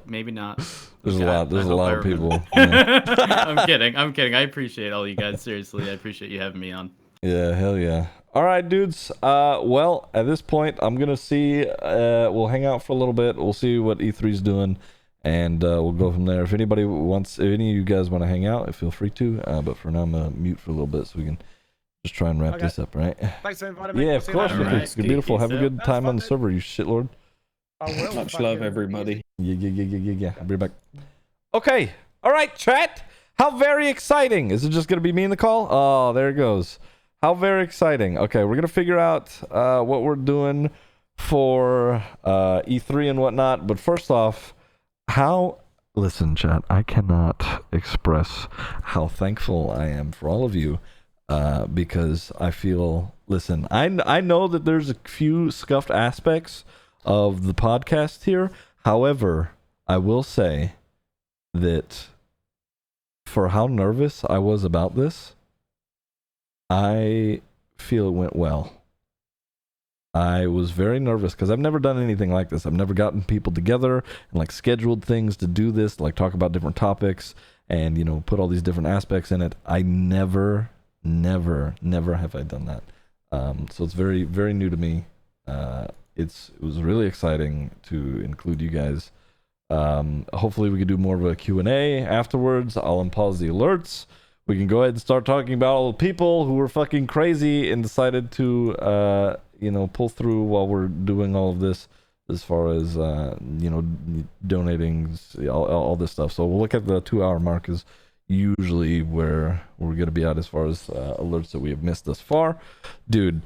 maybe not. There's Okay, a lot. There's I a hope lot I of remember. people. Yeah. I'm kidding. I appreciate all you guys. Seriously, I appreciate you having me on. Yeah, hell yeah. All right, dudes. Well, at this point, I'm gonna see. We'll hang out for a little bit. We'll see what E3's doing, and we'll go from there. If any of you guys want to hang out, feel free to. But for now, I'm gonna mute for a little bit so we can just try and wrap this up, right? Thanks for inviting me. Yeah, We'll of see you course. later. All right. You're beautiful. Have a good That's time fun, on the dude. server, you shitlord. I will. Much love, everybody. Yeah. I'll be right back. Okay. All right, chat. How very exciting. Is it just going to be me in the call? Oh, there it goes. How very exciting. Okay, we're going to figure out what we're doing for E3 and whatnot. But first off, listen, chat, I cannot express how thankful I am for all of you because I feel, listen, I know that there's a few scuffed aspects of the podcast here. However, I will say that for how nervous I was about this, I feel it went well. I was very nervous because I've never done anything like this. I've never gotten people together and like scheduled things to do this, like talk about different topics and put all these different aspects in it. I never have I done that. So it's very, very new to me. It was really exciting to include you guys. Hopefully we can do more of a Q&A afterwards. I'll unpause the alerts. We can go ahead and start talking about all the people who were fucking crazy and decided to pull through while we're doing all of this, as far as donating all this stuff. So we'll look at the 2-hour mark is usually where we're going to be at as far as alerts that we have missed thus far. Dude,